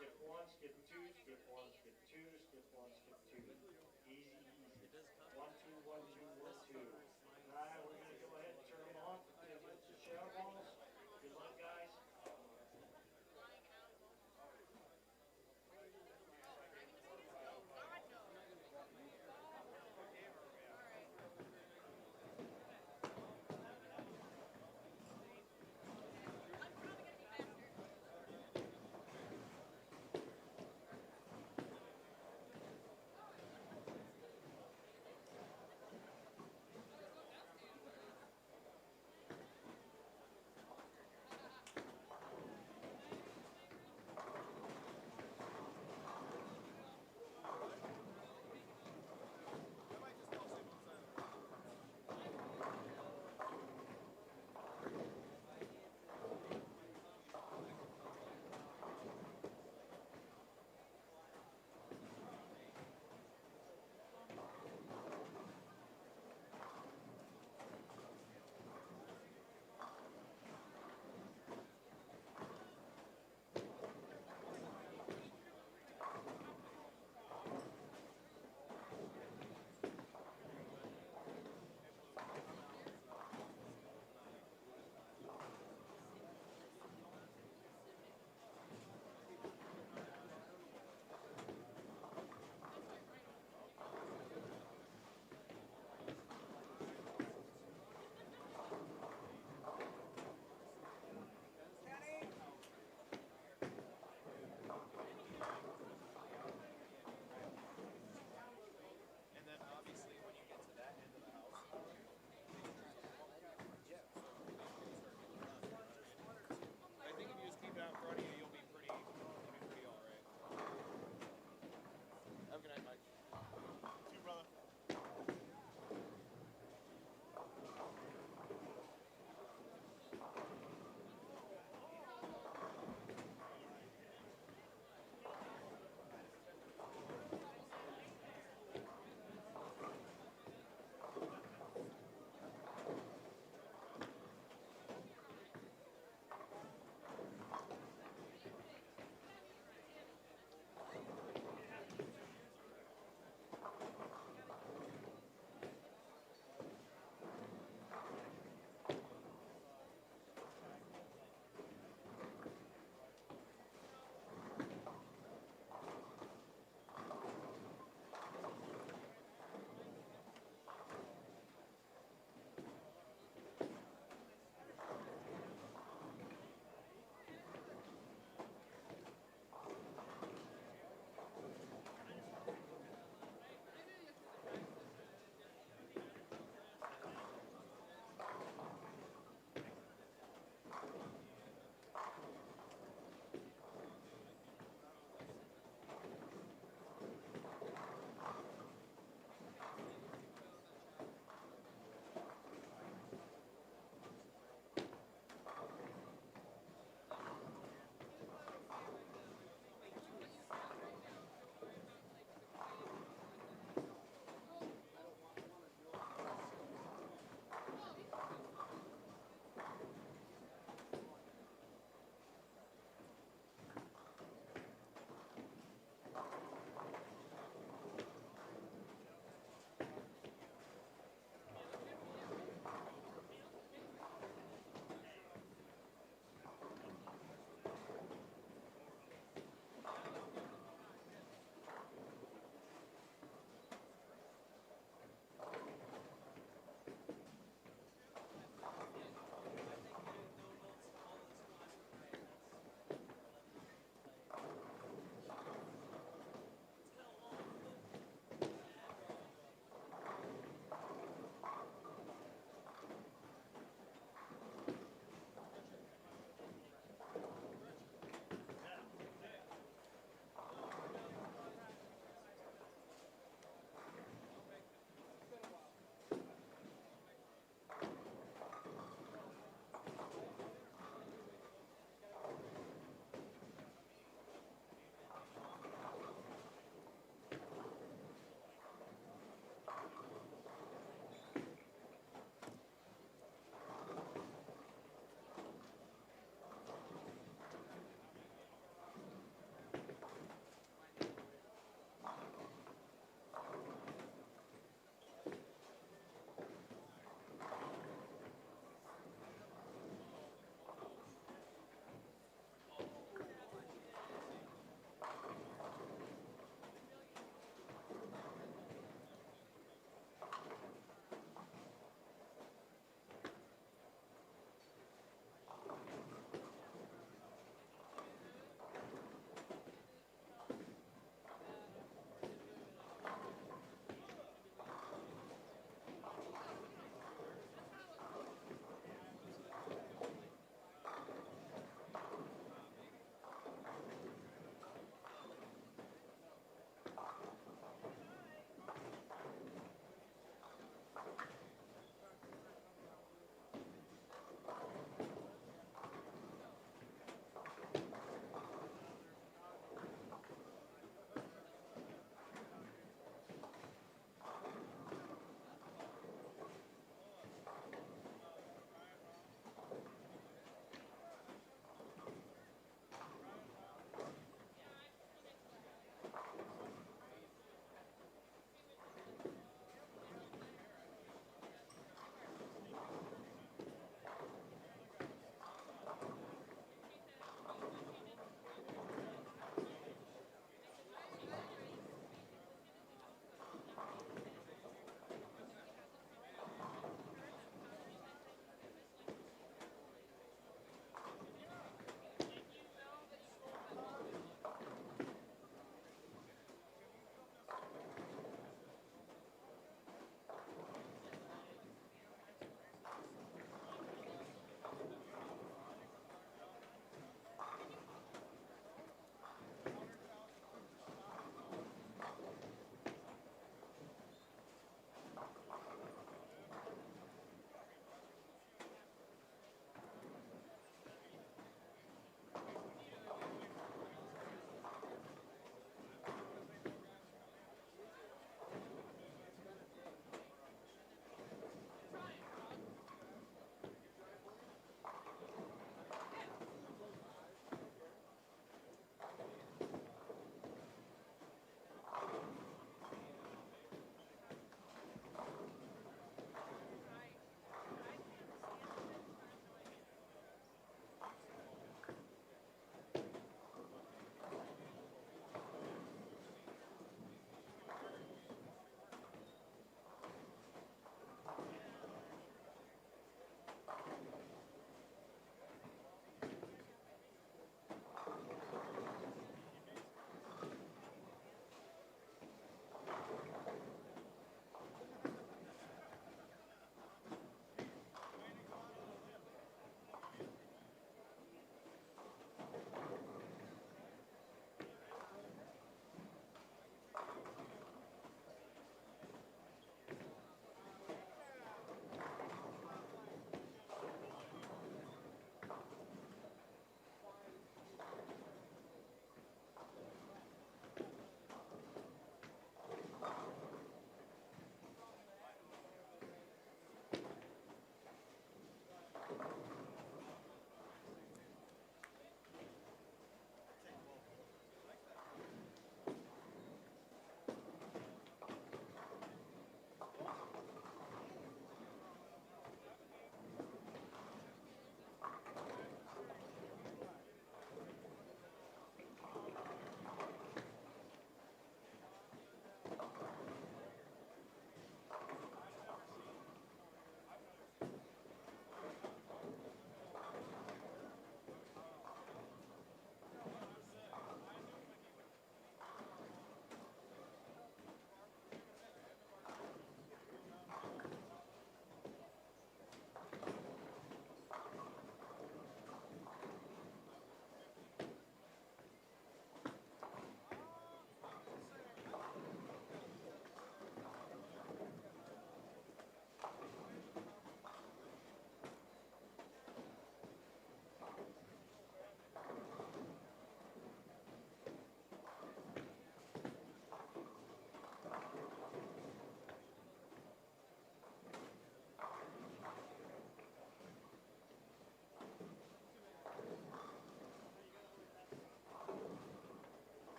Skip one, skip two, skip one, skip two, skip one, skip two. Easy, easy. 1, 2, 1, 2, 1, 2. All right, we're going to go ahead and turn them off. Get the shower balls. Good luck, guys.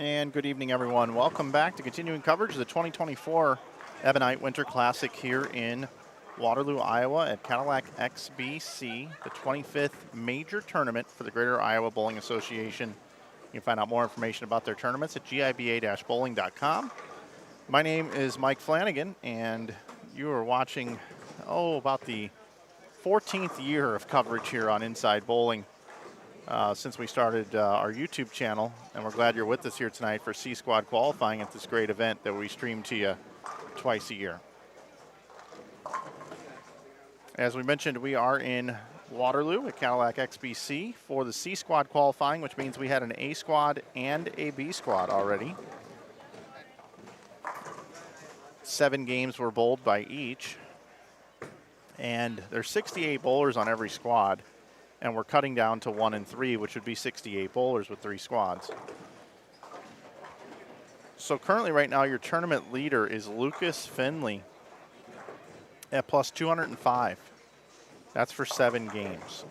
And good evening, everyone. Welcome back to continuing coverage of the 2024 Ebonite Winter Classic here in Waterloo, Iowa at Cadillac XBC, the 25th major tournament for the Greater Iowa Bowling Association. You can find out more information about their tournaments at GIBA-bowling.com. My name is Mike Flanagan, and you are watching, about the 14th year of coverage here on Inside Bowling. Since we started our YouTube channel, and we're glad you're with us here tonight for C Squad qualifying at this great event that we stream to you twice a year. As we mentioned, we are in Waterloo at Cadillac XBC for the C Squad qualifying, which means we had an A Squad and a B Squad already. 7 games were bowled by each, and there's 68 bowlers on every squad. And we're cutting down to 1 and 3, which would be 68 bowlers with 3 squads. So currently right now your tournament leader is Lucas Finley at plus 205. That's for 7 games.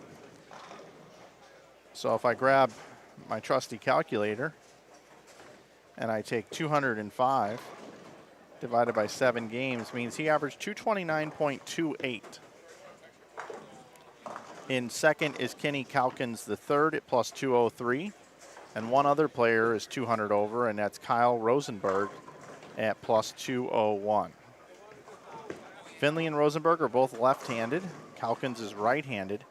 So if I grab my trusty calculator and I take 205 divided by 7 games, means he averaged 229.28. In second is Kenny Calkins III at plus 203. And one other player is 200 over, and that's Kyle Rosenberg at plus 201. Finley and Rosenberg are both left-handed. Calkins is right-handed.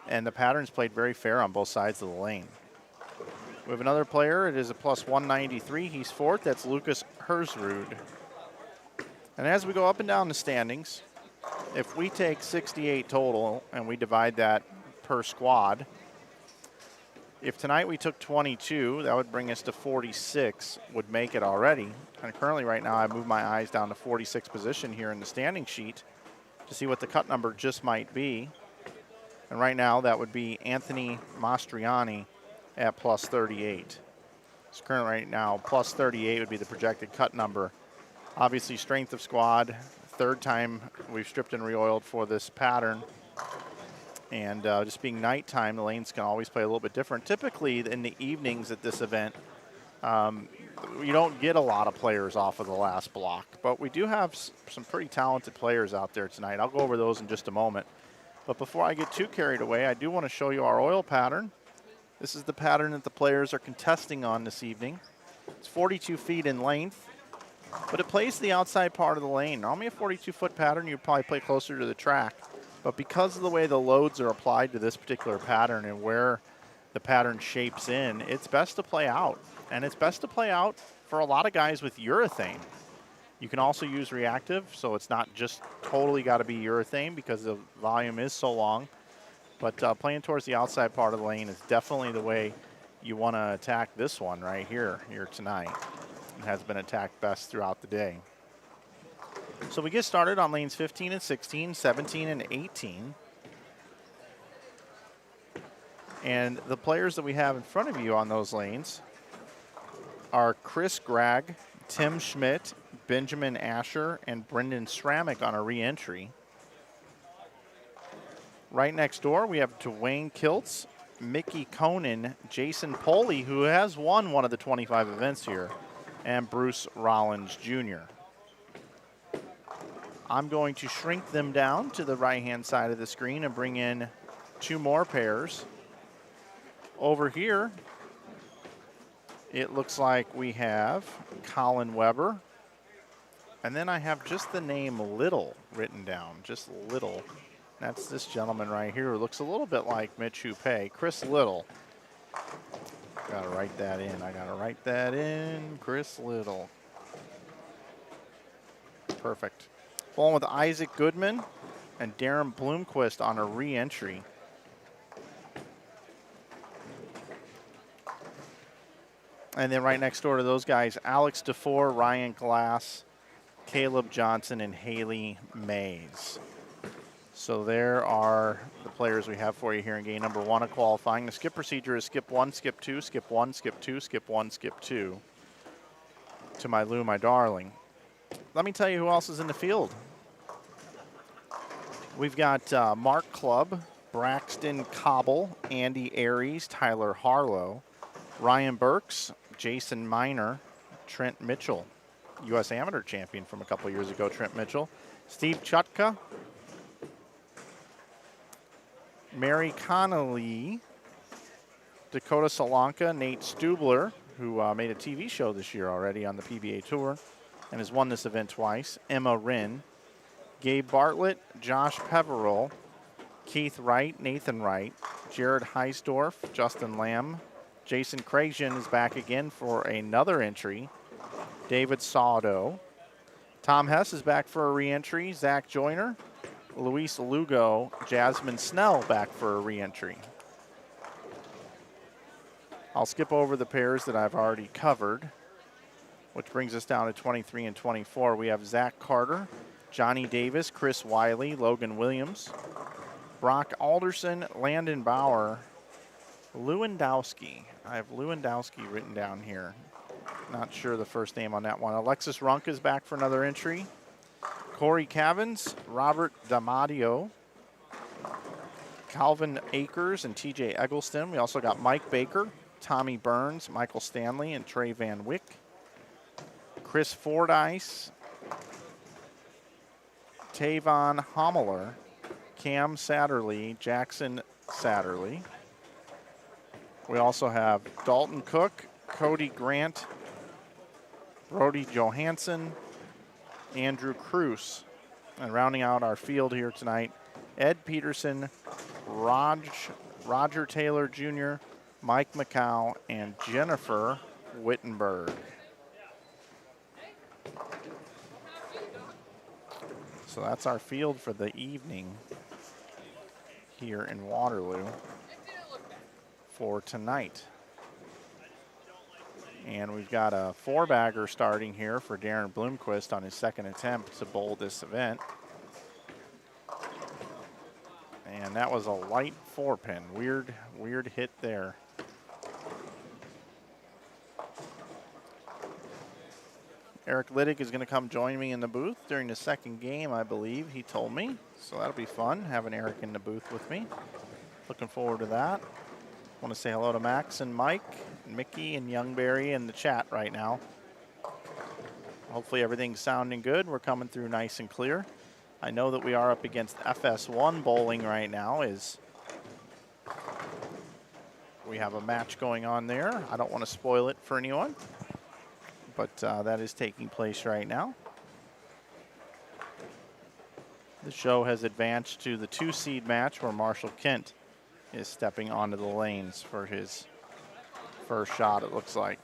And the pattern's played very fair on both sides of the lane. We have another player. It is a plus 193. He's fourth. That's Lucas Hersrud. And as we go up and down the standings, if we take 68 total and we divide that per squad, if tonight we took 22, that would bring us to 46, would make it already. And currently right now I move my eyes down to 46 position here in the standing sheet to see what the cut number just might be. And right now that would be Anthony Mastriani at plus 38. So currently right now plus 38 would be the projected cut number. Obviously strength of squad. Third time we've stripped and re-oiled for this pattern. And just being nighttime, the lanes can always play a little bit different. Typically in the evenings at this event, you don't get a lot of players off of the last block. But we do have some pretty talented players out there tonight. I'll go over those in just a moment. But before I get too carried away, I do want to show you our oil pattern. This is the pattern that the players are contesting on this evening. It's 42 feet in length. But it plays the outside part of the lane. Normally a 42-foot pattern, you'd probably play closer to the track. But because of the way the loads are applied to this particular pattern and where the pattern shapes in, it's best to play out. And it's best to play out for a lot of guys with urethane. You can also use reactive, so it's not just totally got to be urethane because the volume is so long. But playing towards the outside part of the lane is definitely the way you want to attack this one right here tonight. Has been attacked best throughout the day. So we get started on lanes 15 and 16, 17 and 18. And the players that we have in front of you on those lanes are Chris Gregg, Tim Schmidt, Benjamin Asher, and Brendan Sramick on a re-entry. Right next door, we have Dwayne Kiltz, Mickey Conan, Jason Poley, who has won one of the 25 events here, and Bruce Rollins Jr. I'm going to shrink them down to the right-hand side of the screen and bring in 2 more pairs. Over here, it looks like we have Colin Weber. And then I have just the name Little written down, just Little. That's this gentleman right here who looks a little bit like Mitch Hupé, Chris Little. Gotta write that in. I gotta write that in. Chris Little. Perfect. Bowling with Isaac Goodman and Darren Bloomquist on a re-entry. And then right next door to those guys, Alex DeFore, Ryan Glass, Caleb Johnson, and Haley Mays. So there are the players we have for you here in game number 1 of qualifying. The skip procedure is skip 1, skip 2, skip 1, skip 2, skip 1, skip 2. To my Lou, my darling. Let me tell you who else is in the field. We've got Mark Clubb, Braxton Cobble, Andy Aries, Tyler Harlow, Ryan Burks, Jason Miner, Trent Mitchell, U.S. Amateur champion from a couple years ago, Trent Mitchell. Steve Chutka, Mary Connolly, Dakota Solanka, Nate Stubler, who made a TV show this year already on the PBA Tour and has won this event twice, Emma Rinn, Gabe Bartlett, Josh Peveril, Keith Wright, Nathan Wright, Jared Heisdorf, Justin Lamb, Jason Craigjian is back again for another entry, David Saudo, Tom Hess is back for a re-entry, Zach Joyner, Luis Lugo, Jasmine Snell back for a re-entry. I'll skip over the pairs that I've already covered, which brings us down to 23 and 24. We have Zach Carter, Johnny Davis, Chris Wiley, Logan Williams, Brock Alderson, Landon Bauer, Lewandowski. I have Lewandowski written down here. Not sure the first name on that one. Alexis Runk is back for another entry. Corey Cavins, Robert D'Amadio, Calvin Akers, and TJ Eggleston. We also got Mike Baker, Tommy Burns, Michael Stanley, and Trey Van Wyck. Chris Fordyce, Tavon Homeler, Cam Satterley, Jackson Satterley. We also have Dalton Cook, Cody Grant, Brody Johansson, Andrew Cruz. And rounding out our field here tonight, Ed Peterson, Roger Taylor Jr., Mike McCow, and Jennifer Wittenberg. So that's our field for the evening here in Waterloo for tonight. And we've got a 4-bagger starting here for Darren Bloomquist on his second attempt to bowl this event. And that was a light 4-pin. Weird hit there. Eric Liddick is going to come join me in the booth during the second game, I believe, he told me. So that'll be fun, having Eric in the booth with me. Looking forward to that. Want to say hello to Max and Mike, and Mickey and Youngberry in the chat right now. Hopefully everything's sounding good. We're coming through nice and clear. I know that we are up against FS1 bowling right now. We have a match going on there. I don't want to spoil it for anyone, but that is taking place right now. The show has advanced to the 2-seed match where Marshall Kent is stepping onto the lanes for his first shot, it looks like.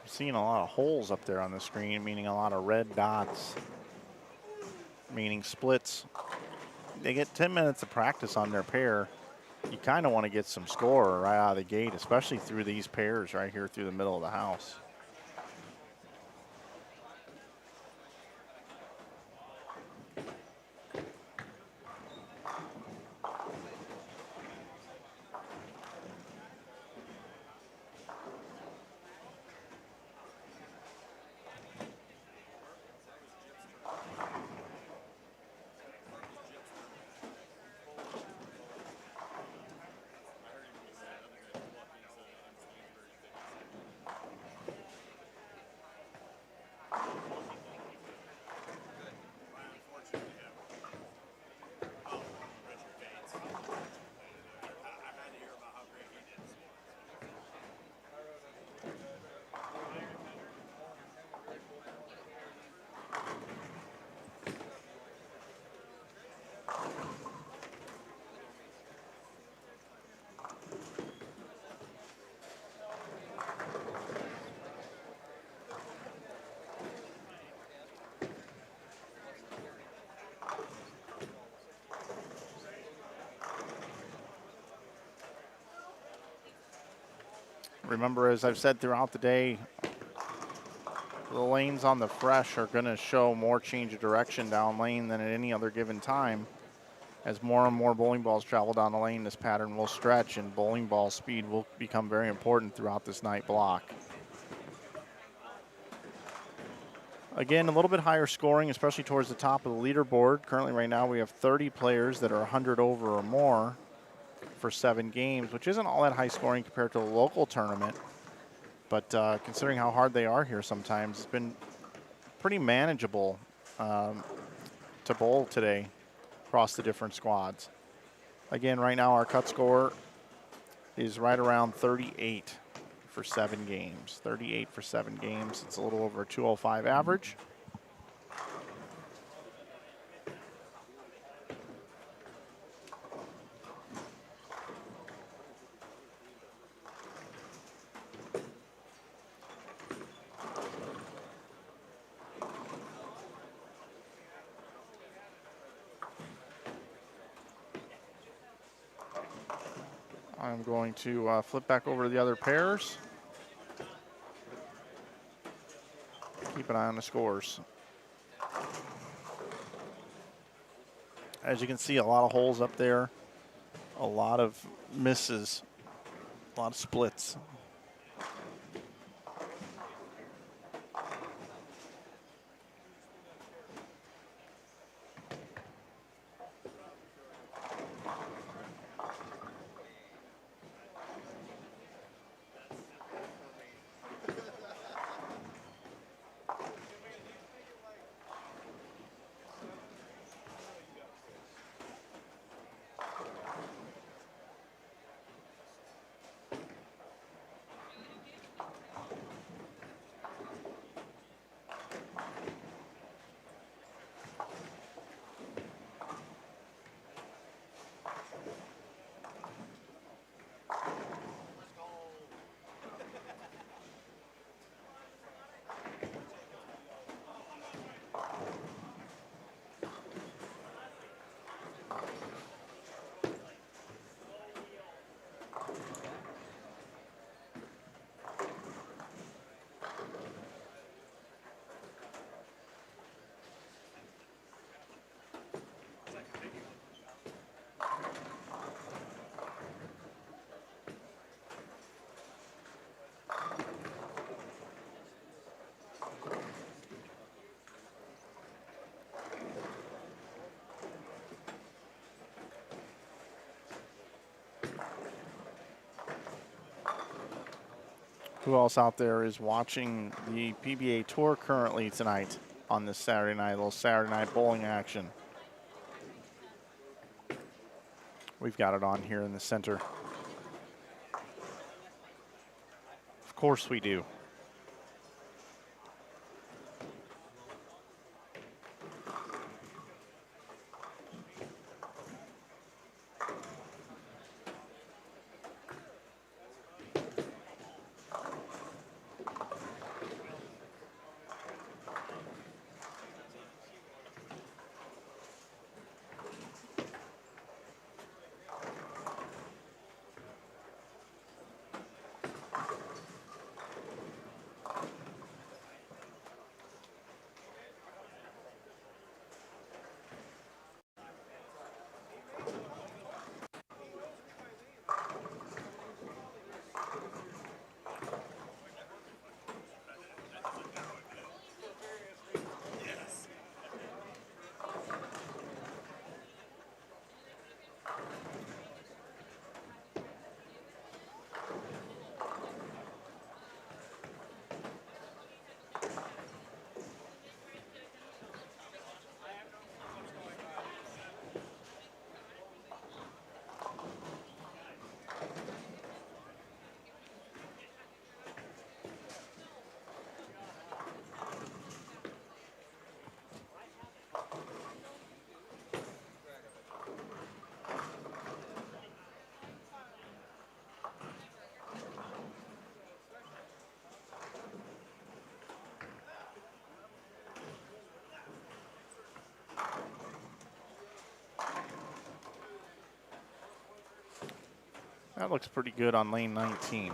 Seeing a lot of holes up there on the screen, meaning a lot of red dots, meaning splits. They get 10 minutes of practice on their pair. You kind of want to get some score right out of the gate, especially through these pairs right here through the middle of the house. Remember, as I've said throughout the day, the lanes on the fresh are going to show more change of direction down lane than at any other given time. As more and more bowling balls travel down the lane, this pattern will stretch and bowling ball speed will become very important throughout this night block. Again, a little bit higher scoring, especially towards the top of the leaderboard. Currently right now we have 30 players that are 100 over or more for 7 games, which isn't all that high scoring compared to the local tournament. But considering how hard they are here sometimes, it's been pretty manageable to bowl today across the different squads. Again, right now our cut score is right around 38 for 7 games. 38 for 7 games. It's a little over a 205 average. I'm going to flip back over to the other pairs. Keep an eye on the scores. As you can see, a lot of holes up there, a lot of misses, a lot of splits. Who else out there is watching the PBA Tour currently tonight on this Saturday night, a little Saturday night bowling action? We've got it on here in the center. Of course we do. That looks pretty good on lane 19.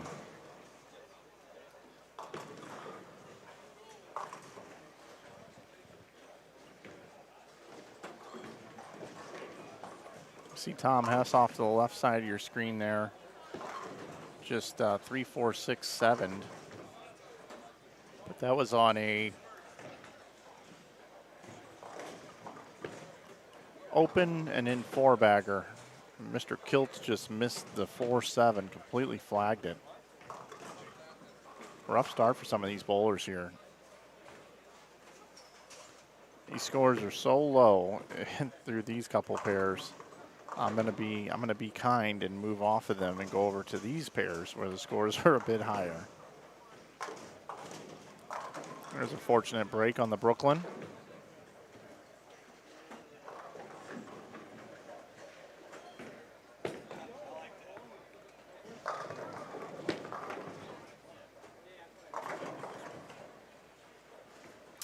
See Tom Hess off to the left side of your screen there. Just 3, 4, 6, 7. But that was on a open and in 4-bagger. Mr. Kiltz just missed the 4-7, completely flagged it. Rough start for some of these bowlers here. These scores are so low through these couple pairs. I'm gonna be kind and move off of them and go over to these pairs where the scores are a bit higher. There's a fortunate break on the Brooklyn.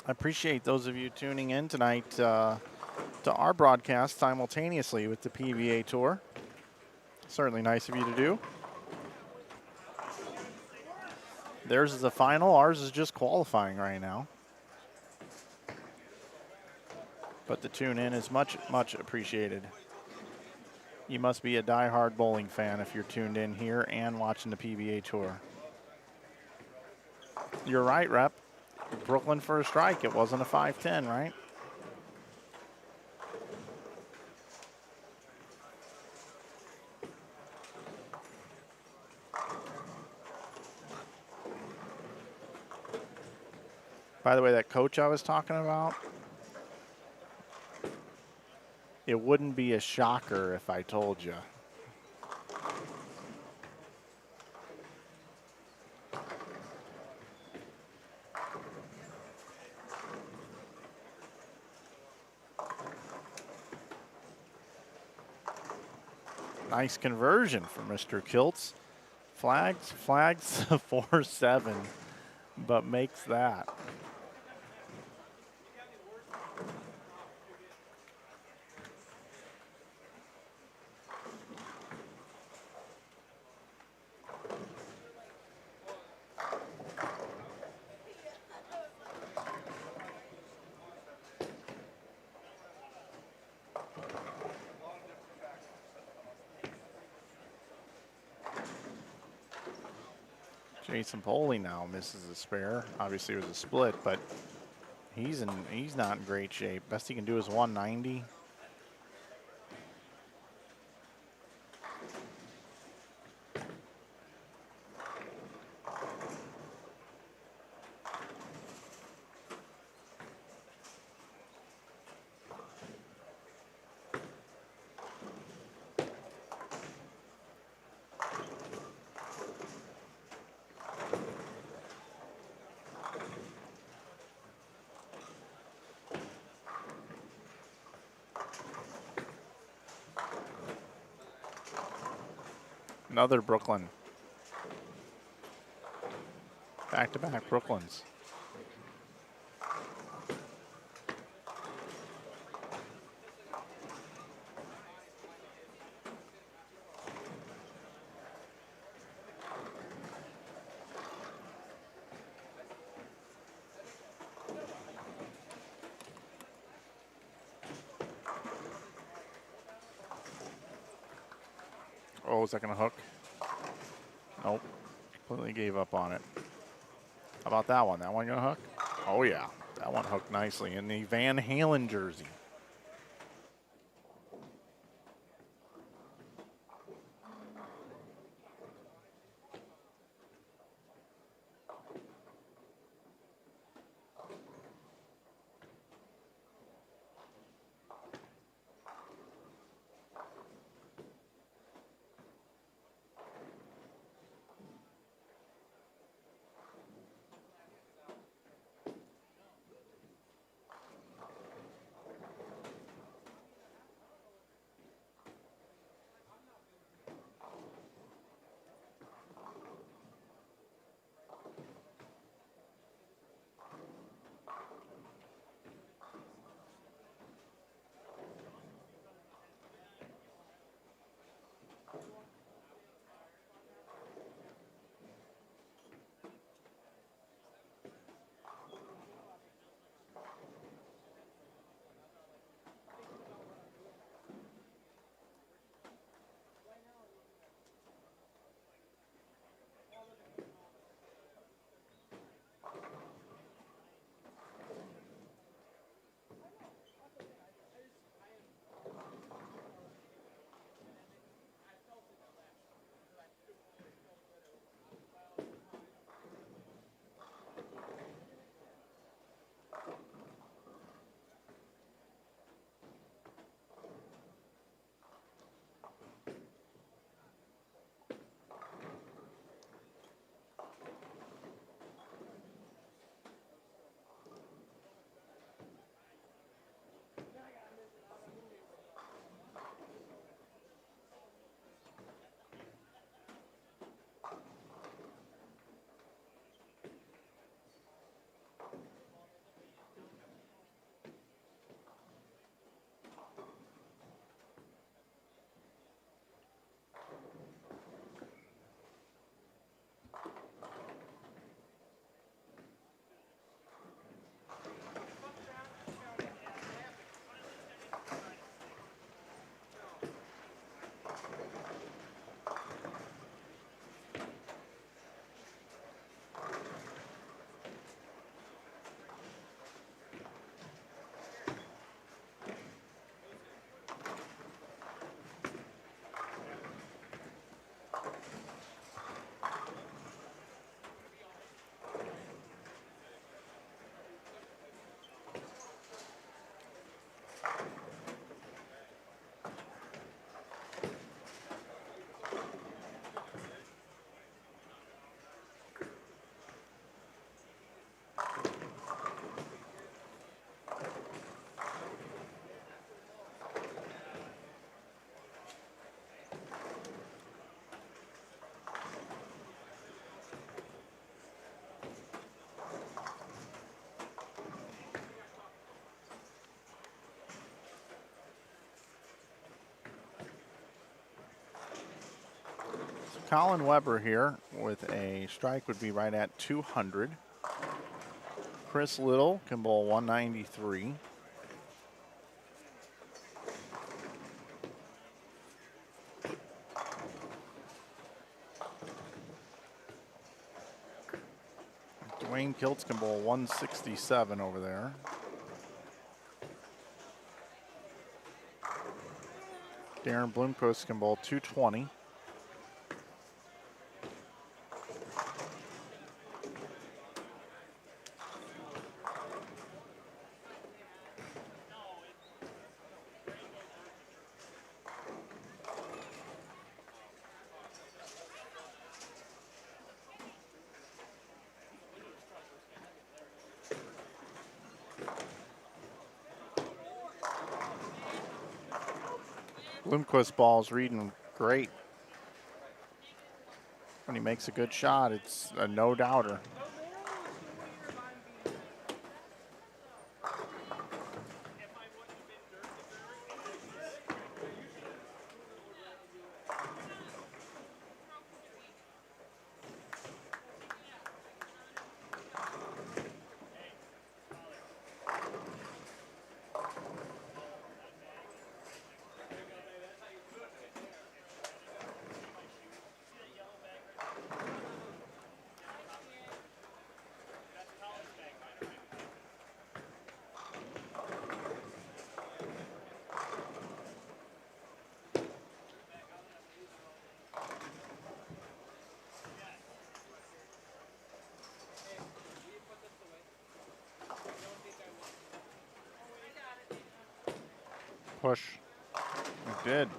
I appreciate those of you tuning in tonight to our broadcast simultaneously with the PBA Tour. Certainly nice of you to do. Theirs is the final. Ours is just qualifying right now. But the tune in is much, much appreciated. You must be a diehard bowling fan if you're tuned in here and watching the PBA Tour. You're right, Rep. Brooklyn for a strike. It wasn't a 5-10, right? By the way, that coach I was talking about, it wouldn't be a shocker if I told you. Nice conversion from Mr. Kiltz. Flags the 4-7, but makes that. Jason Poley now misses a spare. Obviously it was a split, but he's not in great shape. Best he can do is 190. Another Brooklyn. Back-to-back Brooklyns. Oh, is that going to hook? Nope. Completely gave up on it. How about that one? That one going to hook? Oh, yeah. That one hooked nicely in the Van Halen jersey. Colin Weber here with a strike would be right at 200. Chris Little can bowl 193. Dwayne Kiltz can bowl 167 over there. Darren Bloomquist can bowl 220. Bloomquist ball's reading great. When he makes a good shot, it's a no-doubter. Push. It did.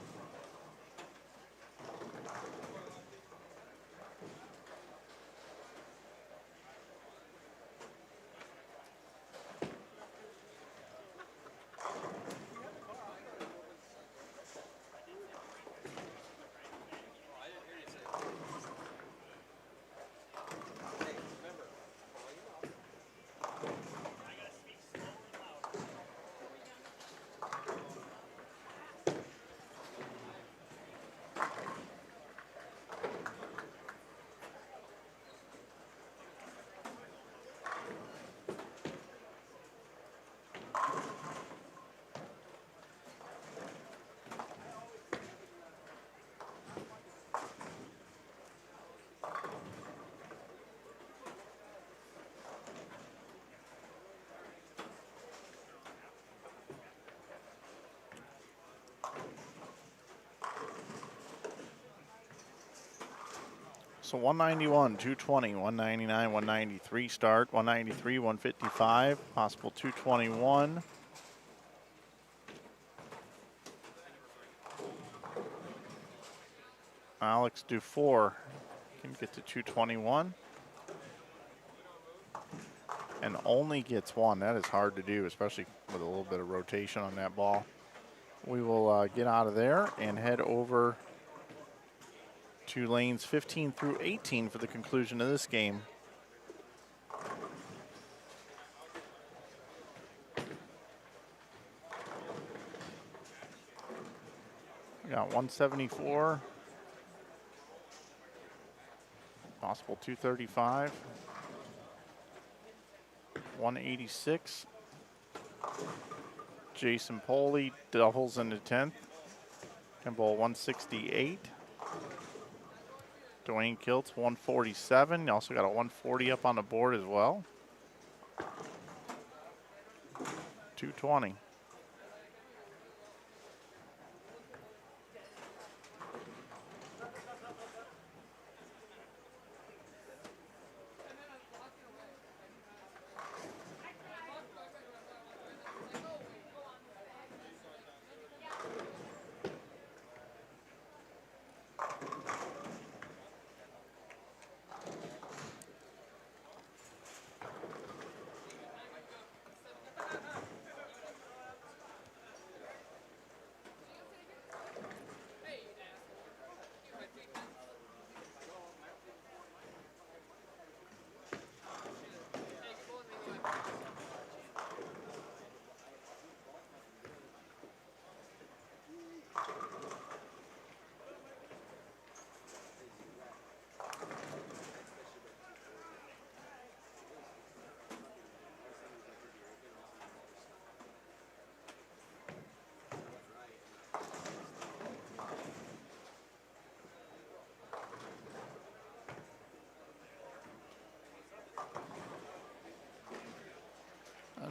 So 191, 220, 199, 193 start, 193, 155, possible 221. Alex Dufour can get to 221 and only gets one. That is hard to do, especially with a little bit of rotation on that ball. We will get out of there and head over to lanes 15 through 18 for the conclusion of this game. We got 174, possible 235, 186. Jason Poley doubles in the 10th. Can bowl 168. Dwayne Kiltz 147. You also got a 140 up on the board as well. 220.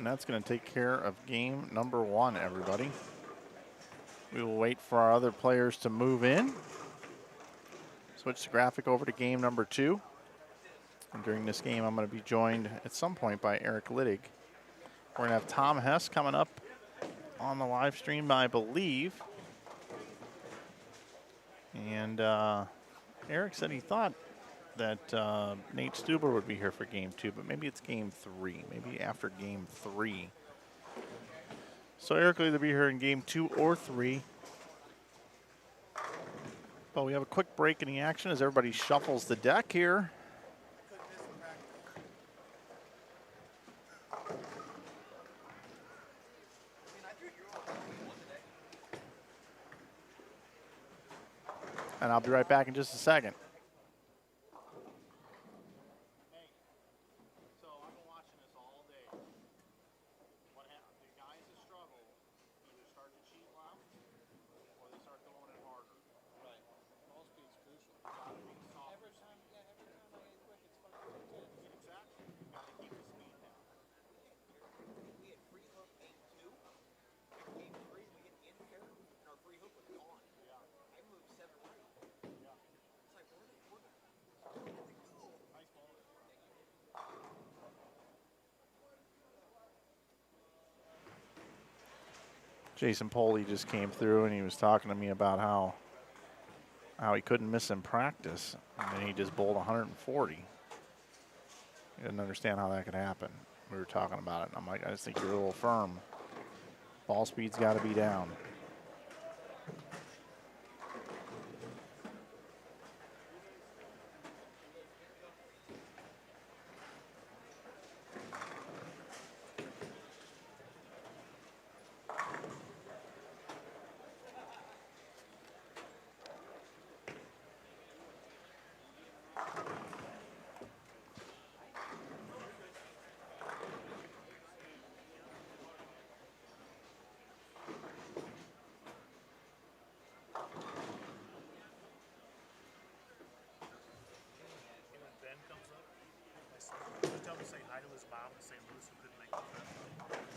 that's going to take care of game number 1, everybody. We will wait for our other players to move in. Switch the graphic over to game number 2. And during this game, I'm going to be joined at some point by Eric Littig. We're going to have Tom Hess coming up on the live stream, I believe. And Eric said he thought that Nate Stuber would be here for game 2, but maybe it's game 3, maybe after game 3. So Eric will either be here in game 2 or 3. But we have a quick break in the action as everybody shuffles the deck here. And I'll be right back in just a second. Jason Poley just came through and he was talking to me about how he couldn't miss in practice, and then he just bowled 140. He didn't understand how that could happen. We were talking about it, and I'm like, I just think you're a little firm. Ball speed's got to be down.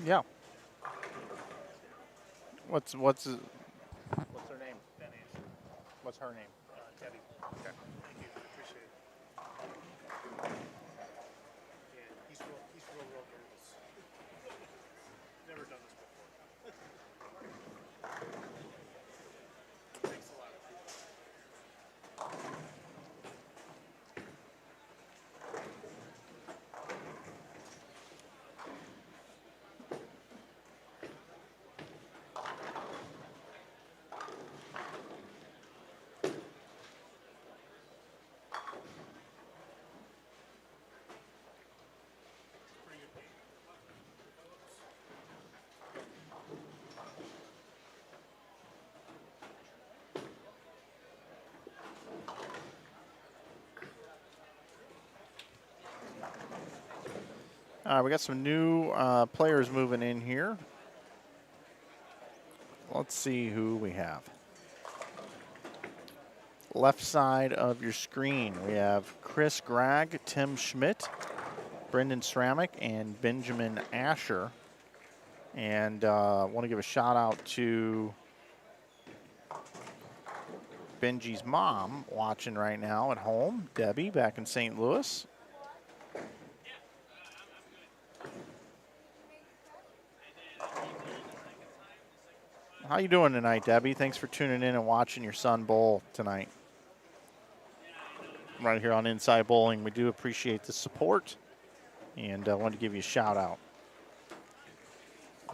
Yeah. What's her name? What's her name? Debbie. Okay. Thank you. Appreciate it. Yeah, he's real nervous. Never done this before. Thanks a lot. We got some new players moving in here. Let's see who we have. Left side of your screen, we have Chris Gregg, Tim Schmidt, Brendan Stramick, and Benjamin Asher. And I want to give a shout out to Benji's mom watching right now at home, Debbie, back in St. Louis. How you doing tonight, Debbie? Thanks for tuning in and watching your son bowl tonight. Right here on Inside Bowling, we do appreciate the support, and I wanted to give you a shout out.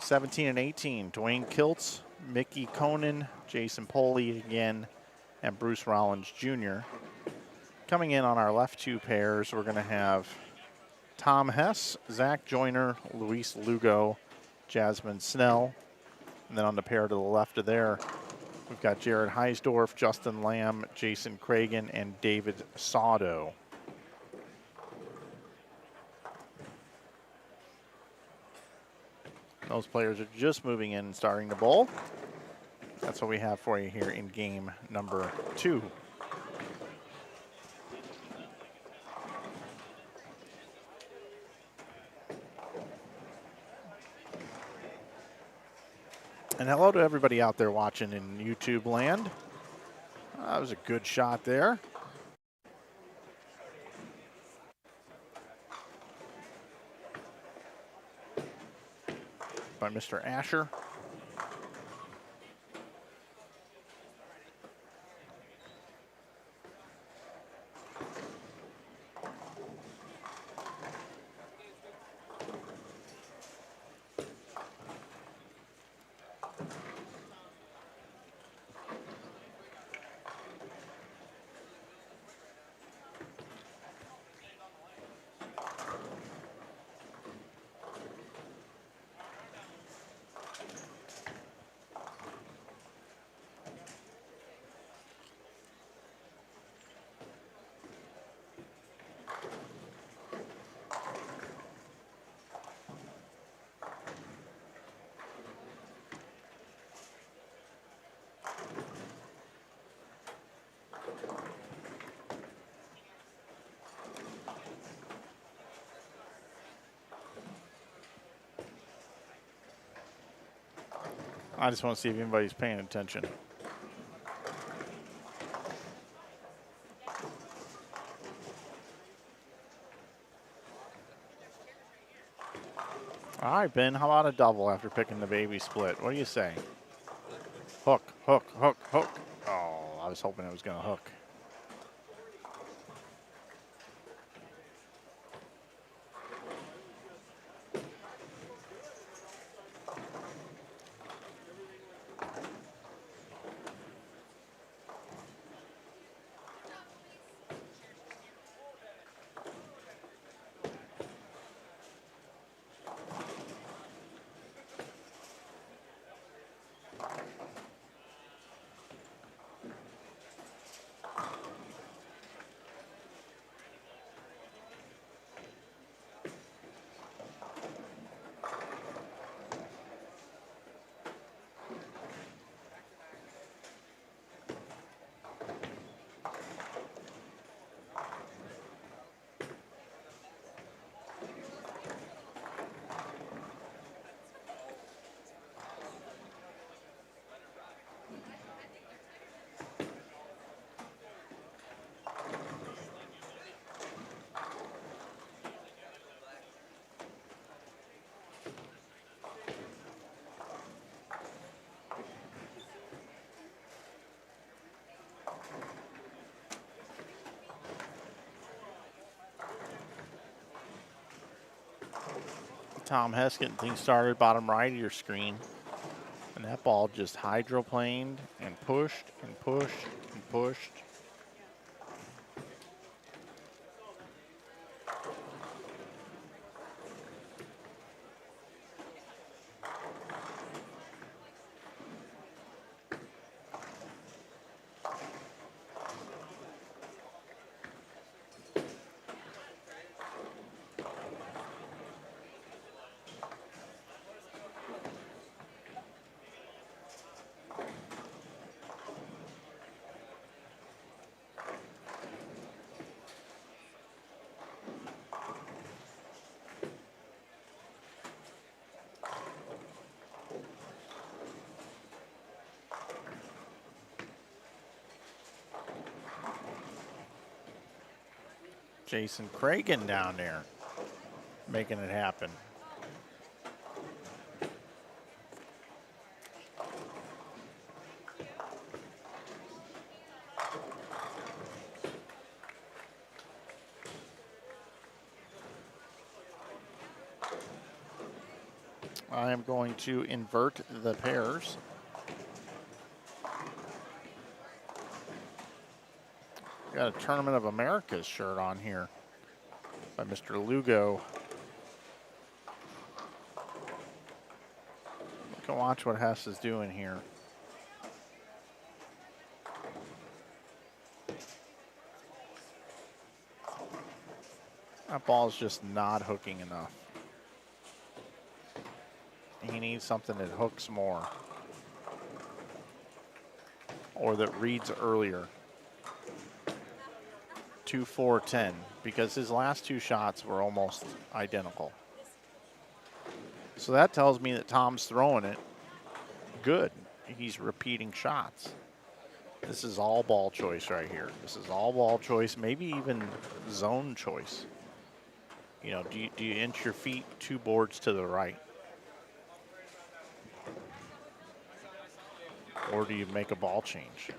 17 and 18, Dwayne Kiltz, Mickey Conan, Jason Poley again, and Bruce Rollins Jr. Coming in on our left two pairs, we're going to have Tom Hess, Zach Joyner, Luis Lugo, Jasmine Snell. And then on the pair to the left of there, we've got Jared Heisdorf, Justin Lamb, Jason Cragen, and David Saudo. Those players are just moving in and starting the bowl. That's what we have for you here in game number 2. And hello to everybody out there watching in YouTube land. That was a good shot there. By Mr. Asher. I just want to see if anybody's paying attention. All right, Ben, how about a double after picking the baby split? What do you say? Hook, hook, hook, hook. Oh, I was hoping it was going to hook. Tom Hess getting things started bottom right of your screen. And that ball just hydroplaned and pushed and pushed and pushed. Jason Cragen down there making it happen. I am going to invert the pairs. Got a Tournament of America's shirt on here by Mr. Lugo. We can watch what Hess is doing here. That ball is just not hooking enough. He needs something that hooks more, or that reads earlier. 2-4-10, because his last two shots were almost identical. So that tells me that Tom's throwing it good. He's repeating shots. This is all ball choice right here. This is all ball choice, maybe even zone choice. You know, do you inch your feet 2 boards to the right? Or do you make a ball change?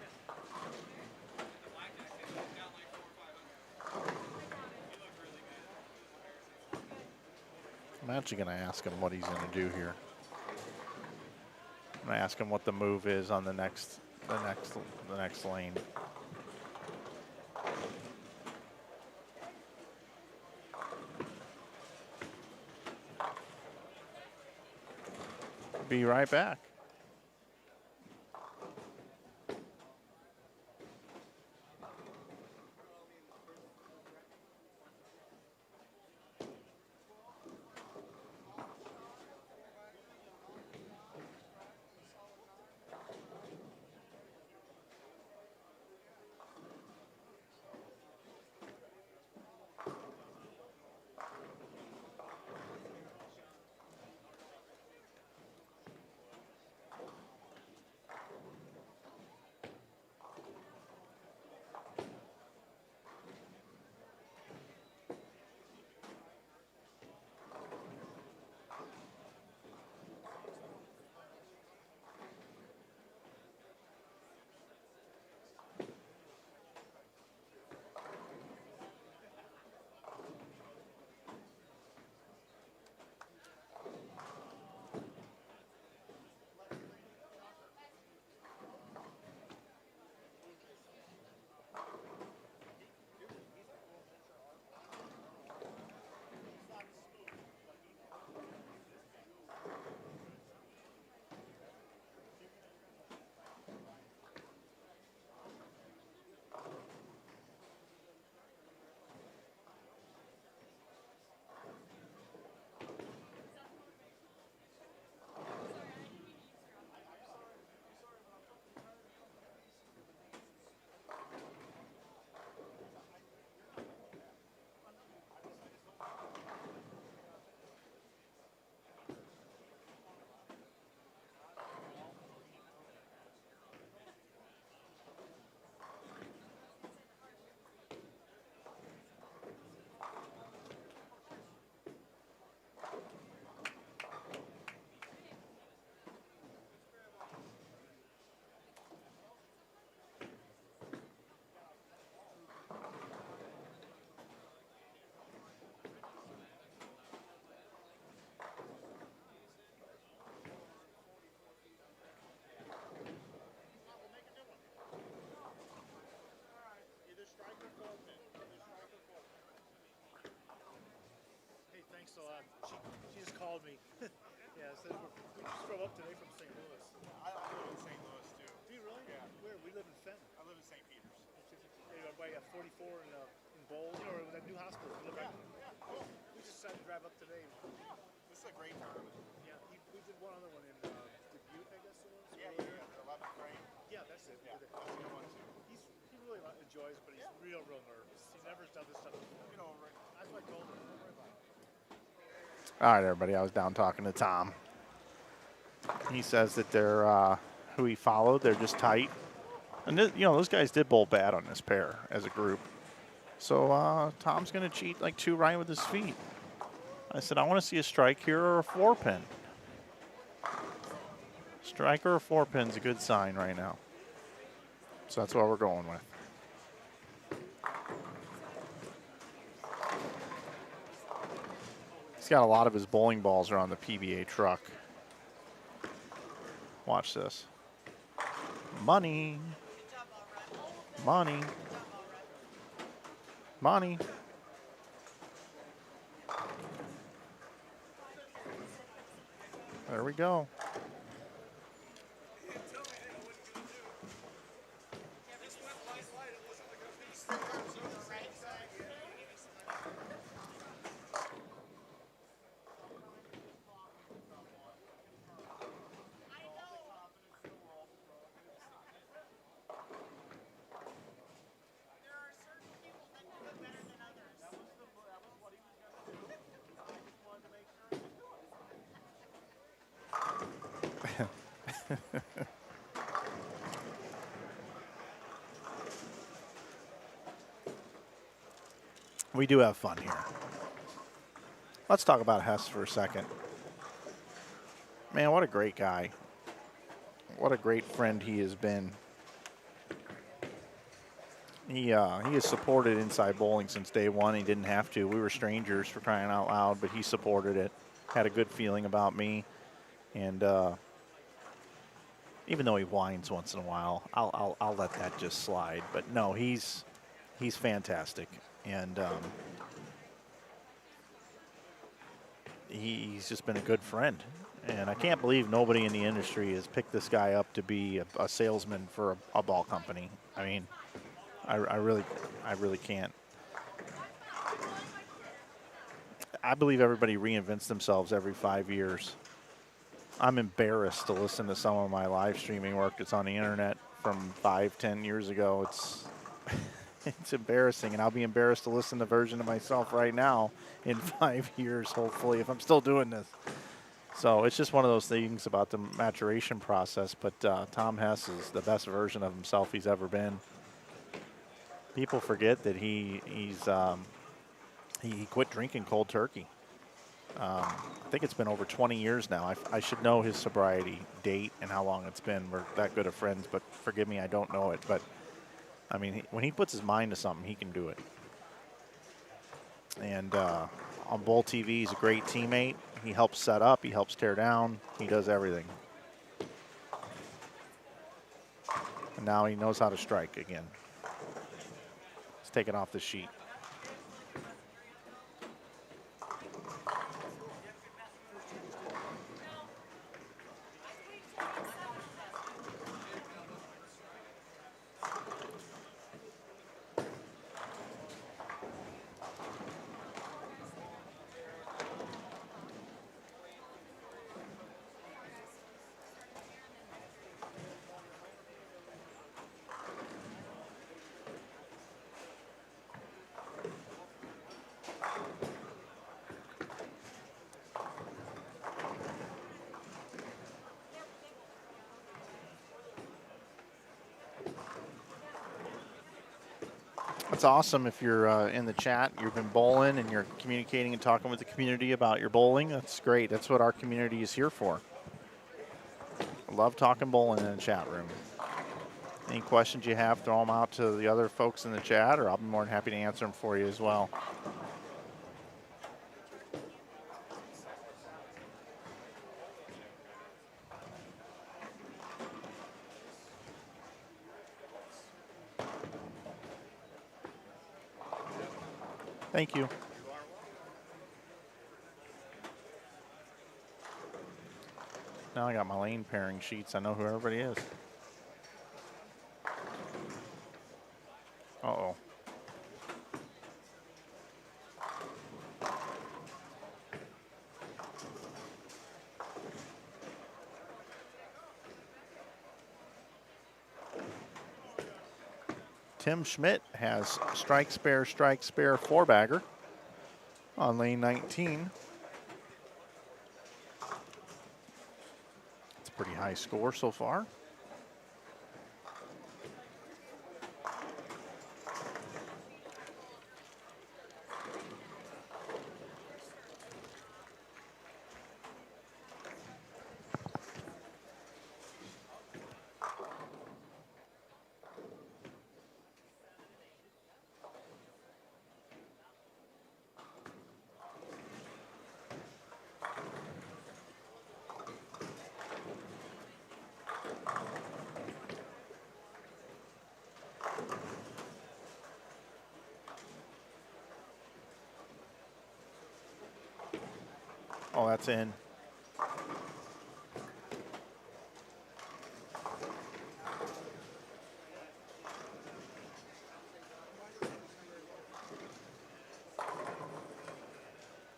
I'm actually going to ask him what he's going to do here. I'm going to ask him what the move is on the next lane. Be right back. Hey, thanks a lot. She just called me. Yeah, said we just drove up today from St. Louis. I live in St. Louis too. Do you really? Yeah. Where? We live in Fenton. I live in St. Peters. By 44 in Bowles, you know, that new hospital. Cool. We just decided to drive up today. This is a great tournament. Yeah, we did one other one in Dubuque, I guess it was. Yeah, the 11th grade. Yeah, that's it. Yeah, that's a good one too. He really enjoys it, but he's real nervous. He's never done this stuff before. You know, Rick. That's what I told him. Don't worry about it. All right, everybody. I was down talking to Tom. He says that they're who he followed. They're just tight, and you know those guys did bowl bad on this pair as a group. So Tom's going to cheat like 2 right with his feet. I said I want to see a strike here or a 4-pin. Strike or a 4-pin's a good sign right now. So that's what we're going with. He's got a lot of his bowling balls are on the PBA truck. Watch this. Money. Money. Money. There we go. We do have fun here. Let's talk about Hess for a second. Man, what a great guy. What a great friend he has been. He has supported Inside Bowling since day one. He didn't have to. We were strangers, for crying out loud, but he supported it. Had a good feeling about me. And even though he whines once in a while, I'll let that just slide. But no, he's fantastic. And he's just been a good friend. And I can't believe nobody in the industry has picked this guy up to be a salesman for a ball company. I mean, I really can't. I believe everybody reinvents themselves every 5 years. I'm embarrassed to listen to some of my live streaming work that's on the internet from 5-10 years ago. It's embarrassing, and I'll be embarrassed to listen to a version of myself right now in 5 years, hopefully, if I'm still doing this. So it's just one of those things about the maturation process. But Tom Hess is the best version of himself he's ever been. People forget that he quit drinking cold turkey. I think it's been over 20 years now. I should know his sobriety date and how long it's been. We're that good of friends, but forgive me, I don't know it. But, I mean, when he puts his mind to something, he can do it. And on Bowl TV, he's a great teammate. He helps set up. He helps tear down. He does everything. And now he knows how to strike again. He's taken off the sheet. It's awesome if you're in the chat, you've been bowling and you're communicating and talking with the community about your bowling. That's great. That's what our community is here for. I love talking bowling in the chat room. Any questions you have, throw them out to the other folks in the chat, or I'll be more than happy to answer them for you as well. Thank you. Now I got my lane pairing sheets. I know who everybody is. Uh-oh. Tim Schmidt has strike spare 4-bagger on lane 19. It's a pretty high score so far. Oh, that's in.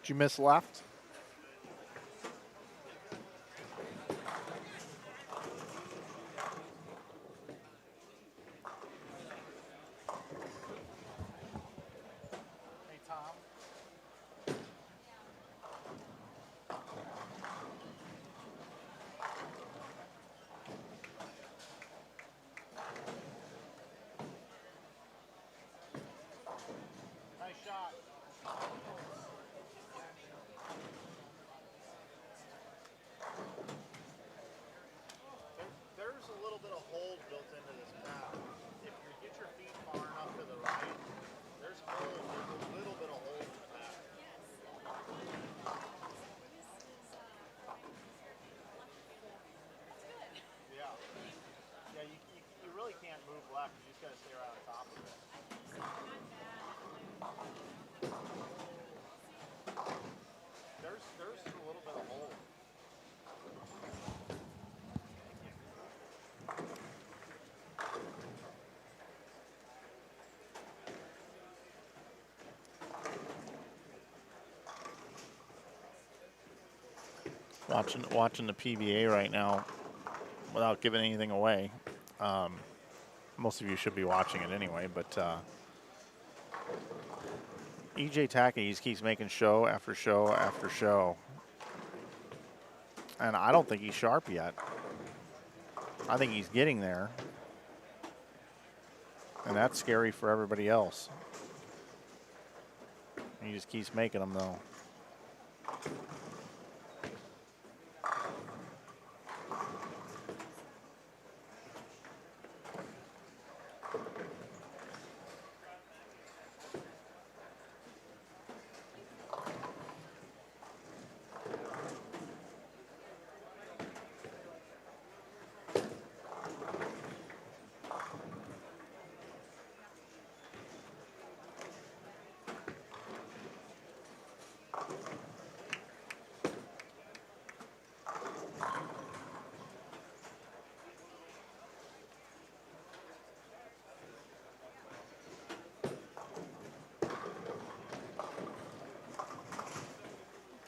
Did you miss left? Hey, Tom. Nice shot. Watching the PBA right now without giving anything away. Most of you should be watching it anyway, but EJ Tackey keeps making show after show after show. And I don't think he's sharp yet. I think he's getting there. And that's scary for everybody else. He just keeps making them, though.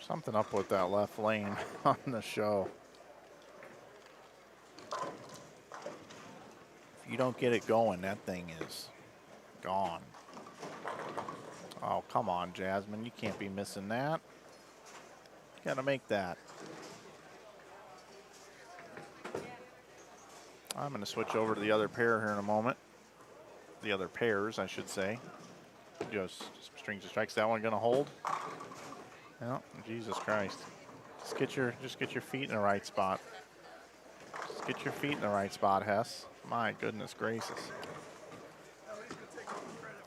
Something up with that left lane on the show. If you don't get it going, that thing is gone. Oh, come on, Jasmine. You can't be missing that. You gotta make that. I'm gonna switch over to the other pair here in a moment. The other pairs, I should say. Just strings of strikes. That one gonna hold? Oh, Jesus Christ. Just get your feet in the right spot. Just get your feet in the right spot, Hess. My goodness gracious.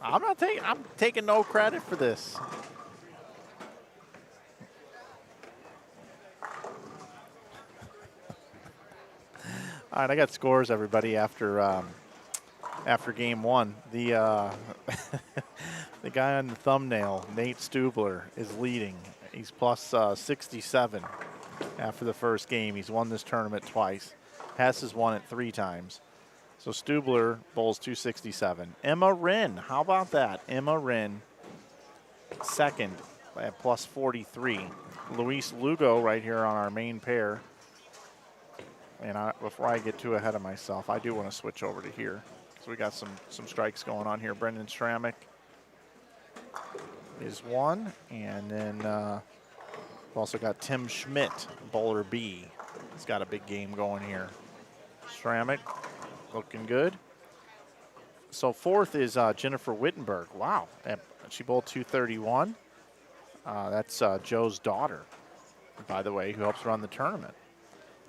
I'm taking no credit for this. All right, I got scores, everybody, after game one. The the guy on the thumbnail, Nate Stubler, is leading. He's plus 67 after the first game. He's won this tournament twice. Hess has won it 3 times. So Stubler bowls 267. Emma Wren, how about that? Emma Wren, second at plus 43. Luis Lugo right here on our main pair. And before I get too ahead of myself, I do want to switch over to here. So we got some strikes going on here. Brendan Stramick is one, and then we've also got Tim Schmidt, bowler B. He's got a big game going here. Stramick looking good. So fourth is Jennifer Wittenberg. Wow, she bowled 231. That's Joe's daughter, by the way, who helps run the tournament.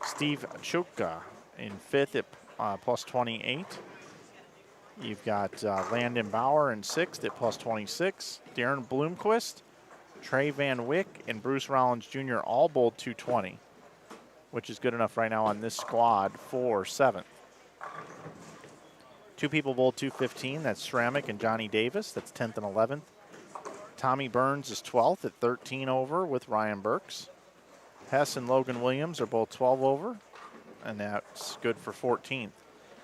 Steve Chukka in fifth at plus 28. You've got Landon Bauer in sixth at plus 26. Darren Bloomquist, Trey Van Wyck, and Bruce Rollins Jr. all bowled 220, which is good enough right now on this squad for seventh. 2 people bowled 215. That's Stramick and Johnny Davis. That's 10th and 11th. Tommy Burns is 12th at 13 over with Ryan Burks. Hess and Logan Williams are both 12 over, and that's good for 14th.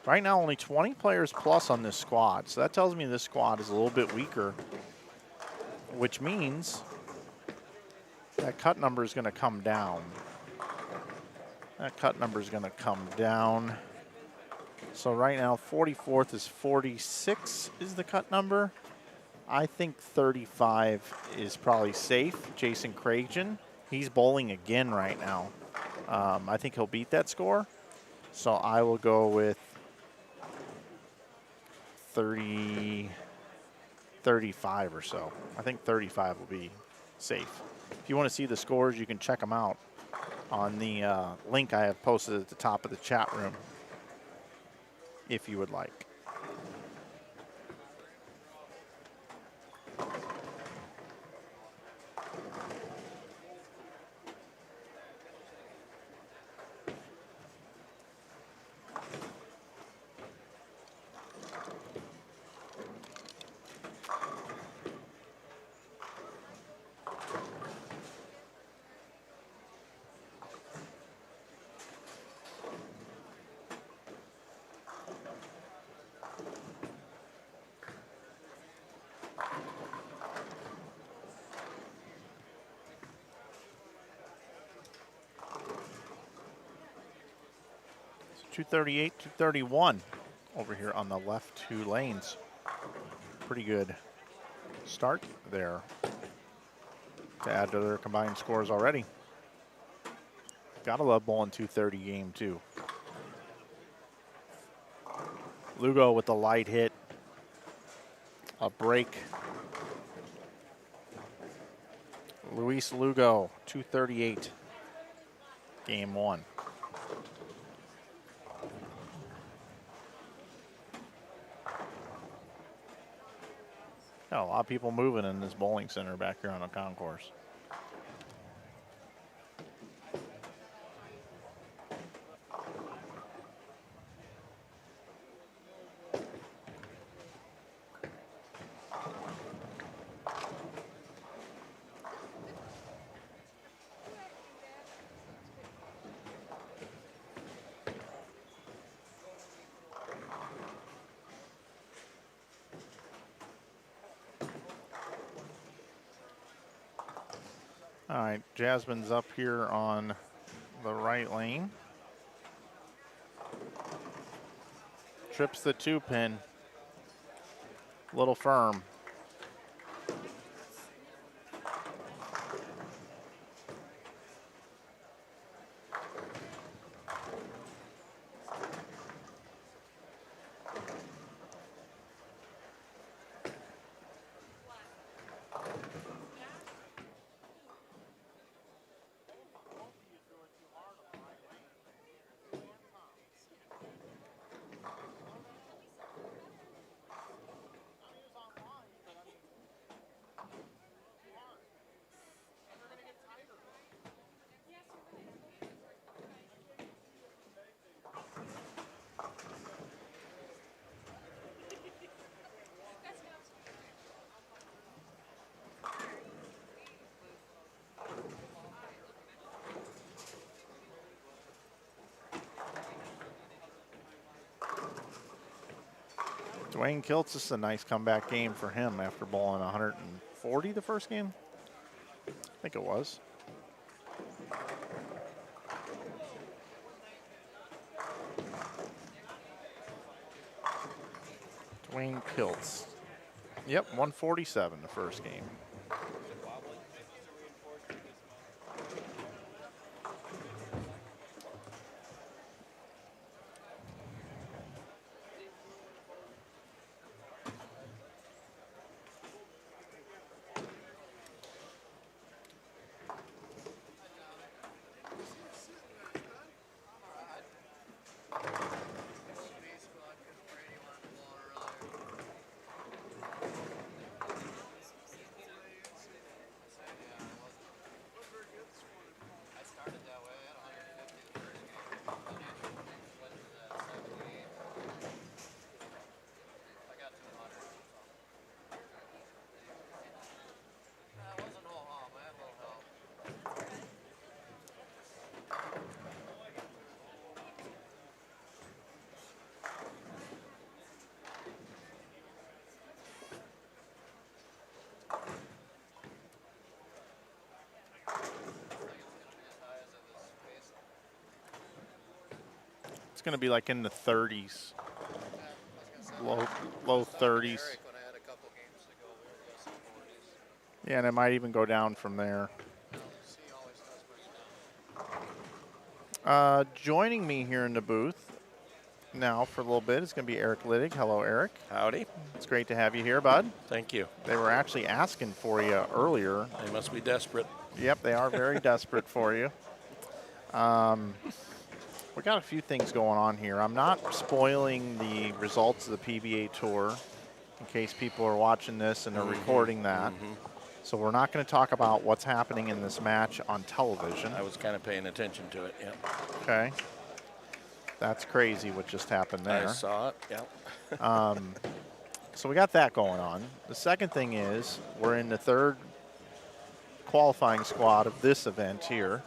Right now, only 20 players plus on this squad, so that tells me this squad is a little bit weaker, which means that cut number is going to come down. That cut number is going to come down. So right now, 44th is 46 is the cut number. I think 35 is probably safe. Jason Cragen, he's bowling again right now. I think he'll beat that score. So I will go with 35 or so. I think 35 will be safe. If you want to see the scores, you can check them out on the link I have posted at the top of the chat room, if you would like. 238, 231 over here on the left two lanes. Pretty good start there to add to their combined scores already. Gotta love bowling 230 game too. Lugo with the light hit. A break. Luis Lugo, 238, game one. Got a lot of people moving in this bowling center back here on the concourse. All right, Jasmine's up here on the right lane. Trips the 2-pin. Little firm. Dwayne Kiltz, this is a nice comeback game for him after bowling 140 the first game. I think it was. Dwayne Kiltz. Yep, 147 the first game. It's going to be like in the 30s, low 30s. Yeah, and it might even go down from there. Joining me here in the booth now for a little bit is going to be Eric Littig. Hello, Eric. Howdy. It's great to have you here, bud. Thank you. They were actually asking for you earlier. They must be desperate. Yep, they are very desperate for you. We got a few things going on here. I'm not spoiling the results of the PBA Tour in case people are watching this and are recording that. So we're not going to talk about what's happening in this match on television. I was kind of paying attention to it, yeah. Okay. That's crazy what just happened there. I saw it, yeah. So we got that going on. The second thing is we're in the third qualifying squad of this event here,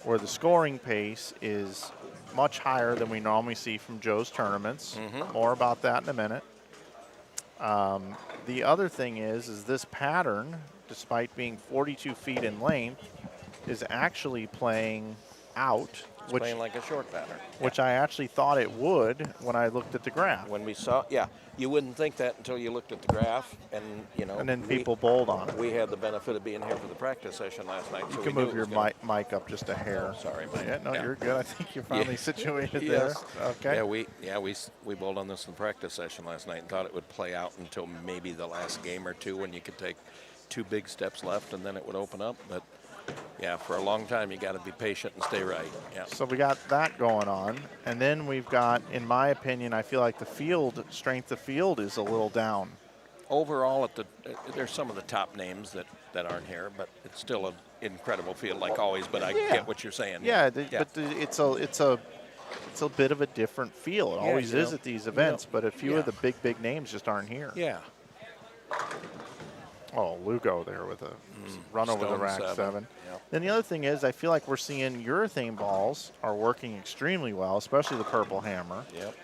where the scoring pace is much higher than we normally see from Joe's tournaments. More about that in a minute. The other thing is this pattern, despite being 42 feet in length, is actually playing out It's Which- playing like a short pattern. which I actually thought it would when I looked at the graph. When we saw, yeah, you wouldn't think that until you looked at the graph, and you know. And then people bowled on it. We had the benefit of being here for the practice session last night. You so can we knew move it your was gonna- mic up just a hair. Oh, sorry, Mike. Yeah, no, Yeah. you're good. I think you're finally Yeah. situated Yes. there. Okay. Yeah, we bowled on this in the practice session last night and thought it would play out until maybe the last game or two when you could take 2 big steps left and then it would open up. But yeah, for a long time you got to be patient and stay right. Yeah. So we got that going on, and then we've got, in my opinion, I feel like the field strength of field is a little down. Overall, there's some of the top names that aren't here, but it's still an incredible field like always. But I get what you're saying. Yeah, it's a bit of a different feel. It always you is know, at these events, but a few yeah. of the big names just aren't here. Yeah. Oh, Lugo there with a run over the Stone rack 7. Yep. Then the other thing is, I feel like we're seeing urethane balls are working extremely well, especially the purple hammer. Yep.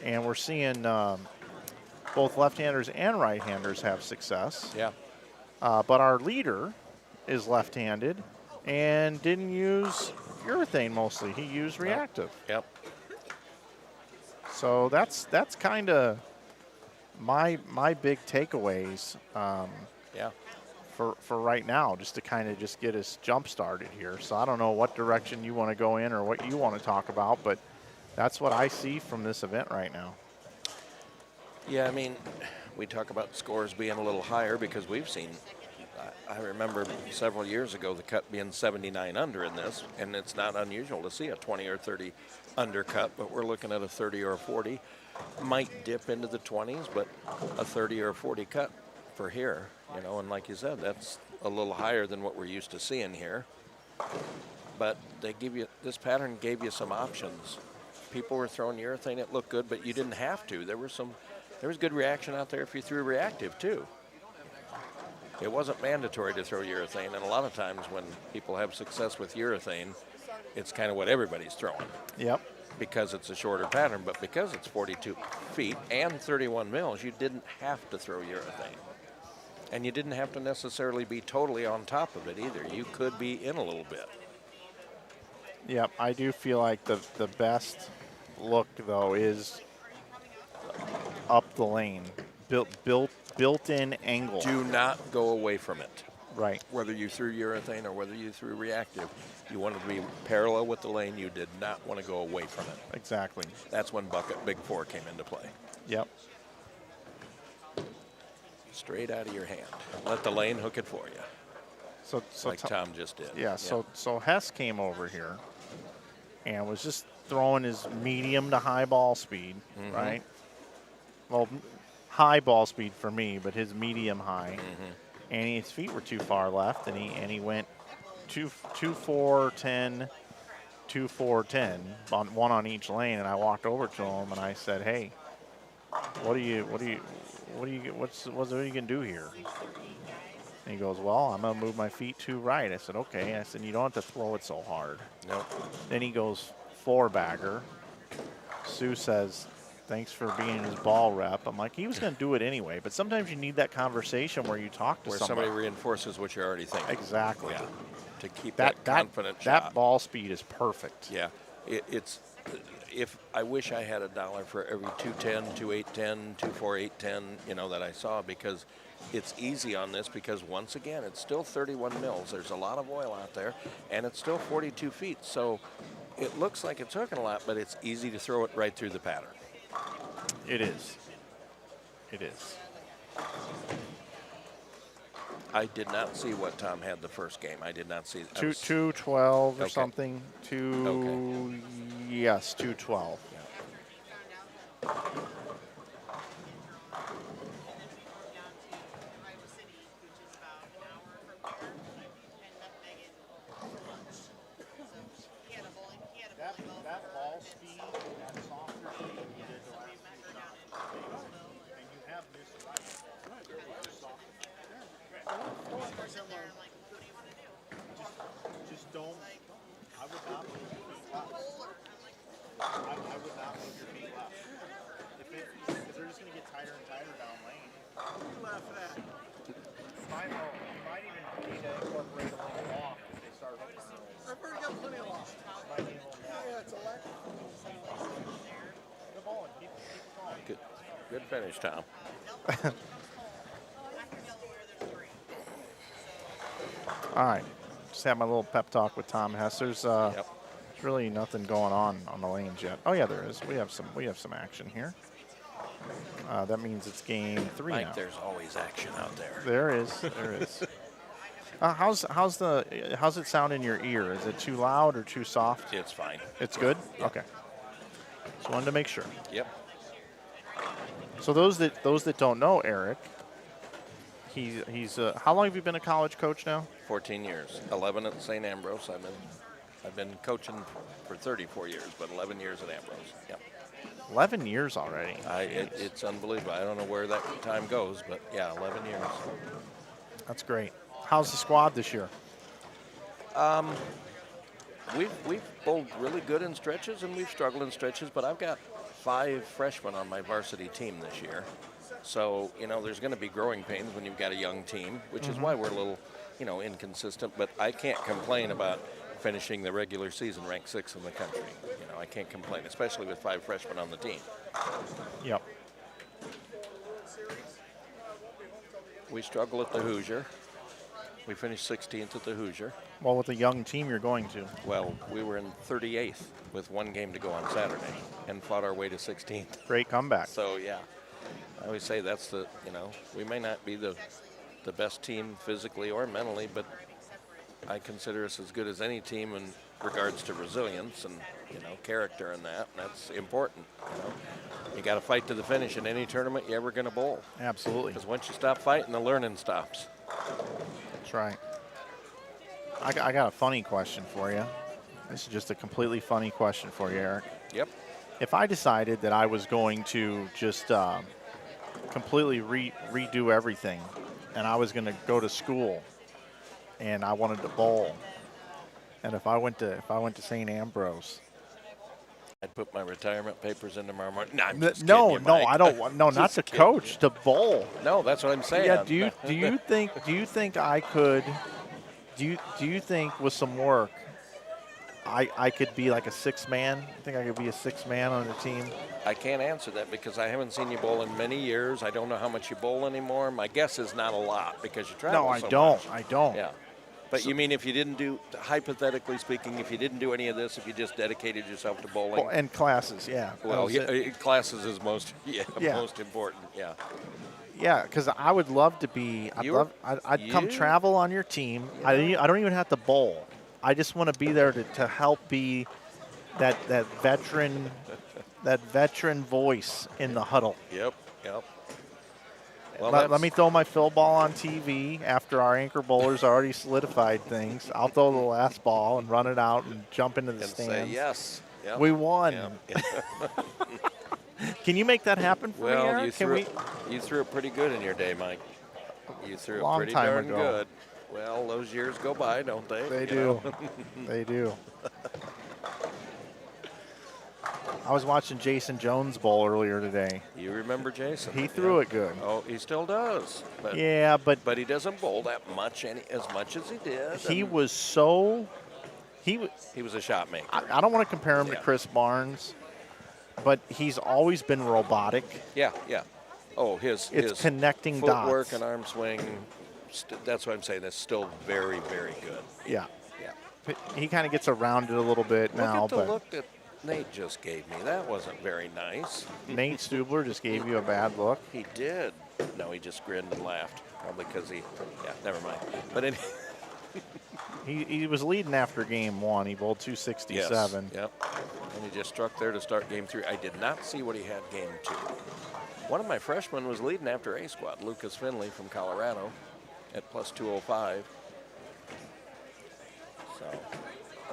And we're seeing both left-handers and right-handers have success. Yeah. But our leader is left-handed and didn't use urethane mostly. He used reactive. Yep. So that's kind of my big takeaways Yeah. for right now, just to kind of just get us jump started here. So I don't know what direction you want to go in or what you want to talk about, but that's what I see from this event right now. Yeah, I mean, we talk about scores being a little higher because we've seen, I remember several years ago the cut being 79 under in this, and it's not unusual to see a 20 or 30 undercut, but we're looking at a 30 or a 40. Might dip into the 20s, but a 30 or a 40 cut for here, you know, and like you said, that's a little higher than what we're used to seeing here. But they give you, this pattern gave you some options. People were throwing urethane, it looked good, but you didn't have to. There was good reaction out there if you threw reactive too. It wasn't mandatory to throw urethane, and a lot of times when people have success with urethane, it's kind of what everybody's throwing. Yep. Because it's a shorter pattern, but because it's 42 feet and 31 mils, you didn't have to throw urethane. And you didn't have to necessarily be totally on top of it either. You could be in a little bit. Yep, I do feel like the best look though is up the lane, built-in angle. Do not go away from it. Right. Whether you threw urethane or whether you threw reactive, you wanted to be parallel with the lane. You did not want to go away from it. Exactly. That's when bucket big 4 came into play. Yep. Straight out of your hand. Let the lane hook it for you, So like Tom just did. Yeah. So Hess came over here and was just throwing his medium to high ball speed, right? Well, high ball speed for me, but his medium high. And his feet were too far left, and he went 2-4-10, 2-4-10, on one on each lane. And I walked over to him and I said, "Hey, what are you gonna do here?" And he goes, "Well, I'm gonna move my feet to right." I said, "Okay." I said, "You don't have to throw it so hard." Nope. Then he goes 4-bagger. Sue says, "Thanks for being his ball rep." I'm like, he was going to do it anyway, but sometimes you need that conversation where you talk to Where somebody. somebody reinforces what you're already thinking. Exactly. Yeah. To keep that confident that shot. ball speed is perfect. Yeah. It's if I wish I had $1 for every 210, 2810, 24810, you know, that I saw, because it's easy on this, because once again, it's still 31 mils. There's a lot of oil out there, and it's still 42 feet. So it looks like it's hooking a lot, but it's easy to throw it right through the pattern. It is. It is. I did not see what Tom had the first game. I did not see. 212 or Okay. something. Yes, 212. That ball speed, that softer speed you did the last few shots, and you have missed right. Just don't. I would not move your feet left. I would not move your feet left. If they're just going to get tighter and tighter down lane. You laugh at. You might even need to incorporate a little loft if they start hooking early. I've already got plenty of lost. Might need a little loft. Good finish, Tom. All right. Just had my little pep talk with Tom Hess. There's really nothing going on the lanes yet. Oh yeah, there is. We have some action here. That means it's game 3 Mike, now. there's always action out there. There is. There is. How's it sound in your ear? Is it too loud or too soft? It's fine. It's good? Okay. Just wanted to make sure. Yep. So those that don't know Eric, he's how long have you been a college coach now? 14 years. 11 at St. Ambrose. I've been coaching for 34 years, but 11 years at Ambrose. Yep. 11 years already. It's unbelievable. I don't know where that time goes, but yeah, 11 years. That's great. How's the squad this year? We've bowled really good in stretches, and we've struggled in stretches, but I've got 5 freshmen on my varsity team this year. So, there's going to be growing pains when you've got a young team, which is why we're a little, inconsistent. But I can't complain about finishing the regular season ranked 6th in the country. I can't complain, especially with 5 freshmen on the team. Yep. We struggle at the Hoosier. We finished 16th at the Hoosier. Well, with a young team you're going to. Well, we were in 38th with 1 game to go on Saturday and fought our way to 16th. Great comeback. So, yeah, I always say that's we may not be the best team physically or mentally, but I consider us as good as any team in regards to resilience and, character and that's important. You got to fight to the finish in any tournament you're ever going to bowl. Absolutely. Because once you stop fighting, the learning stops. That's right. I got a funny question for you. This is just a completely funny question for you, Eric. Yep. If I decided that I was going to just completely redo everything, and I was going to go to school, and I wanted to bowl, and if I went to St. Ambrose, I'd put my retirement papers in tomorrow morning. No, I'm just no, kidding you, Mike. I don't want. No, not to Just coach, to bowl. No, that's what I'm saying. Yeah. Do you think I could? Do you think with some work, I could be like a 6-man? You think I could be a 6-man on the team? I can't answer that because I haven't seen you bowl in many years. I don't know how much you bowl anymore. My guess is not a lot because you travel No, I so don't. much. I don't. Yeah. But you mean if you didn't do, hypothetically speaking, if you didn't do any of this, if you just dedicated yourself to bowling? Well, and classes, yeah. Well, That was it. classes is most Yeah. most important. Yeah. Yeah, because I would love to be. I'd come travel on your team. I don't even have to bowl. I just want to be there to help be that veteran voice in the huddle. Yep. Well, Let me throw my fill ball on TV after our anchor bowlers already solidified things. I'll throw the last ball and run it out and jump into the and stands. say yes. Yep. We won. Yep. Can you make that happen for me, Well, Eric? you threw it pretty good in your day, Mike. You threw Long it pretty time darn ago. good. Well, those years go by, don't they? They You do. know? They do. I was watching Jason Jones bowl earlier today. You remember Jason? He threw it good. Oh, he still does. But, Yeah, but but he doesn't bowl that much, as much as he did. he and was so. he was a shot maker. I don't want to compare him to Yeah. Chris Barnes, but he's always been robotic. Yeah. Oh, his connecting footwork dots. and arm swing. That's what I'm saying. That's still very, very good. Yeah. Yeah. He kind of gets around it a little bit now, Look at the but look that Nate just gave me. That wasn't very nice. Nate Stubler just gave you a bad look. He did. No, he just grinned and laughed. Probably because never mind. But anyway. He was leading after game 1. He bowled 267. Yes, yep. And he just struck there to start game 3. I did not see what he had game 2. One of my freshmen was leading after A squad, Lucas Finley from Colorado at plus 205. So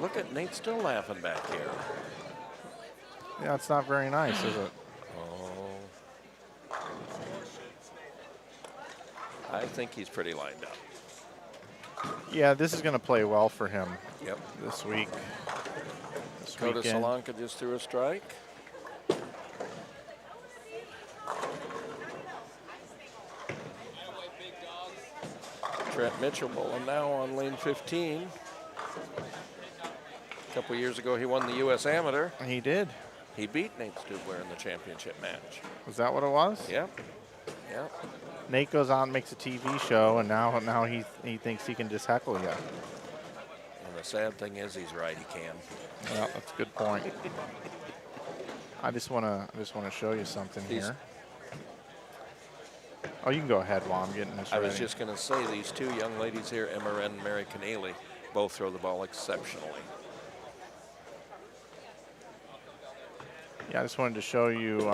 look at Nate still laughing back here. Yeah, it's not very nice, is it? Oh. I think he's pretty lined up. Yeah, this is going to play well for him Yep. this week. This Dakota weekend. Solanka just threw a strike. Trent Mitchell bowling now on lane 15. A couple years ago, he won the U.S. Amateur. He did. He beat Nate Stubler in the championship match. Was that what it was? Yep. Yep. Nate goes on, makes a TV show, and now he thinks he can just heckle you. And the sad thing is, he's right. He can. Yeah, that's a good point. I just wanna show you something here. Oh, you can go ahead while I'm getting this I ready. was just going to say, these two young ladies here, Emma Wren and Mary Keneally, both throw the ball exceptionally. Yeah, I just wanted to show you.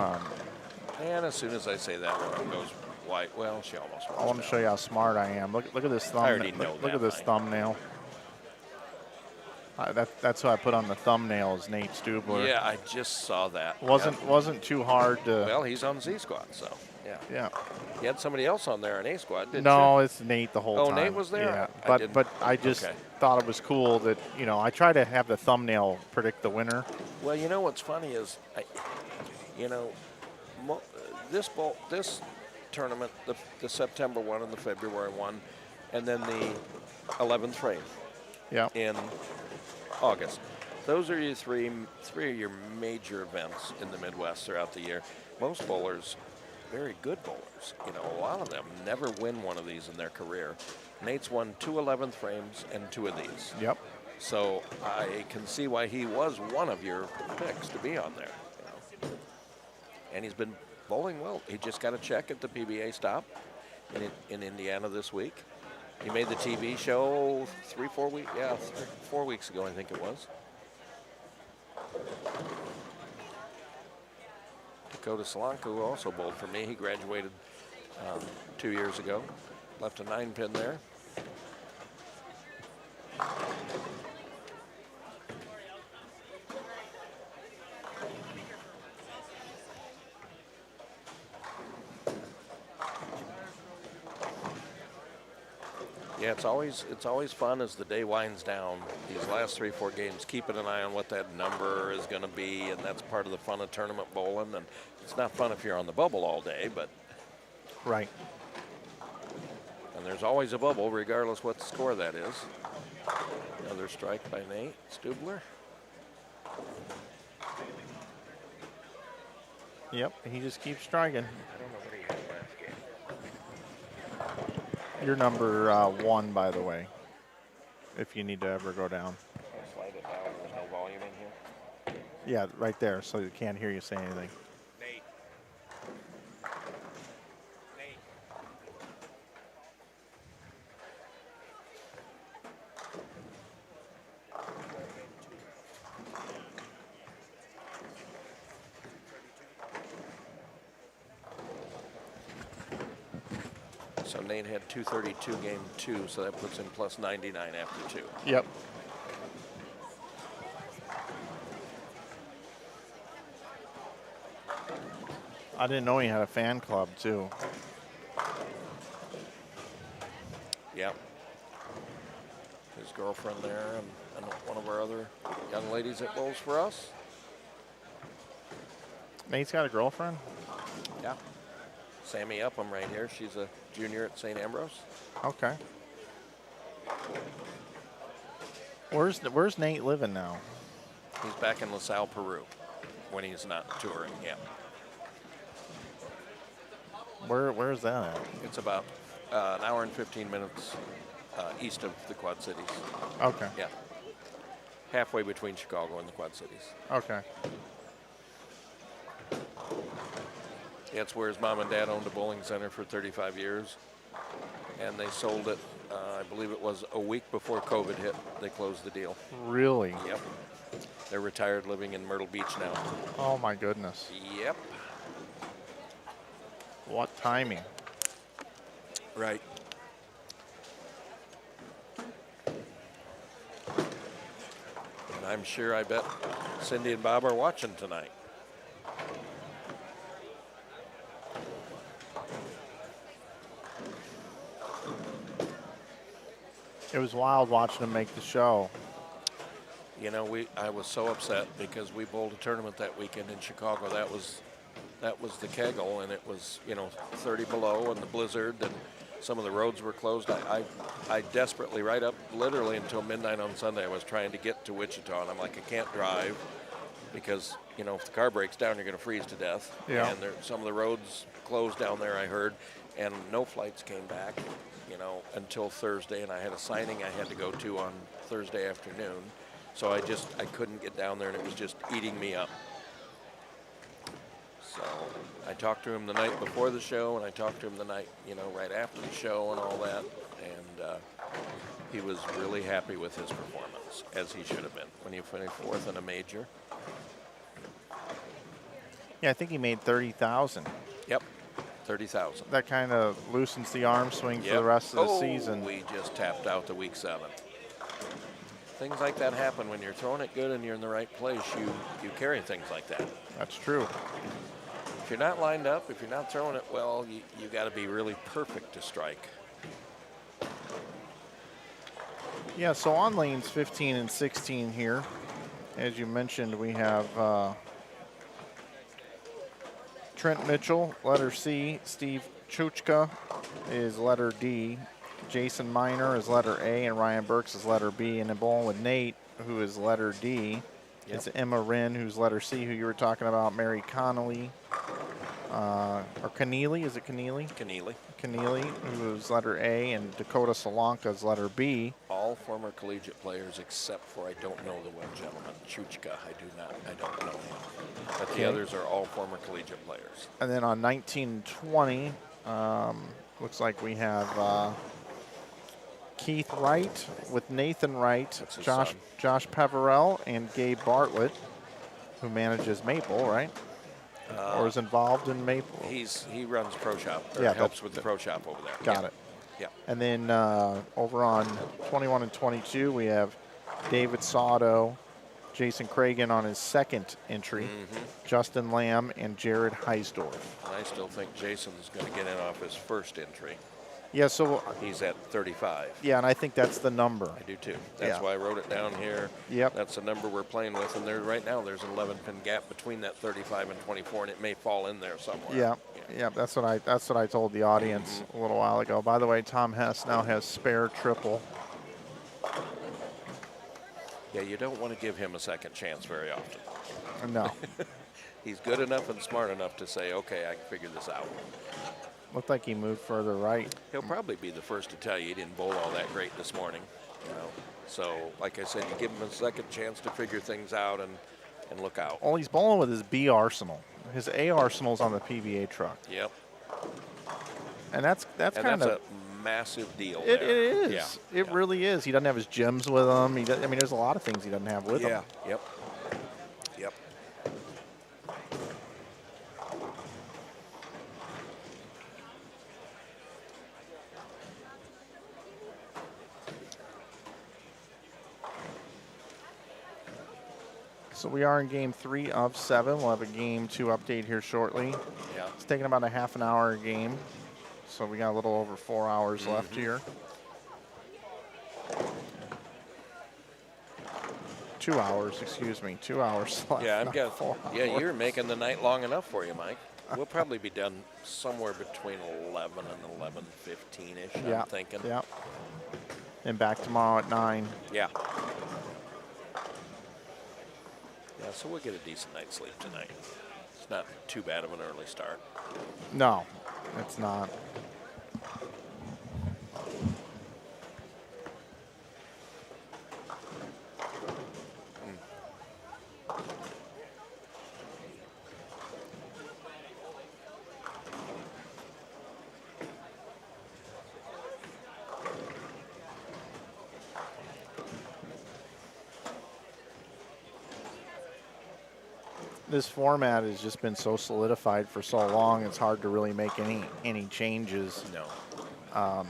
And as soon as I say that, one goes white. Well, she almost. I want to show you how smart I am. Look at this thumbnail. already know Look that, at this Mike. thumbnail. That's what I put on the thumbnail is Nate Stubler. Yeah, I just saw that. Wasn't too hard to. Well, he's on Z Squad, so yeah. Yeah. You had somebody else on there on A Squad, didn't No, you? it's Nate the whole Oh, time. Nate was there? Yeah, I didn't- but I just okay. thought it was cool that I try to have the thumbnail predict the winner. Well, you know what's funny is, this tournament, the September one and the February one, and then the 11th frame Yeah. in August. Those are your three of your major events in the Midwest throughout the year. Most bowlers, very good bowlers, a lot of them never win one of these in their career. Nate's won 2 11th frames and 2 of these. Yep. So I can see why he was one of your picks to be on there. And he's been bowling well. He just got a check at the PBA stop in Indiana this week. He made the TV show 4 weeks ago, I think it was. Dakota Solanka, who also bowled for me, he graduated 2 years ago. Left a 9-pin there. Yeah, it's always fun as the day winds down. These last 3-4 games, keeping an eye on what that number is going to be, and that's part of the fun of tournament bowling. And it's not fun if you're on the bubble all day, but Right. and there's always a bubble, regardless what score that is. Another strike by Nate Stubler. Yep. He just keeps striking. I don't know what he had last game. You're number 1, by the way. If you need to ever go down. I'll slide it down. There's no volume in here. Yeah, right there, so you can't hear you say anything. Nate. Nate. So Nate had 232 game 2, so that puts him plus 99 after 2. Yep. I didn't know he had a fan club too. Yep. His girlfriend there and one of our other young ladies that bowls for us. Nate's got a girlfriend? Yeah. Sammy Upham right here. She's a junior at St. Ambrose. Okay. Where's Nate living now? He's back in LaSalle, Peru when he's not touring. Yeah. Where's that at? It's about an hour and 15 minutes east of the Quad Cities. Okay. Yeah. Halfway between Chicago and the Quad Cities. Okay. Yeah, it's where his mom and dad owned a bowling center for 35 years. And they sold it, I believe it was a week before COVID hit. They closed the deal. Really? Yep. They're retired, living in Myrtle Beach now. Oh my goodness. Yep. What timing? Right. And I'm sure, I bet Cindy and Bob are watching tonight. It was wild watching him make the show. You know, I was so upset because we bowled a tournament that weekend in Chicago. That was the Kegel, and it was 30 below and the blizzard, and some of the roads were closed. I desperately, right up literally until midnight on Sunday, I was trying to get to Wichita, and I'm like, I can't drive because, you know, if the car breaks down, you're going to freeze to death. Yeah. And some of the roads closed down there, I heard, and no flights came back, you know, until Thursday, and I had a signing I had to go to on Thursday afternoon. So I couldn't get down there, and it was just eating me up. So I talked to him the night before the show, and I talked to him the night, you know, right after the show and all that. And he was really happy with his performance, as he should have been when he finished fourth in a major. Yeah, I think he made 30,000. Yep, 30,000. That kind of loosens the arm swing for the rest of the season. We just tapped out the week 7. Things like that happen when you're throwing it good and you're in the right place. You carry things like that. That's true. If you're not lined up, if you're not throwing it well, you got to be really perfect to strike. Yeah, so on lanes 15 and 16 here, as you mentioned, we have Trent Mitchell, letter C. Steve Chuchka is letter D. Jason Miner is letter A, and Ryan Burks is letter B. And then bowling with Nate, who is letter D. Yep. It's Emma Wren, who's letter C, who you were talking about. Mary Connolly, or Keneally, is it Keneally? Keneally, who's letter A, and Dakota Solanka is letter B. All former collegiate players except for, I don't know the one gentleman, Chuchka. I don't know him. But the others are all former collegiate players. And then on 19 and 20, looks like we have Keith Wright with Nathan Wright, Josh Peverell, and Gabe Bartlett, who manages Maple, right? Or is involved in Maple? He runs Pro Shop, or Yeah, helps with the Pro Shop over there. Got it. Yeah. And then over on 21 and 22, we have David Saudo, Jason Cragen on his second entry, Justin Lamb, and Jared Heisdorf. And I still think Jason's going to get in off his first entry. Yeah, so He's at 35. yeah, and I think that's the number. I do too. That's Yeah. why I wrote it down here. Yep. That's the number we're playing with, and right now there's an 11-pin gap between that 35 and 24, and it may fall in there somewhere. Yeah, that's what I told the audience a little while ago. By the way, Tom Hess now has spare triple. Yeah, you don't want to give him a second chance very often. No. He's good enough and smart enough to say, okay, I can figure this out. Looked like he moved further right. He'll probably be the first to tell you he didn't bowl all that great this morning. You know? So, like I said, you give him a second chance to figure things out and look out. Well, he's bowling with his B arsenal. His A arsenal's on the PBA truck. Yep. And that's And kind that's of a massive deal. it there. is. Yeah. It really is. He doesn't have his gems with him. I mean, there's a lot of things he doesn't have with him. Yep. Yep. So we are in game 3 of 7. We'll have a game 2 update here shortly. Yeah. It's taking about a half an hour a game. So we got a little over 4 hours left here. 2 hours, excuse me. 2 hours left. Yeah, not 4 yeah, hours. you're making the night long enough for you, Mike. We'll probably be done somewhere between 11 and 11:15-ish, Yeah. I'm thinking. Yeah. And back tomorrow at 9. Yeah. Yeah, so we'll get a decent night's sleep tonight. It's not too bad of an early start. No, it's not. This format has just been so solidified for so long, it's hard to really make any changes. No.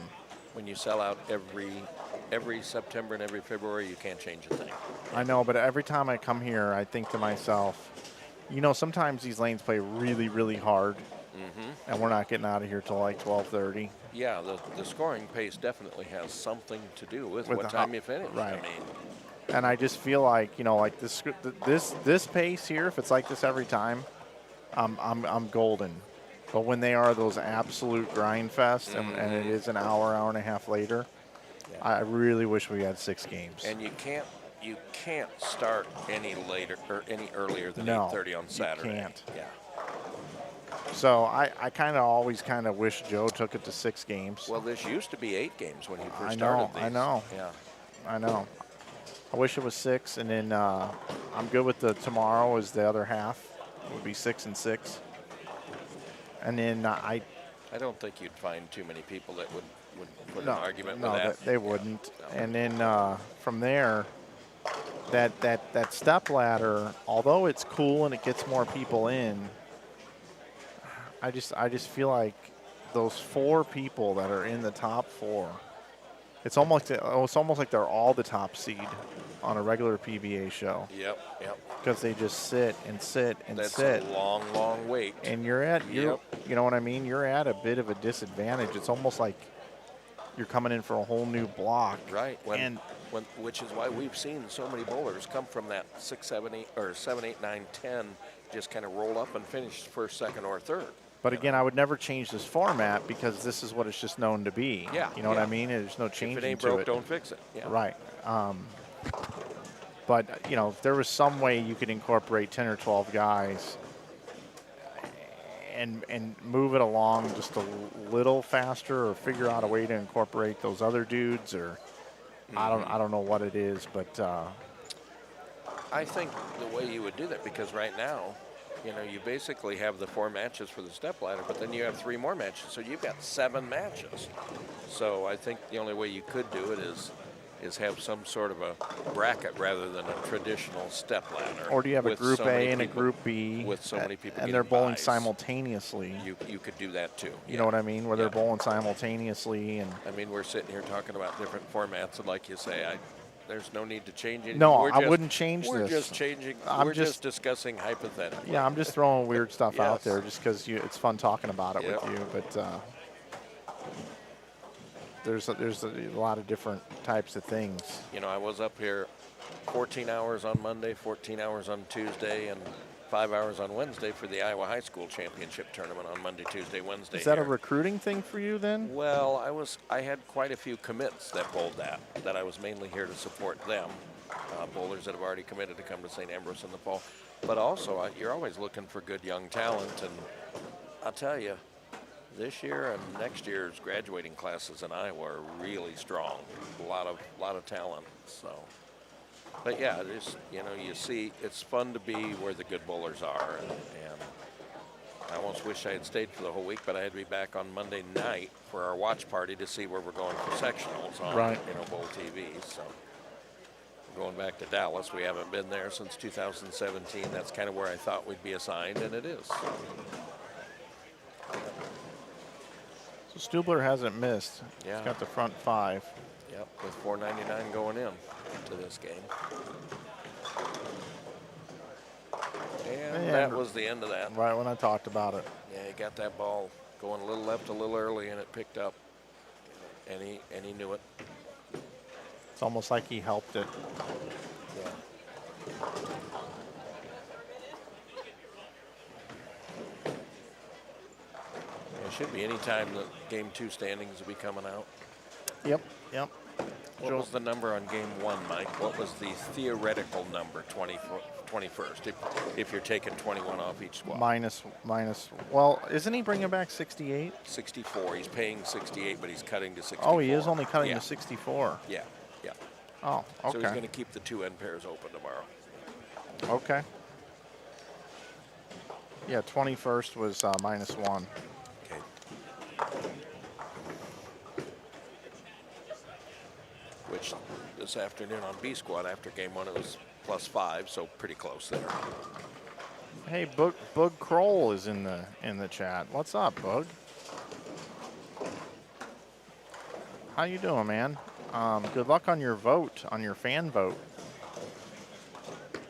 When you sell out every September and every February, you can't change a thing. I know, but every time I come here, I think to myself, you know, sometimes these lanes play really, really hard, and we're not getting out of here till like 12:30. Yeah, the scoring pace definitely has something to do with what the time hop- you finish. right. I mean, And I just feel like, you know, like this pace here, if it's like this every time, I'm golden. But when they are those absolute grind fest, and it is an hour and a half later, Yeah. I really wish we had 6 games. And you can't start any later or any earlier than No, 8:30 on Saturday. You can't. Yeah. So I kind of always kind of wish Joe took it to 6 games. Well, this used to be 8 games when he first I started know, these. I know. Yeah. I know. I wish it was 6, and then I'm good with the tomorrow is the other half. It would be 6 and 6. And then I don't think you'd find too many people that would put an argument no, with that. they wouldn't. No. And then from there, that step ladder, although it's cool and it gets more people in, I just feel like those 4 people that are in the top 4, it's almost like they're all the top seed on a regular PBA show. Yep. Because they just sit and sit and That's sit. a long, long wait. And you know what I mean? You're at a bit of a disadvantage. It's almost like you're coming in for a whole new block. Right. Which is why we've seen so many bowlers come from that 6, 7, 8, or 7, 8, 9, 10, just kind of roll up and finish first, second, or third. But again, I would never change this format because this is what it's just known to be. Yeah. You know what I mean? There's no changing If it ain't to broke, it. don't fix it. Yeah. Right. But, you know, if there was some way you could incorporate 10 or 12 guys and move it along just a little faster, or figure out a way to incorporate those other dudes, or I don't know what it is, but I think the way you would do that, because right now, you know, you basically have the 4 matches for the step ladder, but then you have 3 more matches, so you've got 7 matches. So I think the only way you could do it is have some sort of a bracket rather than a traditional step ladder. or do you have a with group so A many and a people- group B, with so many people and they're getting bowling buys. simultaneously? You could do that too. You know what I mean? Where they're Yeah. bowling simultaneously, and I mean, we're sitting here talking about different formats, and like you say, there's no need to change anything. No, We're I just- wouldn't change We're this. just changing. I'm we're just just- discussing hypothetically. yeah, I'm just throwing weird stuff out Yes. there just because it's fun talking about it Yep. with you. But there's a lot of different types of things. You know, I was up here 14 hours on Monday, 14 hours on Tuesday, and 5 hours on Wednesday for the Iowa High School Championship tournament on Monday, Tuesday, Wednesday. Is that a here. recruiting thing for you then? Well, I had quite a few commits that bowled that I was mainly here to support them. Bowlers that have already committed to come to St. Ambrose in the fall. But also, you're always looking for good young talent, and I'll tell you, this year and next year's graduating classes in Iowa are really strong. A lot of talent. So, but yeah, just, you know, you see, it's fun to be where the good bowlers are, and I almost wish I had stayed for the whole week, but I had to be back on Monday night for our watch party to see where we're going for sectionals on Right. Bowl TV. So going back to Dallas, we haven't been there since 2017. That's kind of where I thought we'd be assigned, and it is. So Stubler hasn't missed. Yeah. He's got the front 5. Yep, with $4.99 going in to this game. And that was the end of that. Right when I talked about it. Yeah, he got that ball going a little left a little early, and it picked up, and he knew it. It's almost like he helped it. Yeah. It should be any time that Game 2 standings will be coming out. Yep. What was the number on Game 1, Mike? What was the theoretical number, 21st, if you're taking 21 off each squad? Minus. Well, isn't he bringing back 68? 64. He's paying 68, but he's cutting to 64. Oh, he is only cutting Yeah. to 64. Yeah. Oh, okay. So he's going to keep the 2 end pairs open tomorrow. Okay. Yeah, 21st was -1. Okay. Which this afternoon on B squad after Game 1 it was +5, so pretty close there. Hey, Bug Kroll is in the chat. What's up, Bug? How you doing, man? Good luck on your vote, on your fan vote.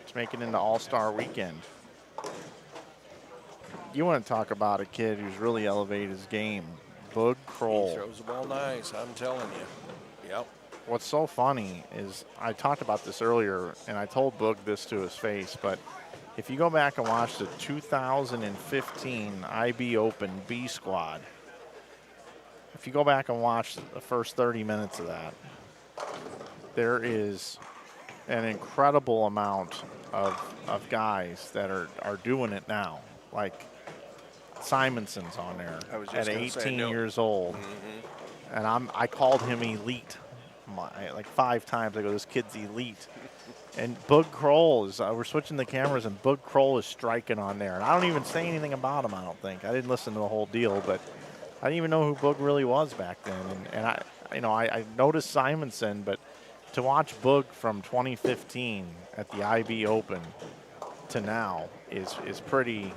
To make it into All-Star Weekend. You want to talk about a kid who's really elevated his game, Bug Kroll. He throws the ball nice, I'm telling you. Yep. What's so funny is I talked about this earlier, and I told Boog this to his face, but if you go back and watch the 2015 IB Open B squad, if you go back and watch the first 30 minutes of that, there is an incredible amount of guys that are doing it now. Like Simonson's on there I was at just gonna 18 say, no. years old. And I called him elite like 5 times. I go, this kid's elite. And Boog Kroll is, we're switching the cameras, and Boog Kroll is striking on there. And I don't even say anything about him, I don't think. I didn't listen to the whole deal, but I didn't even know who Boog really was back then. And I noticed Simonson, but to watch Boog from 2015 at the IB Open to now is pretty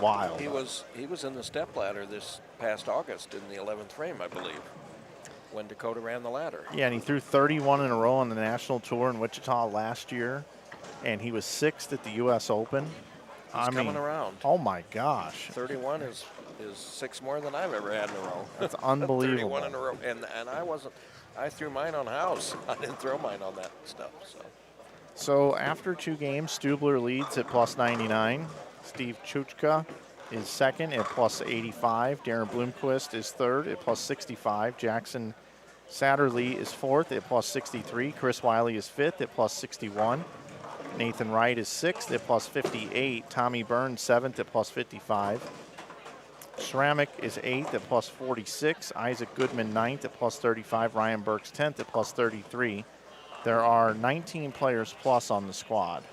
wild. He was in the stepladder this past August in the 11th frame, I believe, when Dakota ran the ladder. Yeah, and he threw 31 in a row on the national tour in Wichita last year, and he was 6th at the U.S. Open. He's coming around. Oh my gosh! 31 is 6 more than I've ever had in a row. That's unbelievable. 31 in a row, and I wasn't. I threw mine on house. I didn't throw mine on that stuff. So after 2 games, Stubler leads at plus 99. Steve Chuchka is second at plus 85. Darren Bloomquist is third at plus 65. Jackson Satterlee is fourth at plus 63. Chris Wiley is fifth at plus 61. Nathan Wright is sixth at plus 58. Tommy Burns seventh at plus 55. Ceramic is eighth at plus 46. Isaac Goodman ninth at plus 35. Ryan Burks 10th at plus 33. There are 19 players plus on the squad.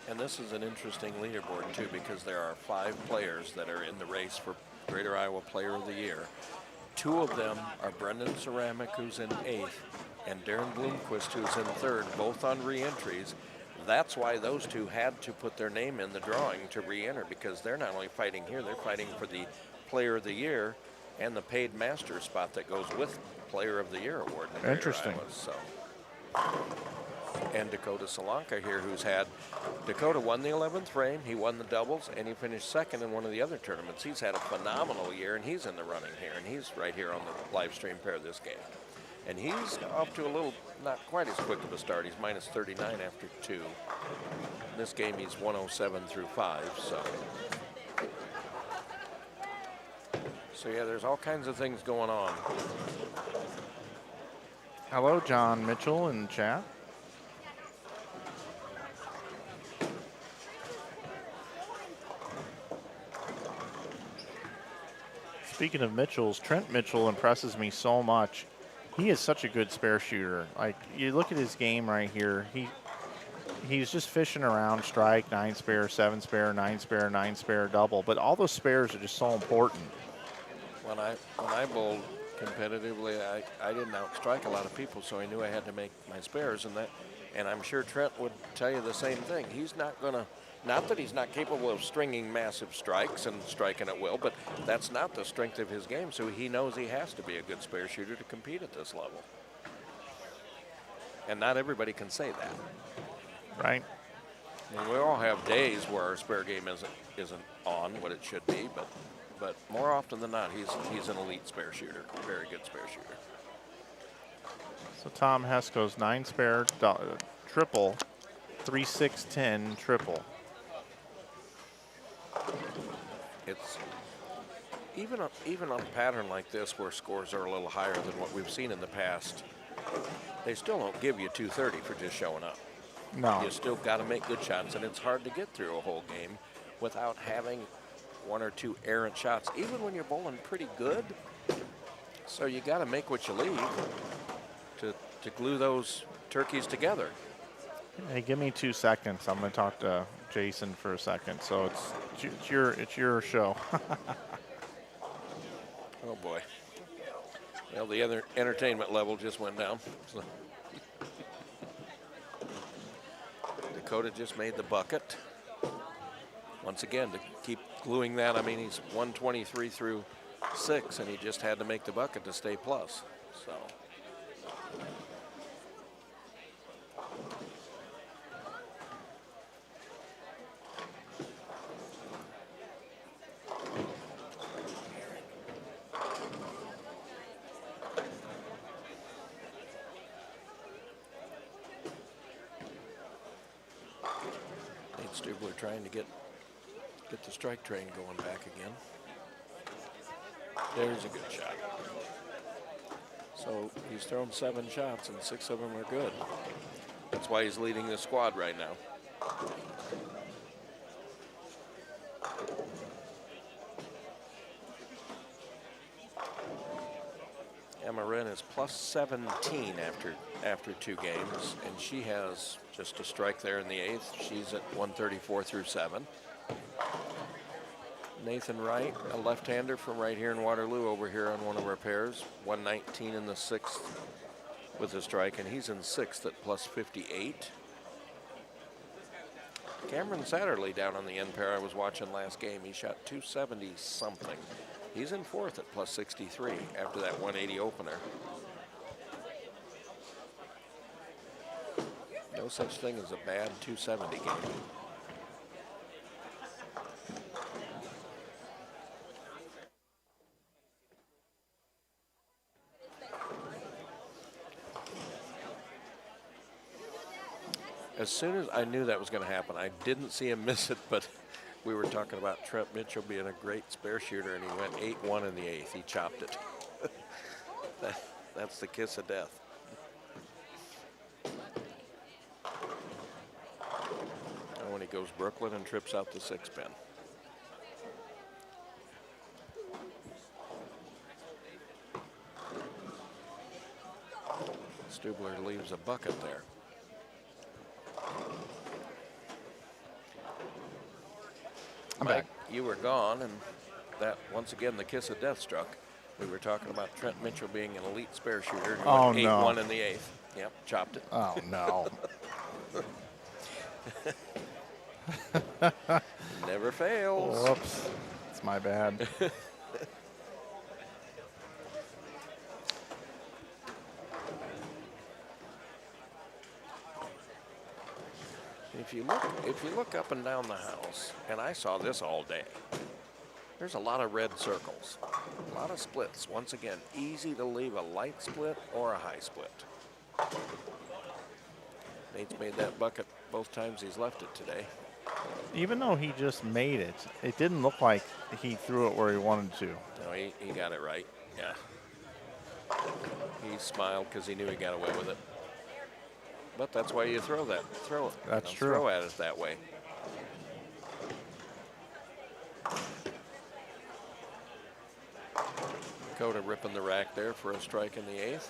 And this is an interesting leaderboard, too, because there are 5 players that are in the race for Greater Iowa Player of the Year. 2 of them are Brendan Ceramic, who's in 8th, and Darren Bloomquist, who's in 3rd, both on re-entries. That's why those 2 had to put their name in the drawing to re-enter, because they're not only fighting here, they're fighting for the Player of the Year and the paid master spot that goes with Player of the Year award. In Interesting. Iowa, so. And Dakota Solanka here, Dakota won the 11th frame, he won the doubles, and he finished second in one of the other tournaments. He's had a phenomenal year, and he's in the running here, and he's right here on the live stream pair of this game. And he's off to a little, not quite as quick of a start. He's minus 39 after 2. In this game, he's 107 through 5, So yeah, there's all kinds of things going on. Hello, John Mitchell in chat. Speaking of Mitchells, Trent Mitchell impresses me so much. He is such a good spare shooter. Like, you look at his game right here. He's just fishing around, strike, 9 spare, 7 spare, 9 spare, 9 spare, double. But all those spares are just so important. When I bowled competitively, I didn't outstrike a lot of people, so I knew I had to make my spares, and I'm sure Trent would tell you the same thing. He's not gonna. Not that he's not capable of stringing massive strikes and striking at will, but that's not the strength of his game, so he knows he has to be a good spare shooter to compete at this level. And not everybody can say that. Right. I mean, we all have days where our spare game isn't on what it should be, but more often than not, he's an elite spare shooter, very good spare shooter. So Tom Hess goes 9 spare, triple, 3, 6, 10, triple. It's even on a pattern like this where scores are a little higher than what we've seen in the past, they still don't give you 230 for just showing up. No. You still got to make good shots, and it's hard to get through a whole game without having 1 or 2 errant shots, even when you're bowling pretty good. So you got to make what you leave to glue those turkeys together. Hey, give me 2 seconds. I'm going to talk to Jason for a second. So it's your show. Oh boy. Well, the other entertainment level just went down. So. Dakota just made the bucket. Once again, to keep gluing that, I mean, he's 123 through 6, and he just had to make the bucket to stay plus. So. Stubler trying to get the strike train going back again. There's a good shot. So he's thrown 7 shots and 6 of them are good. That's why he's leading the squad right now. Emma Wren is plus 17 after 2 games, and she has just a strike there in the 8th. She's at 134 through 7. Nathan Wright, a left-hander from right here in Waterloo, over here on one of our pairs, 119 in the 6th with a strike, and he's in 6th at plus 58. Cameron Satterley down on the end pair I was watching last game. He shot 270 something. He's in 4th at plus 63 after that 180 opener. No such thing as a bad 270 game. As soon as I knew that was going to happen, I didn't see him miss it, but we were talking about Trent Mitchell being a great spare shooter, and he went 8-1 in the 8th. He chopped it. That's the kiss of death. And when he goes Brooklyn and trips out the 6-pin. Stubler leaves a bucket there. I'm Mike, back. you were gone, and that, once again, the kiss of death struck. We were talking about Trent Mitchell being an elite spare shooter. He Oh, went 8-1 in the 8th. Yep, chopped it. Oh, no. Never fails. Whoops. It's my bad. If you look up and down the house, and I saw this all day, there's a lot of red circles, a lot of splits. Once again, easy to leave a light split or a high split. Nate's made that bucket both times he's left it today. Even though he just made it, it didn't look like he threw it where he wanted to. No, he got it right. Yeah. He smiled because he knew he got away with it. But that's why you throw it. That's true. Throw at it that way. Dakota ripping the rack there for a strike in the 8th.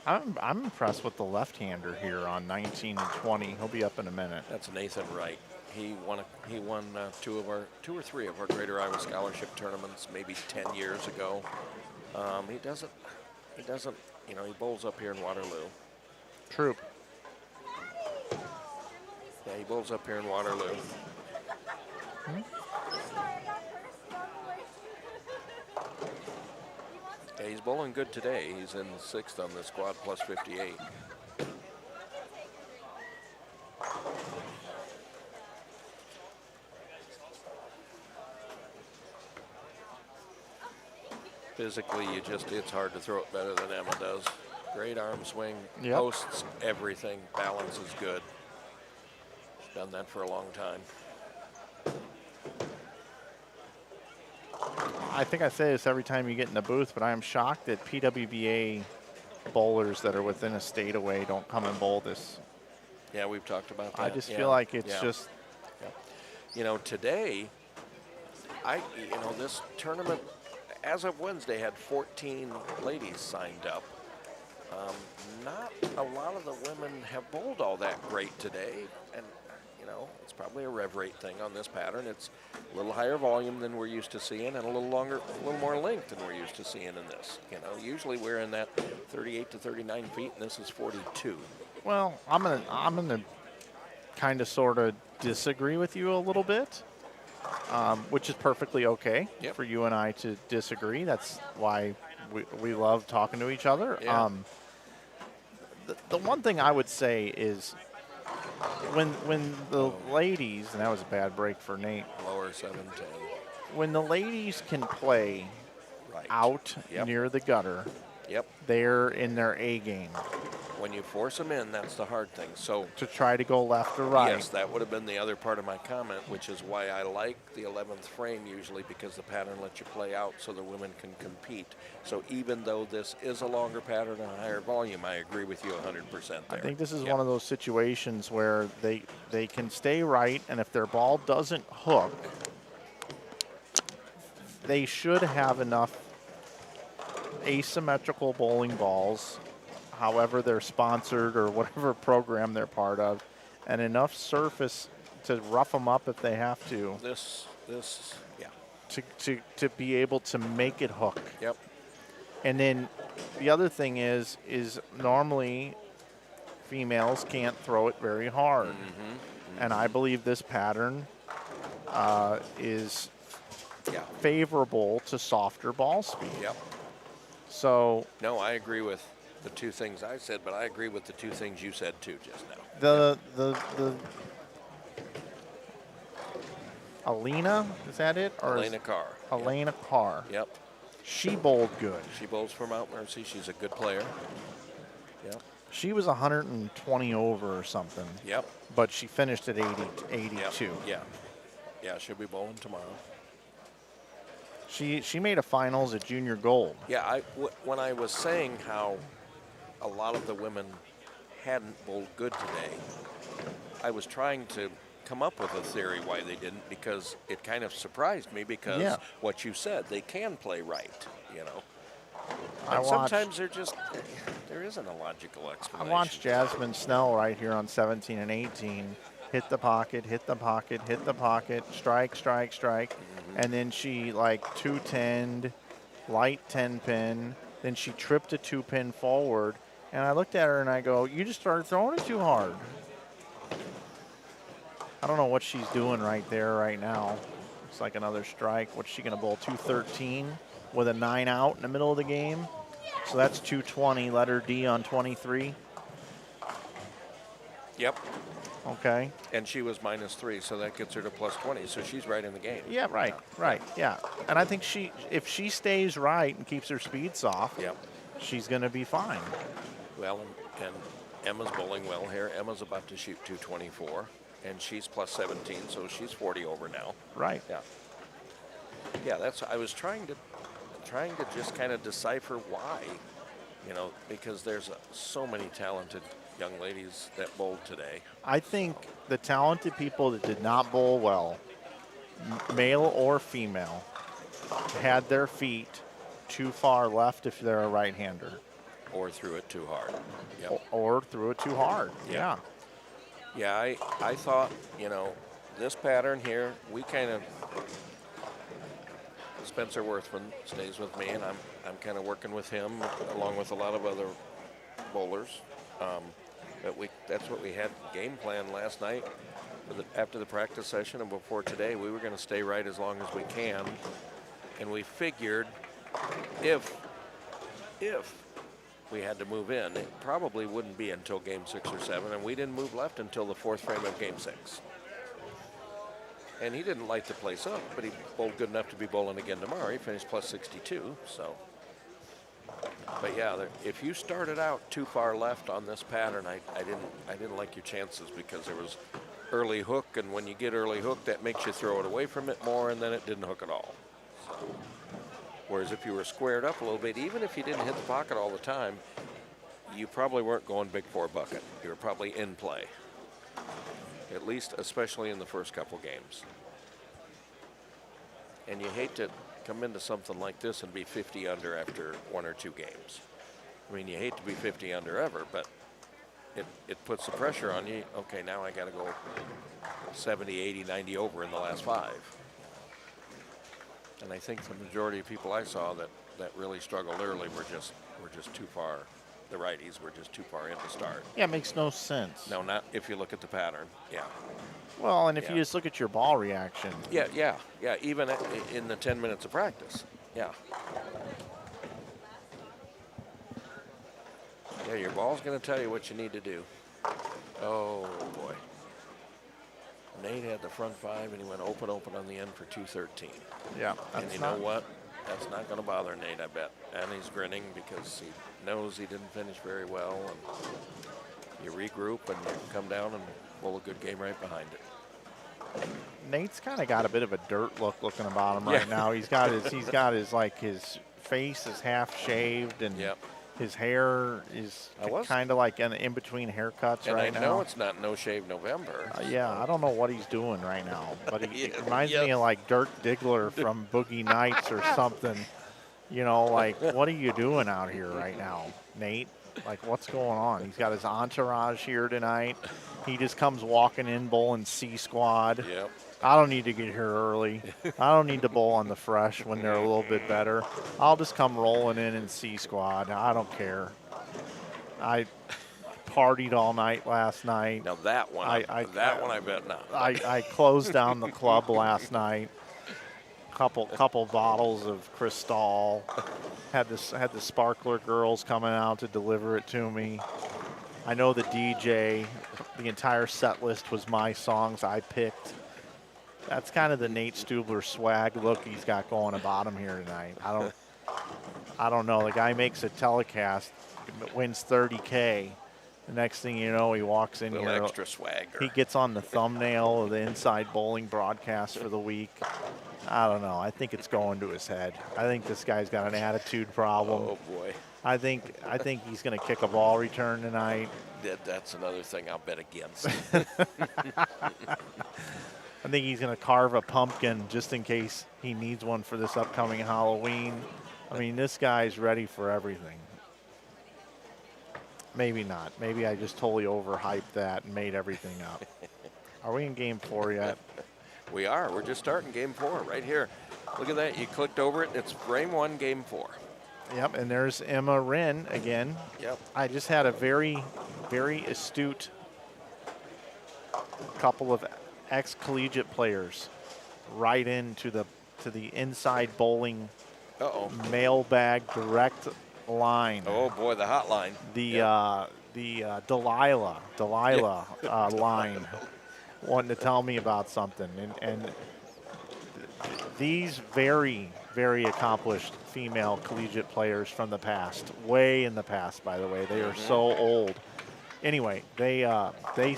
I'm impressed with the left-hander here on 19 and 20. He'll be up in a minute. That's Nathan Wright. He won 2 or 3 of our Greater Iowa Scholarship tournaments maybe 10 years ago. He doesn't. You know, he bowls up here in Waterloo. Troop. Yeah, he bowls up here in Waterloo. Yeah, he's bowling good today. He's in 6th on the squad, plus 58. Physically, it's hard to throw it better than Emma does. Great arm swing, Yep. Posts everything, balance is good. She's done that for a long time. I think I say this every time you get in the booth, but I am shocked that PWBA bowlers that are within a state away don't come and bowl this. Yeah, we've talked about that. I just Yeah, feel like it's yeah. just. You know, today, this tournament, as of Wednesday, had 14 ladies signed up. Not a lot of the women have bowled all that great today, and it's probably a rev rate thing on this pattern. It's a little higher volume than we're used to seeing, and a little more length than we're used to seeing in this. Usually we're in that 38 to 39 feet, and this is 42. Well, I'm gonna kind of sort of disagree with you a little bit, which is perfectly okay for you and I to disagree. That's why we love talking to each other. Yeah. The one thing I would say is when the ladies, and that was a bad break for Nate. Lower 710. When the ladies can play Right. out Yep. near the gutter, Yep. they're in their A game. when you force them in, that's the hard thing. So to try to go left or right. yes, that would have been the other part of my comment, which is why I like the 11th frame usually, because the pattern lets you play out so the women can compete. So even though this is a longer pattern and a higher volume, I agree with you 100% there. I think this is Yep. one of those situations where they can stay right, and if their ball doesn't hook, they should have enough asymmetrical bowling balls, however they're sponsored or whatever program they're part of, and enough surface to rough them up if they have to, This, yeah. to be able to make it hook. Yep. And then the other thing is normally females can't throw it very hard. And I believe this pattern is Yeah. favorable to softer ball speed. Yep. So No, I agree with the two things I said, but I agree with the two things you said too just now. the Alina, is that it? Or Elena Carr. Elena Carr. Yep. She bowled good. She bowls for Mount Mercy. She's a good player. Yep. She was 120 over or something, Yep. but she finished at 82. Yep. Yeah. Yeah, she'll be bowling tomorrow. She made a finals at junior gold. Yeah, when I was saying how a lot of the women hadn't bowled good today, I was trying to come up with a theory why they didn't, because it kind of surprised me, because Yeah. what you said, they can play right, you know. I And watched- sometimes there isn't a logical I explanation. watched Jasmine Snell right here on 17 and 18 hit the pocket, hit the pocket, hit the pocket, strike, strike, strike. And then she like 2-10'd, light 10 pin. Then she tripped a 2-pin forward. And I looked at her and I go, you just started throwing it too hard. I don't know what she's doing right there right now. It's like another strike. What's she going to bowl? 213 with a 9 out in the middle of the game. So that's 220, letter D on 23. Yep. Okay. And she was -3, so that gets her to +20. So she's right in the game. Yeah, right, right, yeah. And I think if she stays right and keeps her speed soft, Yep. she's going to be fine. Well, and Emma's bowling well here. Emma's about to shoot 224, and she's +17, so she's 40 over now. Right. Yeah. Yeah, I was trying to just kind of decipher why, you know, because there's so many talented young ladies that bowled today. I think the talented people that did not bowl well, male or female, had their feet too far left if they're a right-hander. Or threw it too hard. Yep. Or threw it too hard. Yeah. Yeah, I thought, you know, this pattern here, we kind of, Spencer Worthman stays with me, and I'm kind of working with him along with a lot of other bowlers. But that's what we had game plan last night. After the practice session and before today, we were going to stay right as long as we can. And we figured if we had to move in, it probably wouldn't be until game 6 or 7, and we didn't move left until the 4th frame of game 6. And he didn't light the place up, but he bowled good enough to be bowling again tomorrow. He finished +62, so. But yeah, if you started out too far left on this pattern, I didn't like your chances, because there was early hook, and when you get early hook, that makes you throw it away from it more, and then it didn't hook at all. So, whereas if you were squared up a little bit, even if you didn't hit the pocket all the time, you probably weren't going big 4 bucket. You were probably in play, at least, especially in the first couple games. And you hate to come into something like this and be 50 under after 1 or 2 games. I mean, you hate to be 50 under ever, but it puts the pressure on you. Okay, now I got to go 70, 80, 90 over in the last 5. And I think the majority of people I saw that really struggled early were just too far. The righties were just too far in to start. Yeah, it makes no sense. No, not if you look at the pattern. Yeah. Well, and if Yeah. you just look at your ball reaction. Yeah. Even in the 10 minutes of practice. Yeah. Yeah, your ball's going to tell you what you need to do. Oh, boy. Nate had the front 5, and he went open on the end for 213. Yeah, And that's you know not, what? That's not going to bother Nate, I bet. And he's grinning because he knows he didn't finish very well. And you regroup and you come down and bowl a good game right behind it. Nate's kind of got a bit of a dirt look looking about him right now. He's got his like his face is half shaved and his hair is kind of like in between haircuts right now. And I know it's not No Shave November. Yeah, I don't know what he's doing right now, but he reminds me of like Dirk Diggler from Boogie Nights or something. You know, like, what are you doing out here right now, Nate? Like, what's going on? He's got his entourage here tonight. He just comes walking in bowling C squad. Yep. I don't need to get here early. I don't need to bowl on the fresh when they're a little bit better. I'll just come rolling in C squad. I don't care. I partied all night last night. Now that one, I bet not. I closed down the club last night. Couple bottles of Cristal. Had the sparkler girls coming out to deliver it to me. I know the DJ. The entire set list was my songs I picked. That's kind of the Nate Stubler swag look he's got going about him here tonight. I don't know. The guy makes a telecast, wins 30K. The next thing you know, he walks in here. Extra swagger. He gets on the thumbnail of the Inside Bowling broadcast for the week. I don't know. I think it's going to his head. I think this guy's got an attitude problem. Oh boy. I think he's going to kick a ball return tonight. That's another thing I'll bet against. I think he's going to carve a pumpkin just in case he needs one for this upcoming Halloween. I mean, this guy's ready for everything. Maybe not. Maybe I just totally overhyped that and made everything up. Are we in game 4 yet? We are. We're just starting game 4 right here. Look at that. You clicked over it. It's frame 1, game 4. Yep, and there's Emma Wren again. Yep. I just had a very, very astute couple of ex-collegiate players right into the Inside Bowling mailbag direct line. Oh boy, the hotline. The Delilah line, wanting to tell me about something, and these very, very accomplished female collegiate players from the past, way in the past, by the way, they are so old. Anyway, they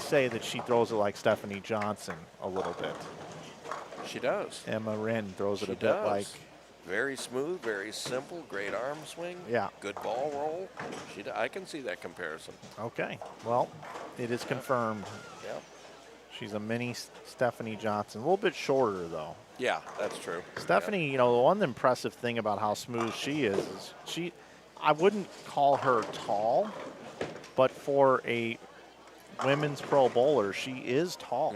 say that she throws it like Stephanie Johnson a little bit. She does. Emma Wren throws it a bit like. Very smooth, very simple, great arm swing. Yeah. Good ball roll. I can see that comparison. Okay. Well, it is confirmed. Yeah. She's a mini Stephanie Johnson. A little bit shorter, though. Yeah, that's true. Stephanie, you know, the one impressive thing about how smooth she is I wouldn't call her tall, but for a women's pro bowler, she is tall.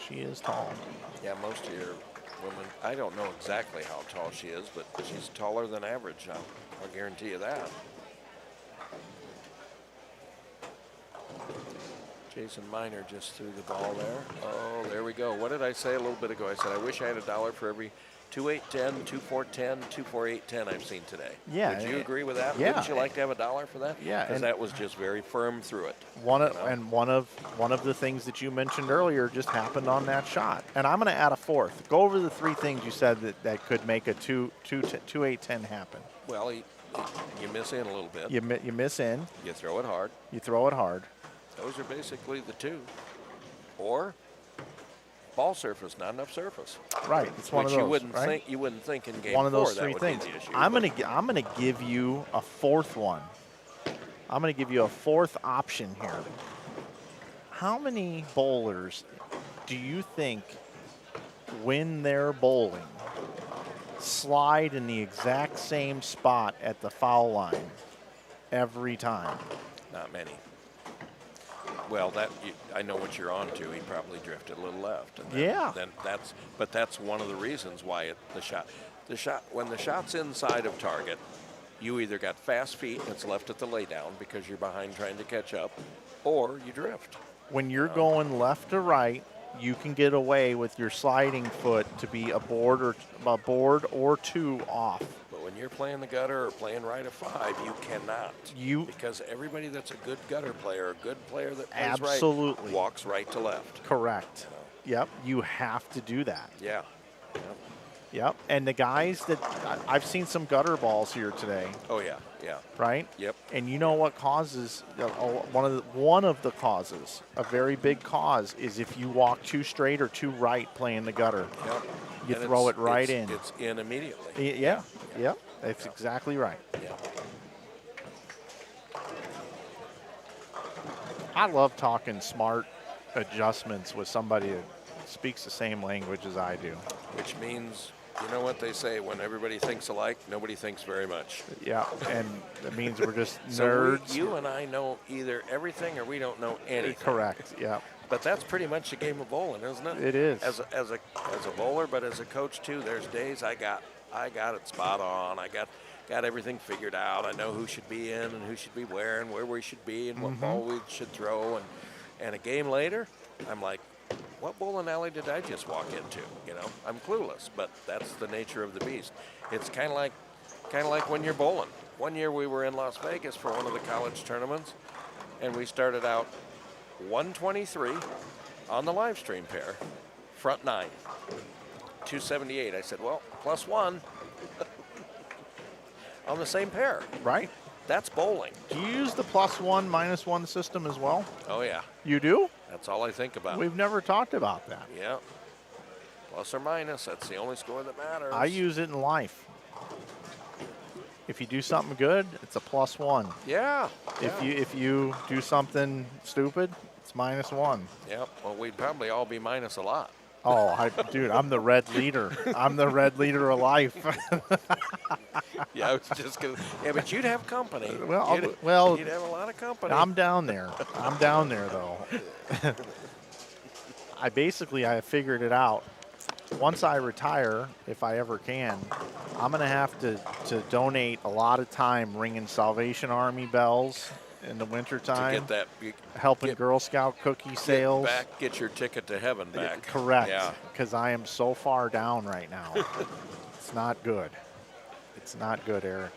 She is tall. Yeah, most of your women, I don't know exactly how tall she is, but she's taller than average. I'll guarantee you that. Jason Miner just threw the ball there. Oh, there we go. What did I say a little bit ago? I said I wish I had $1 for every 2-8-10, 2-4-10, 2-4-8-10 I've seen today. Yeah. Would you agree with that? Yeah. Wouldn't you like to have $1 for that? Yeah. Because that was just very firm through it. One of the things that you mentioned earlier just happened on that shot. And I'm going to add a fourth. Go over the 3 things you said that could make a 2-8-10 happen. Well, you miss in a little bit. You miss in. You throw it hard. You throw it hard. Those are basically the 2. Or ball surface, not enough surface. Right. It's one of those. You wouldn't think in game 4 one of those that 3 would things. be the issue. I'm gonna give you a 4th one. I'm gonna give you a 4th option here. How many bowlers do you think, when they're bowling, slide in the exact same spot at the foul line every time? Not many. Well, I know what you're on to. He probably drifted a little left. And that's one of the reasons why when the shot's inside of target, you either got fast feet and it's left at the laydown because you're behind trying to catch up, or you drift. When you're going left to right, you can get away with your sliding foot to be a board or 2 off. But when you're playing the gutter or playing right of 5, you cannot. Because everybody that's a good gutter player, a good player that plays right, walks right to left. Correct. Yep. You have to do that. Yeah. Yep. And the guys that I've seen some gutter balls here today, Oh yeah, yeah. right? Yep. And you know what causes one of the causes, a very big cause, is if you walk too straight or too right playing the gutter. Yep. You And throw it right it's- in. It's in immediately. Yeah. Yep. That's exactly right. Yeah. I love talking smart adjustments with somebody that speaks the same language as I do. Which means, you know what they say, when everybody thinks alike, nobody thinks very much. Yeah, and that means we're just So nerds. you and I know either everything or we don't know anything. Correct. Yeah. But that's pretty much the game of bowling, isn't it? It is. As a bowler, but as a coach too, there's days I got it spot on. I got everything figured out. I know who should be in and who should be where and where we should be and what ball we should throw. And a game later, I'm like, what bowling alley did I just walk into? You know, I'm clueless, but that's the nature of the beast. It's kind of like when you're bowling. One year we were in Las Vegas for one of the college tournaments, and we started out 123 on the live stream pair, front 9, 278. I said, well, +1 on the same pair. Right? That's bowling. Do you use the +1, -1 system as well? Oh yeah, You do? that's all I think about. We've never talked about that. Yeah. Plus or minus, that's the only score that matters. I use it in life. If you do something good, it's a +1. Yeah. If you do something stupid, it's -1. Yeah. Well, we'd probably all be minus a lot. Oh, dude, I'm the red leader. I'm the red leader of life. Yeah, I was just gonna. Yeah, but you'd have company. Well, you'd have a lot of company. I'm down there. I'm down there, though. I figured it out. Once I retire, if I ever can, I'm going to have to donate a lot of time ringing Salvation Army bells in the wintertime. to get that. Helping Girl Scout cookie sales. Get your ticket to heaven back. Correct. Yeah. Because I am so far down right now. It's not good. It's not good, Eric.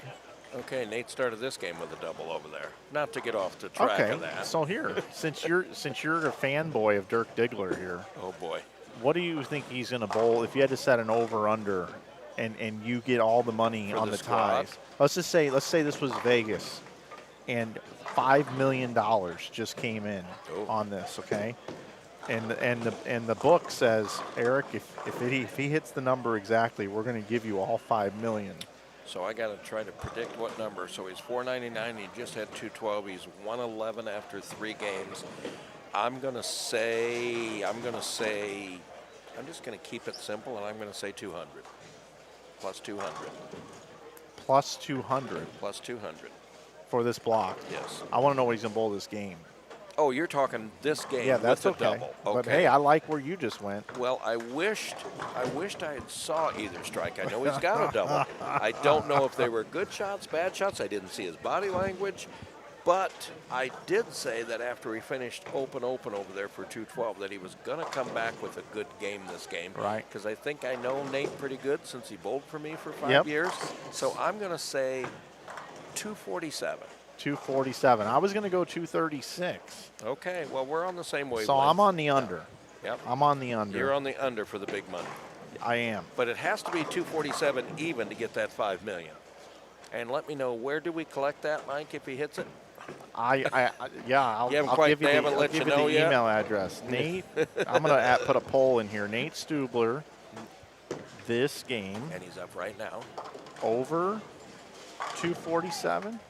Okay, Nate started this game with a double over there. Not to get off the track Okay, of that. so here, since you're a fanboy of Dirk Diggler here, Oh boy. what do you think he's going to bowl if you had to set an over/under, and you get all the money For on the the squad? ties? Let's say this was Vegas, and $5 million just came in Oh. on this. Okay, and the book says, Eric, if he hits the number exactly, we're going to give you all $5 million. So I got to try to predict what number. So he's 499. He just had 212. He's 111 after 3 games. I'm just going to keep it simple, and I'm going to say 200. Plus 200. Plus 200 Plus 200. for this block. Yes. I want to know what he's going to bowl this game. Oh, you're talking this game Yeah, that's with the okay. double. But Okay. hey, I like where you just went. Well, I wished I had saw either strike. I know he's got a double. I don't know if they were good shots, bad shots. I didn't see his body language. But I did say that after he finished open over there for 212 that he was going to come back with a good game this game. Right. Because I think I know Nate pretty good since he bowled for me for 5 Yep. years. So I'm going to say 247. 247. I was going to go 236. Okay, well, we're on the same wavelength. So I'm on the under. Yep. I'm on the under. You're on the under for the big money. I am. But it has to be 247 even to get that $5 million. And let me know, where do we collect that, Mike, if he hits it? I'll They haven't let you know the yet? email address. Nate, I'm going to put a poll in here. Nate Stubler, this game, And he's up right now. over 247.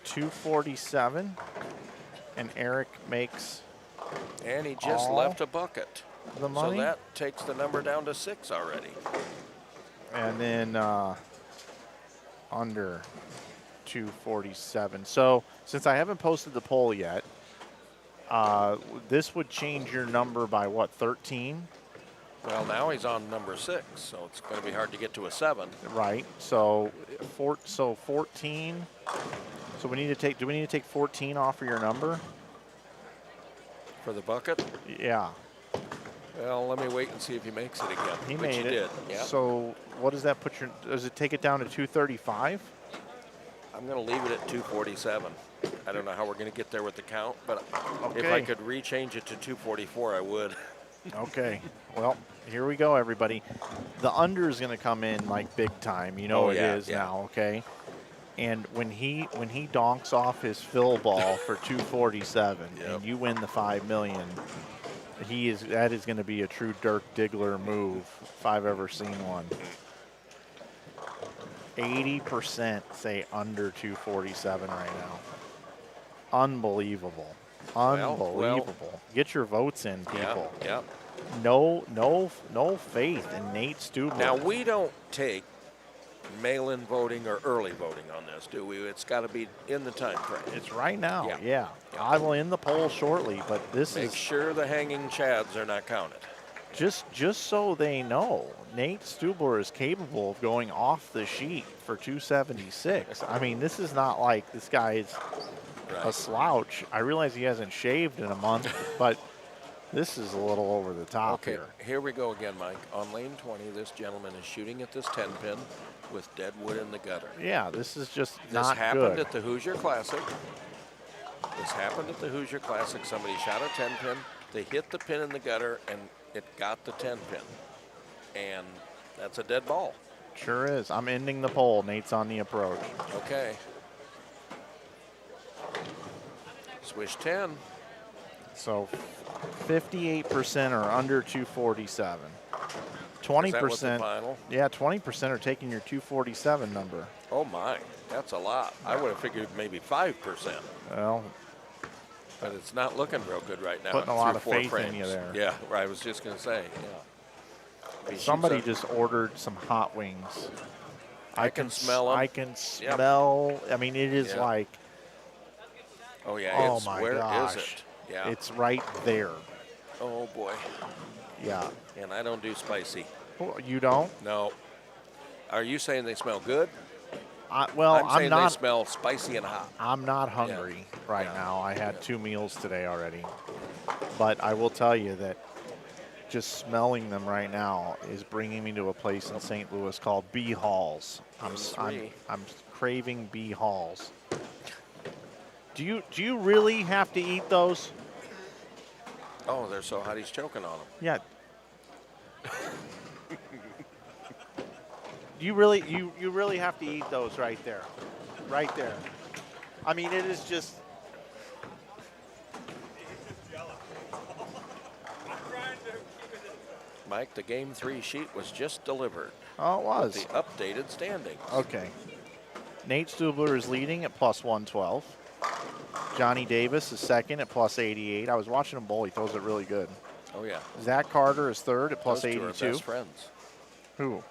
247. And Eric makes And he just All left a bucket. the money. So that takes the number down to 6 already. And then under 247. So since I haven't posted the poll yet, this would change your number by what, 13? Well, now he's on number 6, so it's going to be hard to get to a 7. Right. So 14. So we need to take. Do we need to take 14 off of your number? For the bucket? Yeah. Well, let me wait and see if he makes it again. He Which made he it. did. Yeah. So what does that put your? Does it take it down to 235? I'm going to leave it at 247. I don't know how we're going to get there with the count, but if Okay. I could rechange it to 244, I would. Okay. Well, here we go, everybody. The under is going to come in like big time. You know Oh, it yeah, is yeah. now, okay? And when he donks off his fill ball for 247 Yep. and you win the $5 million, that is going to be a true Dirk Diggler move if I've ever seen one. 80% say under 247 right now. Unbelievable. Unbelievable. Get your votes in, people. Yeah. No faith in Nate Stubler. Now, we don't take mail-in voting or early voting on this, do we? It's got to be in the time frame. It's right now. Yeah. Yeah. I will end the poll shortly, but this Make is sure the hanging chads are not counted. just so they know. Nate Stubler is capable of going off the sheet for 276. I mean, this is not like this guy is a slouch. I realize he hasn't shaved in a month, but this is a little over the top Okay, here. here we go again, Mike. On lane 20, this gentleman is shooting at this 10-pin with dead wood in the gutter. Yeah, this is just This not happened good. at the Hoosier Classic. Somebody shot a 10-pin. They hit the pin in the gutter, and it got the 10-pin. And that's a dead ball. Sure is. I'm ending the poll. Nate's on the approach. Okay. Swish 10. So 58% are under 247. 20%. Is that what the final? Yeah, 20% are taking your 247 number. Oh, my. That's a lot. I would have figured maybe 5%. Well, But it's not looking real good right now. Putting a lot through of 4 faith in you frames. there. Yeah, I was just going to say. Yeah. I mean, somebody she's just ordered some hot wings. I can smell 'em. I can smell. I mean, it is Yep. like, Oh, yeah. oh It's, my where gosh. is it? Yeah. It's right there. Oh, boy. Yeah. And I don't do spicy. Oh, you don't? No. Are you saying they smell good? Well, I'm saying I'm not. they smell spicy and hot. I'm not hungry right Yeah. now. I had 2 meals today already. But I will tell you that just smelling them right now is bringing me to a place in St. Louis called B Halls. I'm craving B Halls. Do you really have to eat those? Oh, they're so hot he's choking on them. Yeah. You really have to eat those right there. Right there. I mean, it is just Mike, the Game 3 sheet was just delivered. Oh, it was. The updated standings. Okay. Nate Stubler is leading at plus 112. Johnny Davis is second at plus 88. I was watching him bowl. He throws it really good. Oh, yeah. Zach Carter is third at plus Those two are 82. best friends. Who?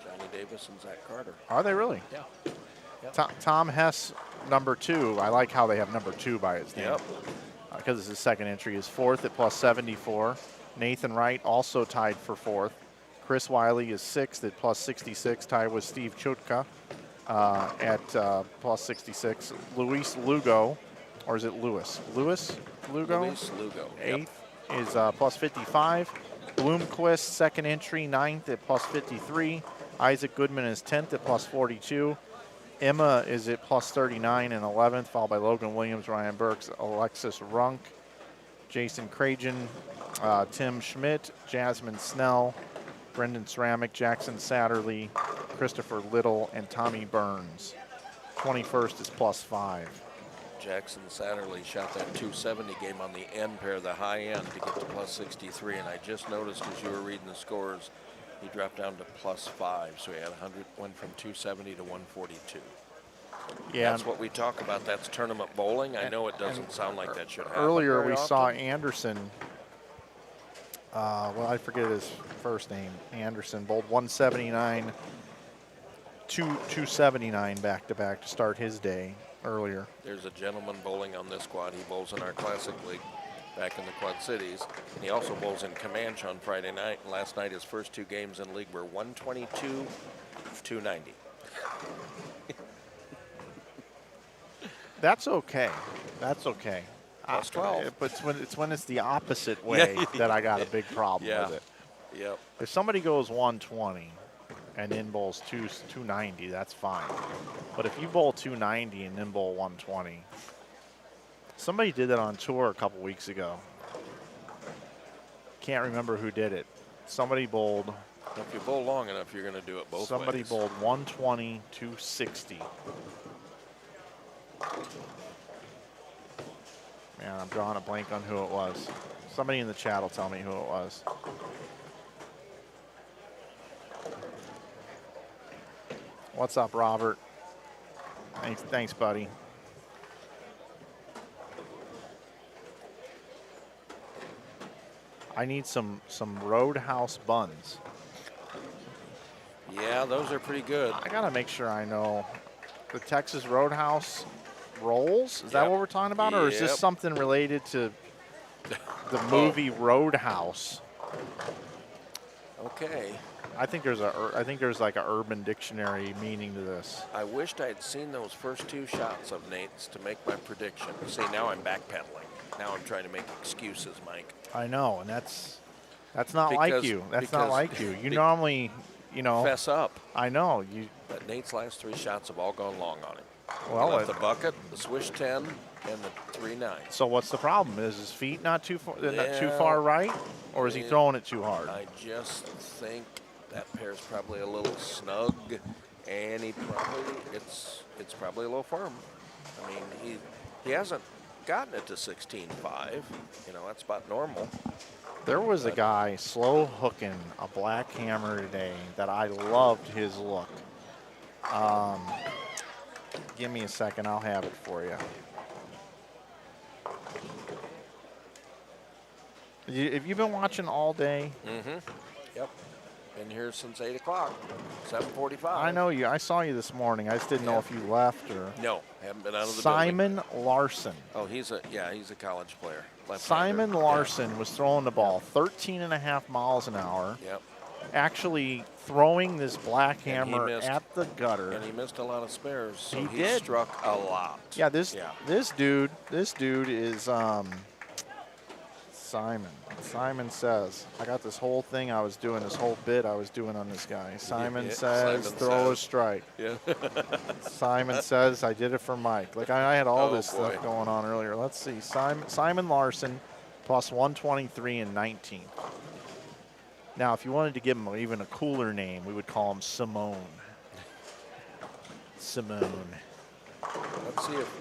Johnny Davis and Zach Carter. Are they really? Yeah. Tom Hess, number 2. I like how they have number 2 by his name. Yep. Because it's his second entry, is fourth at plus 74. Nathan Wright also tied for fourth. Chris Wiley is sixth at plus 66, tied with Steve Chutka at plus 66. Luis Lugo, or is it Lewis? Luis Lugo? Luis Lugo. Eighth is plus 55. Bloomquist, second entry, ninth at plus 53. Isaac Goodman is 10th at plus 42. Emma is at plus 39 and 11th, followed by Logan Williams, Ryan Burks, Alexis Runk, Jason Cragen, Tim Schmidt, Jasmine Snell, Brendan Ceramic, Jackson Satterley, Christopher Little, and Tommy Burns. 21st is plus 5. Jackson Satterley shot that 270 game on the end pair, the high end, to get to plus 63. And I just noticed as you were reading the scores, he dropped down to plus 5. So he had 100, went from 270 to 142. Yeah. That's what we talk about. That's tournament bowling. I know it doesn't sound like that should happen. Earlier very we saw often. Anderson. Well, I forget his first name. Anderson bowled 179, 279 back-to-back to start his day earlier. There's a gentleman bowling on this quad. He bowls in our Classic League back in the Quad Cities. And he also bowls in Comanche on Friday night. And last night his first 2 games in league were 122, 290. That's okay. That's okay. Plus 12. But it's when it's the opposite way that I got a big problem Yeah. with it. Yep. If somebody goes 120 and then bowls 290, that's fine. But if you bowl 290 and then bowl 120, somebody did that on tour a couple weeks ago. can't remember who did it. Somebody bowled. If you bowl long enough, you're going to do it both Somebody ways. bowled 120, 260. Man, I'm drawing a blank on who it was. Somebody in the chat will tell me who it was. What's up, Robert? Thanks, buddy. I need some Roadhouse buns. Yeah, those are pretty good. I gotta make sure I know the Texas Roadhouse rolls. Is that Yep. what we're talking about, or is this Yep. something related to the movie Roadhouse? Okay. I think there's like a Urban Dictionary meaning to this. I wished I'd seen those first 2 shots of Nate's to make my prediction. See, now I'm backpedaling. Now I'm trying to make excuses, Mike. I know, and that's not like Because- you. That's not because like you. You be- normally, you know. Fess up. I know you. But Nate's last 3 shots have all gone long on him. Well, He left the bucket, the swish 10, and the 3-9. so what's the problem? Is his feet not too far, not too Yeah. far right, or is he Yeah. throwing it too hard? I just think that pair's probably a little snug, and it's probably a little firm. I mean, he hasn't gotten it to 16.5. You know, that's about normal. There was a guy slow hooking a black hammer today that I loved his look. Give me a second, I'll have it for you. Have you been watching all day? Mm-hmm. Yep. Been here since 8 o'clock, 7:45. I know you. I saw you this morning. I just didn't know Yeah. if you left or. No, haven't been out of the building. Simon Larson. Oh, he's a college player. Left-hander. Simon Larson was throwing the ball 13.5 miles an hour. Yep. Actually throwing this black And he hammer missed. at the gutter. And he missed a lot of spares, so He he did. struck a lot. Yeah, this dude is Simon. Simon says, I got this whole thing I was doing, this whole bit I was doing on this guy. Simon Yeah, says, Simon throw a says. strike. Yeah. Simon says, I did it for Mike. Like I had all Oh, this boy. stuff going on earlier. Let's see. Simon Larson plus 123 and 19. Now, if you wanted to give him even a cooler name, we would call him Simone. Simone.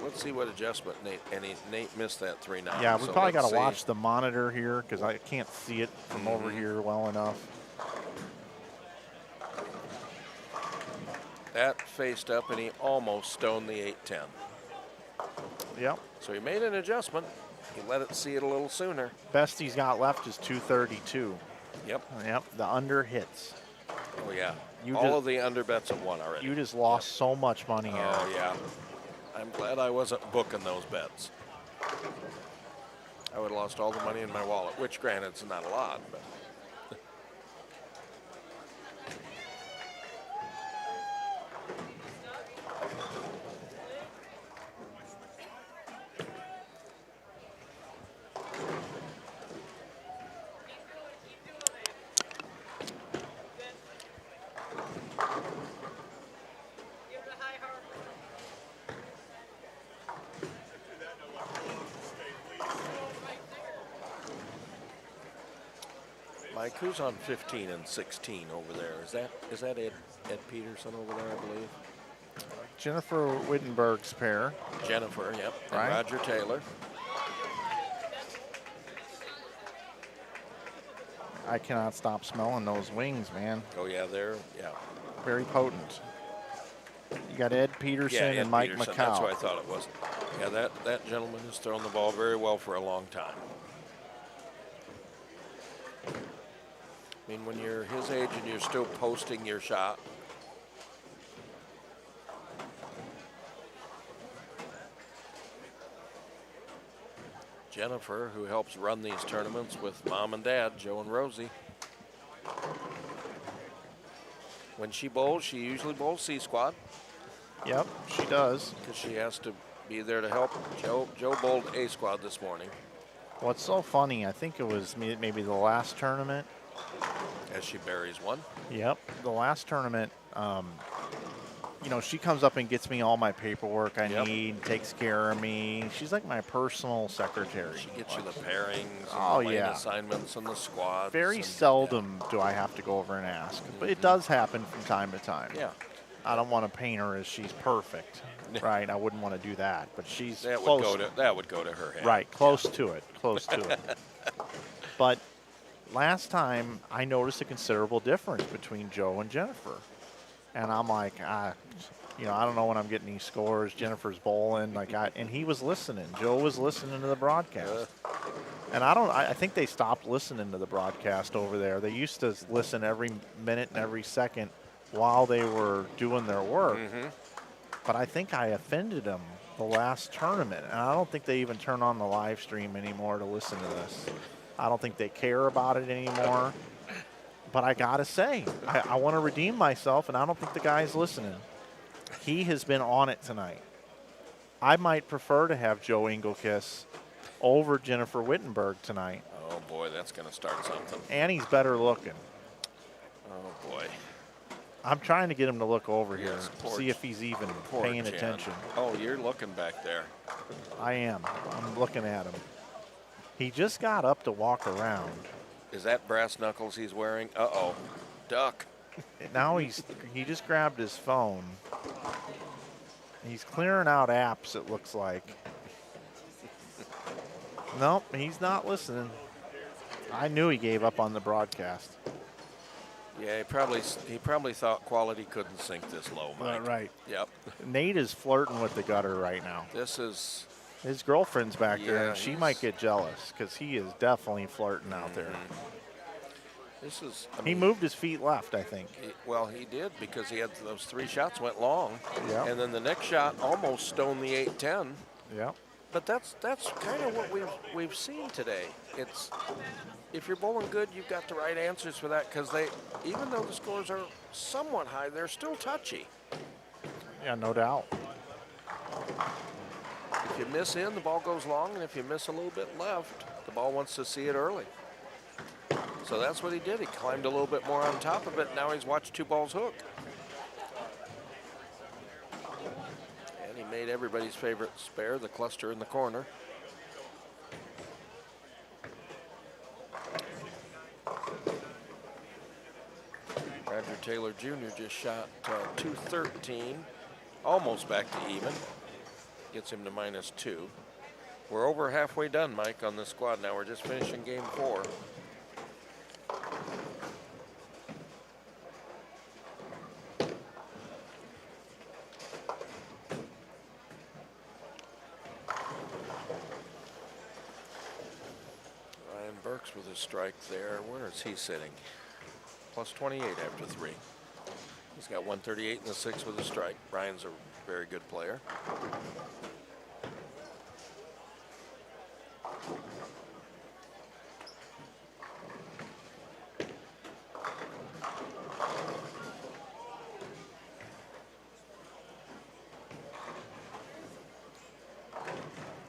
Let's see what adjustment Nate missed that 3-9. Yeah, we so probably got let's to see. watch the monitor here because I can't see it from over here well enough. That faced up and he almost stoned the 8-10. Yep. So he made an adjustment. He let it see it a little sooner. Best he's got left is 232. Yep. Yep. The under hits. Oh yeah. You All just- of the under bets have won already. You just lost so much money here. Oh yeah. I'm glad I wasn't booking those bets. I would have lost all the money in my wallet, which granted is not a lot, but Mike, who's on 15 and 16 over there? Is that Ed Peterson over there, I believe? Jennifer Wittenberg's pair. Jennifer, yep. And Right. Roger Taylor. I cannot stop smelling those wings, man. Oh yeah, yeah. Very potent. You got Ed Peterson Yeah, Ed and Mike Peterson. McCow. That's what I thought it was. Yeah, that gentleman has thrown the ball very well for a long time. I mean, when you're his age and you're still posting your shot. Jennifer, who helps run these tournaments with Mom and Dad, Joe and Rosie. When she bowls, she usually bowls C squad Yep, she does. because she has to be there to help. Joe bowled A squad this morning What's so funny, I think it was maybe the last tournament. as she buries one. Yep, the last tournament, you know, she comes up and gets me all my paperwork I Yep. need, takes care of me. She's like my personal secretary. She gets you the pairings and Oh, the lane yeah. assignments and the squads. Very and- seldom do I have to go over and ask, but it does happen from time to time. Yeah. I don't want to paint her as she's perfect, right? I wouldn't want to do that, but she's That close. would go to her head. Right, close to it, close to it. But last time, I noticed a considerable difference between Joe and Jennifer. And I'm like, you know, I don't know when I'm getting these scores. Jennifer's bowling, and he was listening. Joe was listening to the broadcast. And I think they stopped listening to the broadcast over there. They used to listen every minute and every second while they were doing their work. Mm-hmm. But I think I offended them the last tournament. And I don't think they even turn on the live stream anymore to listen to this. I don't think they care about it anymore. But I got to say, I want to redeem myself, and I don't think the guy's listening. He has been on it tonight. I might prefer to have Joe Engelkiss over Jennifer Wittenberg tonight. Oh, boy, that's going to start something. And he's better looking. Oh, boy. I'm trying to get him to look over here, Yes, poor see if he's even Poor paying Jen. attention. Oh, you're looking back there. I am. I'm looking at him. He just got up to walk around. Is that brass knuckles he's wearing? Uh-oh. Duck. Now he just grabbed his phone. He's clearing out apps, it looks like. Nope, he's not listening. I knew he gave up on the broadcast. Yeah, he probably thought quality couldn't sink this low, Mike. Right. Yep. Nate is flirting with the gutter right now. This is His girlfriend's back there, Yeah, and she he's- might get jealous because he is definitely flirting out there. this is. I He mean, moved his feet left, I think. Well, he did because he had those 3 shots went long, Yeah. and then the next shot almost stoned the 8-10. Yeah. But that's kind of what we've seen today. It's if you're bowling good, you've got the right answers for that because even though the scores are somewhat high, they're still touchy. Yeah, no doubt. If you miss in, the ball goes long, and if you miss a little bit left, the ball wants to see it early. So that's what he did. He climbed a little bit more on top of it. Now he's watched 2 balls hook. And he made everybody's favorite spare, the cluster in the corner. Roger Taylor Jr. just shot 213, almost back to even. Gets him to -2. We're over halfway done, Mike, on this squad now. We're just finishing game 4. Ryan Burks with a strike there. Where is he sitting? +28 after 3. He's got 138 in the 6 with a strike. Ryan's a very good player.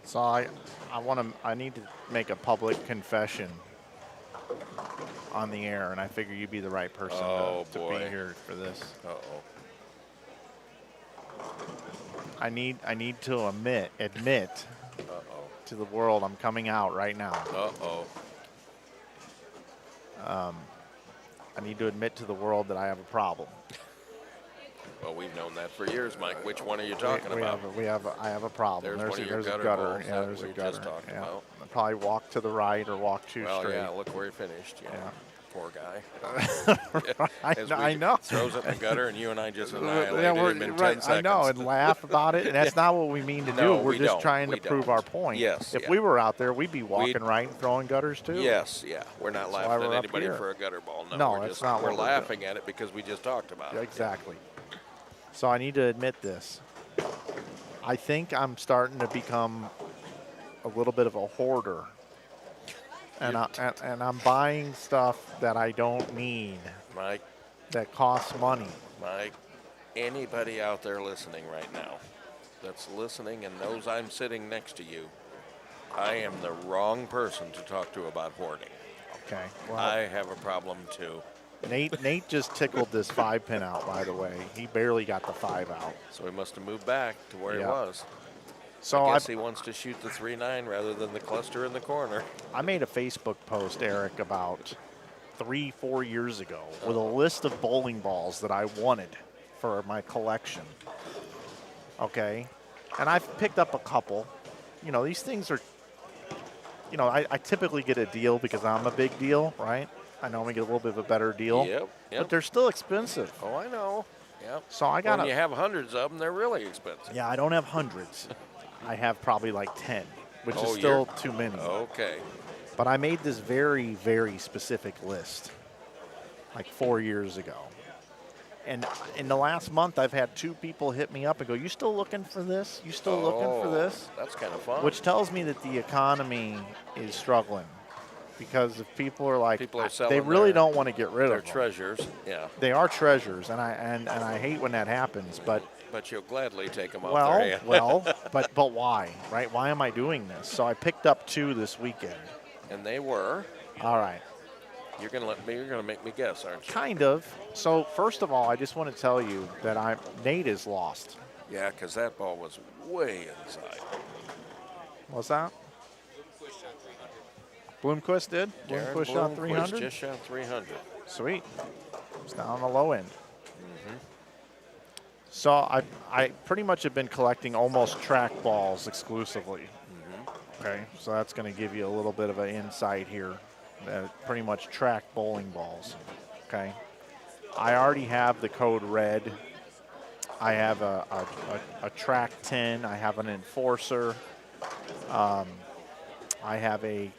So I need to make a public confession on the air, and I figure you'd be the right person Oh, to boy. be here for this. Uh-oh. I need to admit Uh-oh. to the world I'm coming out right now. Uh-oh. I need to admit to the world that I have a problem. Well, we've known that for years, Mike. Which one are you talking I about? have a problem. There's one of your there's a gutter gutter. balls Yeah, that there's a we gutter. just talked yeah. about. I'll probably walk to the right or walk too Well, straight. yeah, look where he finished. Yeah. Yeah. Poor guy. As I know. Throws it in the gutter, and you and I just annihilated Yeah, him in 10 right. seconds. I know, and laugh about it, and that's not what we mean to No, do. We're we just don't. trying to We prove don't. our point. Yes, If yeah. we were out there, we'd be walking right and throwing gutters too. Yes, yeah. We're not why laughing we're at up anybody here. for a gutter ball. No, No, we're that's just, not we're what we're laughing at it because we just talked about it. Exactly. So I need to admit this. I think I'm starting to become a little bit of a hoarder. And I'm buying stuff that I don't need, Mike, that costs money. Mike, anybody out there listening right now that's listening and knows I'm sitting next to you, I am the wrong person to talk to about hoarding. Okay. Well, I have a problem too. Nate just tickled this 5-pin out, by the way. He barely got the 5 out. So he must have moved back to where he Yeah. was. So I guess he wants to shoot the 3-9 rather than the cluster in the corner. I made a Facebook post, Eric, about 3-4 years ago with a list of bowling balls that I wanted for my collection. Okay. And I've picked up a couple. You know, these things are, you know, I typically get a deal because I'm a big deal, right? I normally get a little bit of a better deal. Yep. But they're still expensive. Oh, I know. Yep. So I got When you have hundreds of them, they're really expensive. Yeah, I don't have hundreds. I have probably like 10, which is Oh, still too many. Okay. But I made this very, very specific list like 4 years ago. And in the last month, I've had 2 people hit me up and go, "You still looking for this? You still looking for this?" That's kind of fun. Which tells me that the economy is struggling. Because if people are like, People are they selling really their- don't want to get rid They're of them. treasures. Yeah. They are treasures, and I hate when that happens. But But you'll gladly take them out there. well, but why, right? Why am I doing this? So I picked up 2 this weekend. And they were. All right. You're gonna make me guess, aren't you? Kind of. So first of all, I just want to tell you that Nate is lost. Yeah, because that ball was way inside. What's that? Bloomquist did? Darren Bloomquist shot Bloomquist 300? just shot 300. Sweet. It's down on the low end. So I pretty much have been collecting almost track balls exclusively. Okay, so that's going to give you a little bit of an insight here. Pretty much track bowling balls. Okay, I already have the code red. I have a track 10. I have an enforcer. I have a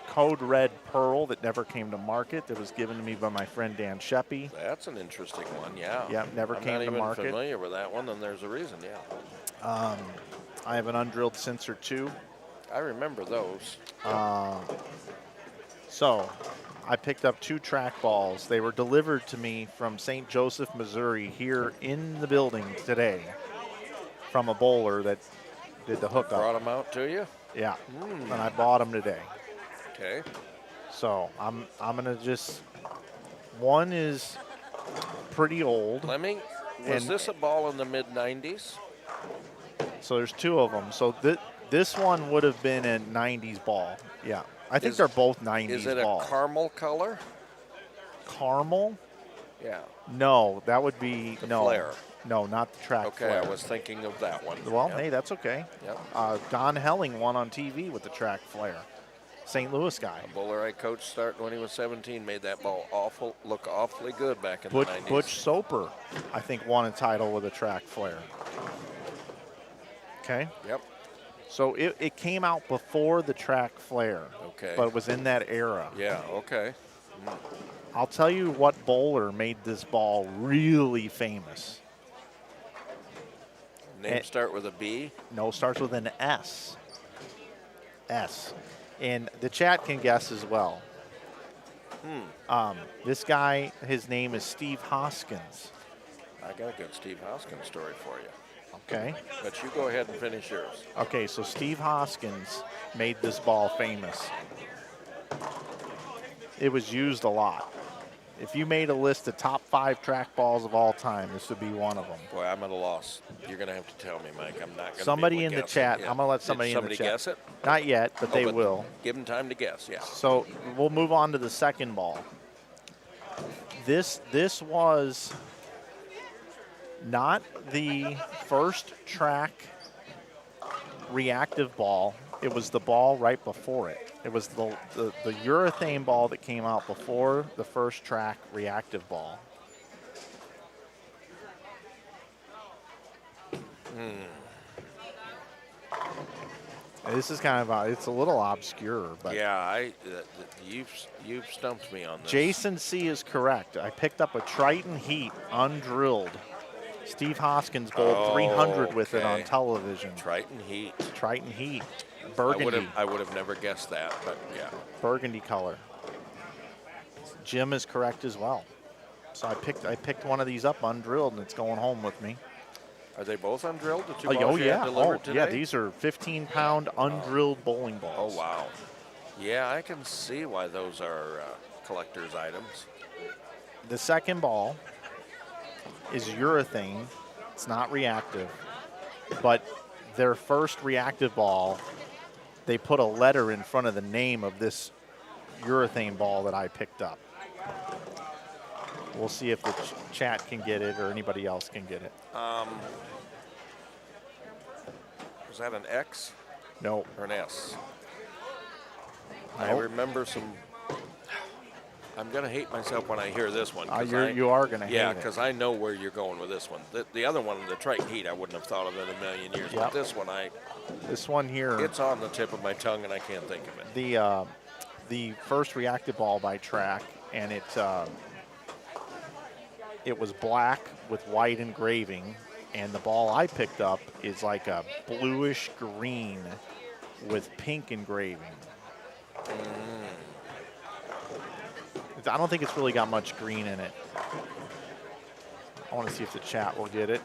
code red pearl that never came to market that was given to me by my friend Dan Sheppy. That's an interesting one, yeah. Yeah, never came to I'm not market. even familiar with that one, and there's a reason, yeah. I have an undrilled sensor 2. I remember those. So I picked up 2 track balls. They were delivered to me from St. Joseph, Missouri, here in the building today from a bowler that did the hookup. Brought them out to you? Yeah, and I bought them today. Okay. So I'm gonna just. One is pretty old. Fleming, was And- this a ball in the mid-90s? So there's 2 of them. So this one would have been a 90s ball. Yeah, I think Is- they're both 90s Is it a balls. caramel color? Caramel? Yeah. No, that would be The no. flare. No, not the track Okay, flare. I was thinking of that one. Well, Yep. hey, that's okay. Yep. Don Helling won on TV with the track flare. St. Louis guy. A bowler I coached starting when he was 17 made that ball look awfully good back in Butch, the 90s. Butch Soper, I think, won a title with a track flare. Okay. Yep. So it came out before the track flare. Okay. But it was in that era. Yeah, okay. I'll tell you what bowler made this ball really famous. Name start with a B? No, starts with an S. S. And the chat can guess as well. This guy, his name is Steve Hoskins. I got a good Steve Hoskins story for you. Okay. But you go ahead and finish yours. Okay, so Steve Hoskins made this ball famous. It was used a lot. If you made a list of top 5 track balls of all time, this would be one of them. Boy, I'm at a loss. You're going to have to tell me, Mike. I'm not going to Somebody in the chat. I'm going to let somebody in the Somebody chat. guess it? Not yet, but they but will. Give them time to guess, yeah. So we'll move on to the second ball. This was not the first track reactive ball. It was the ball right before it. It was the urethane ball that came out before the first track reactive ball. This is kind of it's a little obscure, but Yeah, you've stumped me on this. Jason C is correct. I picked up a Triton Heat undrilled. Steve Hoskins bowled 300 with it on okay. television. Triton Heat. Triton Heat, burgundy, I would have never guessed that, but yeah. burgundy color. Jim is correct as well. So I picked one of these up undrilled, and it's going home with me. Are they both undrilled? The two Oh balls you had yeah, delivered today? yeah. These are 15-pound undrilled bowling Oh balls. wow. Yeah, I can see why those are collector's items. The second ball is urethane. It's not reactive, but their first reactive ball, they put a letter in front of the name of this urethane ball that I picked up. We'll see if the chat can get it or anybody else can get it. Was that an X No. or an S? I Nope. remember some. I'm going to hate myself when I hear this one. 'Cause You are going to hate Yeah, it. because I know where you're going with this one. The other one, the Triton Heat, I wouldn't have thought of in a million years. Yep. But this one, This one here, it's on the tip of my tongue, and I can't think of it. the first reactive ball by Track, and it was black with white engraving, and the ball I picked up is like a bluish green with pink engraving. I don't think it's really got much green in it. I want to see if the chat will get it.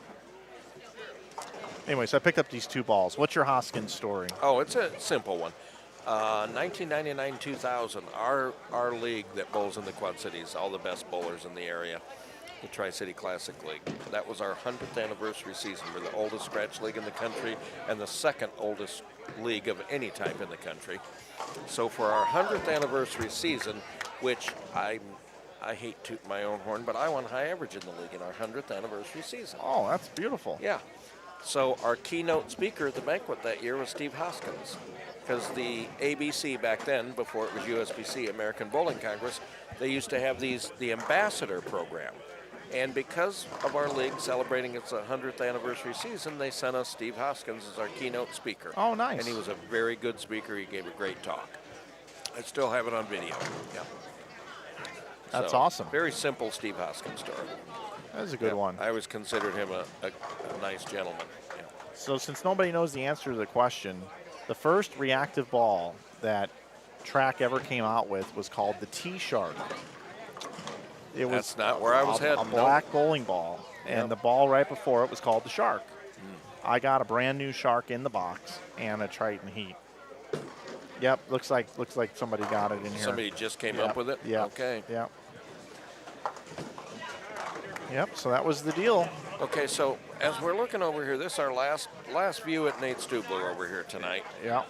Anyway, so I picked up these two balls. What's your Hoskins story? Oh, it's a simple one. 1999-2000, our league that bowls in the Quad Cities, all the best bowlers in the area, the Tri-City Classic League. That was our 100th anniversary season. We're the oldest scratch league in the country and the second oldest league of any type in the country. So for our 100th anniversary season, which I hate tooting my own horn, but I won high average in the league in our 100th anniversary season. Oh, that's beautiful. Yeah. So our keynote speaker at the banquet that year was Steve Hoskins, because the ABC back then, before it was USBC, American Bowling Congress, they used to have the ambassador program. And because of our league celebrating its 100th anniversary season, they sent us Steve Hoskins as our keynote speaker. Oh, nice. And he was a very good speaker. He gave a great talk. I still have it on video. Yeah. That's So, awesome. Very simple Steve Hoskins story. That's a good one. I always considered him a nice gentleman. Yeah. So since nobody knows the answer to the question, the first reactive ball that Track ever came out with was called the T-Shark. It was That's not where I was heading. a black bowling ball, and Yep. the ball right before it was called the Shark. I got a brand new Shark in the box and a Triton Heat. Yep, looks like somebody got it in here. Somebody just came Yep, up with it? Yep. Okay. Yep. Yep, so that was the deal. Okay, so as we're looking over here, this is our last view at Nate Stubler over here tonight. Yep.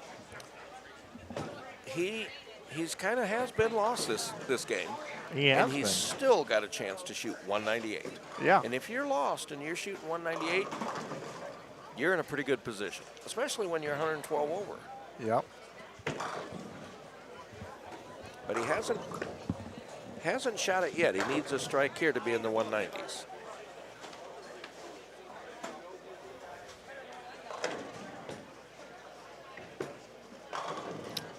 He's kind of has been lost this game. He has and he's been. still got a chance to shoot 198. Yeah. And if you're lost and you're shooting 198, you're in a pretty good position, especially when you're 112 over. Yep. But he hasn't shot it yet. He needs a strike here to be in the 190s.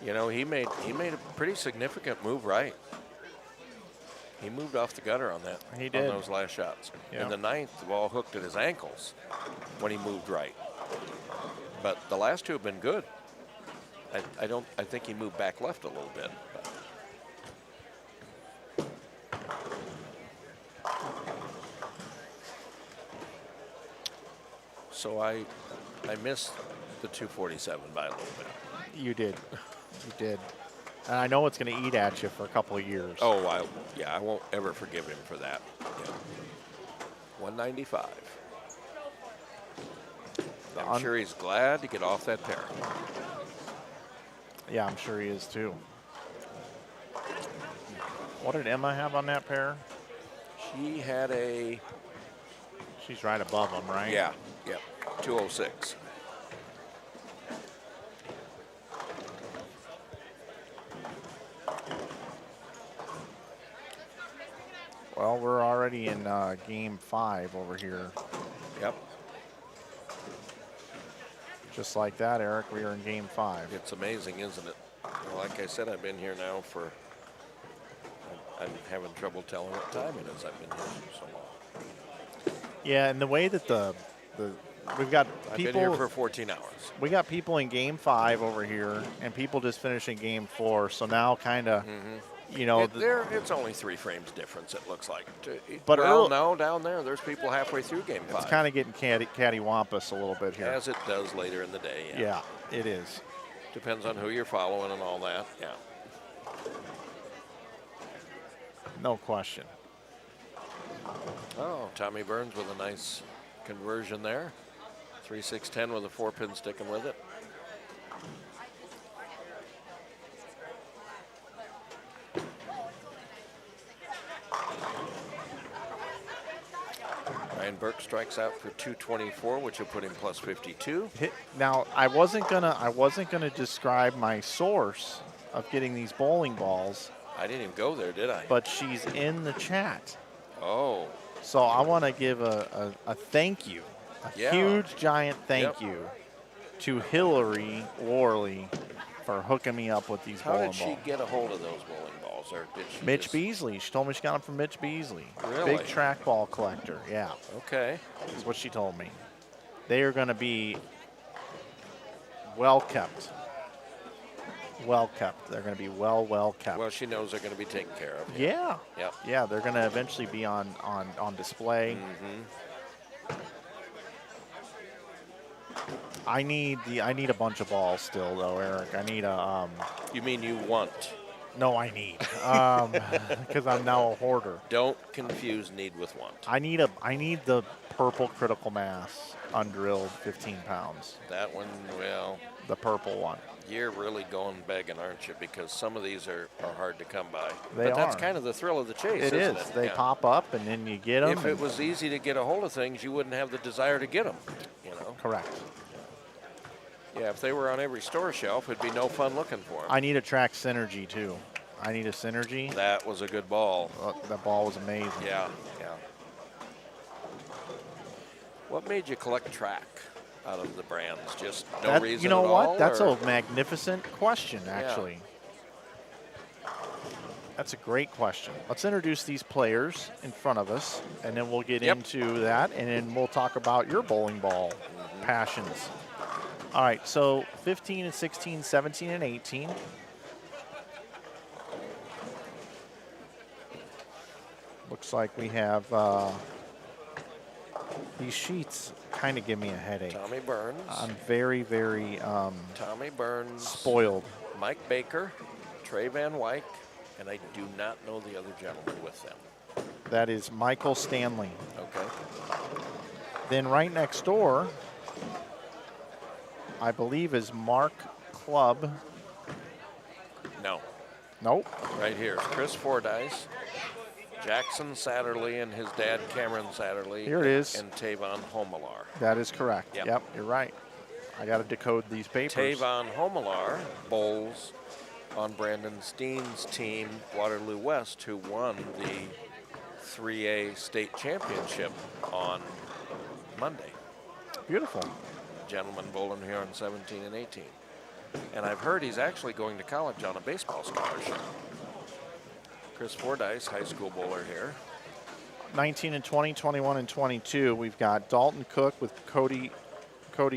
You know, he made a pretty significant move right. He moved off the gutter on that. He did. On those last shots. Yeah. In the ninth, the ball hooked at his ankles when he moved right. But the last two have been good. I think he moved back left a little bit. But. So I missed the 247 by a little bit. You did. You did. And I know it's going to eat at you for a couple of years. Oh, I won't ever forgive him for that. Yeah. 195. I'm sure he's glad to get off that pair. Yeah, I'm sure he is too. What did Emma have on that pair? She had a... She's right above him, right? Yeah, 206. Well, we're already in game 5 over here. Yep. Just like that, Eric, we are in game 5. It's amazing, isn't it? Well, like I said, I've been here now for... I'm having trouble telling what time it is. I've been here for so long. Yeah, and the way that we've got I've people... been here for 14 hours. We got people in game 5 over here, and people just finishing game 4. So now kind of, you know... It's only 3 frames difference, it looks like. But well, no, down there, there's people halfway through game 5. It's kind of getting cattywampus a little bit here. As it does later in the day, Yeah, it is. Depends on who you're following and all that, yeah. No question. Oh, Tommy Burns with a nice conversion there. 3-6-10 with a 4-pin sticking with it. Ryan Burke strikes out for 224, which will put him plus 52. Now, I wasn't gonna describe my source of getting these bowling balls, I didn't even go there, did I? but she's in the chat. Oh, So I want to give a thank you, a Yeah. huge, giant thank Yep. you to Hillary Worley for hooking me up with these how bowling did she balls. get a hold of those bowling balls? Or did she Mitch just- Beasley. She told me she got them from Mitch Beasley. Really? Big trackball collector. Yeah, Okay. is what she told me. They are going to be well kept. Well kept. They're going to be well kept. Well, she knows they're going to be taken care of. Yeah. Yep. Yeah, they're going to eventually be on display. I need a bunch of balls still though, Eric. I need a You mean you want? no, I need because I'm now a hoarder. Don't confuse need with want. I need the purple critical mass undrilled 15 pounds. That one, well, The purple one. you're really going begging, aren't you? Because some of these are hard to come by. They but that's are. kind of the thrill of the chase, It isn't is. it? They Yeah. pop up and then you get them. If it was easy to get a hold of things, you wouldn't have the desire to get them. You know. correct. Yeah. If they were on every store shelf, it'd be no fun looking for them. I need a track synergy too. I need a synergy. That was a good ball. That ball was amazing. Yeah. Yeah. What made you collect track out of the brands? Just no reason you know at what? all, That's or- a magnificent question, actually. That's a great question. Let's introduce these players in front of us, and then we'll get Yep. into that, and then we'll talk about your bowling ball passions. All right, so 15 and 16, 17 and 18. Looks like we have these sheets kind of give me a headache. Tommy Burns. I'm very, very Tommy Burns. spoiled. Mike Baker, Trey Van Wyck, and I do not know the other gentleman with them. That is Michael Stanley. Okay. Then right next door, I believe is Mark Clubb. No. Nope. Right here. Chris Fordyce, Jackson Satterley, and his dad Cameron Satterley. Here it is. And Tavon Homelar. That is correct. Yep. Yep, you're right. I got to decode these papers. Tavon Homelar bowls on Brandon Steen's team, Waterloo West, who won the 3A state championship on Monday. Beautiful. Gentleman bowling here on 17 and 18. And I've heard he's actually going to college on a baseball scholarship. Chris Fordyce, high school bowler here. 19 and 20, 21 and 22. We've got Dalton Cook with Cody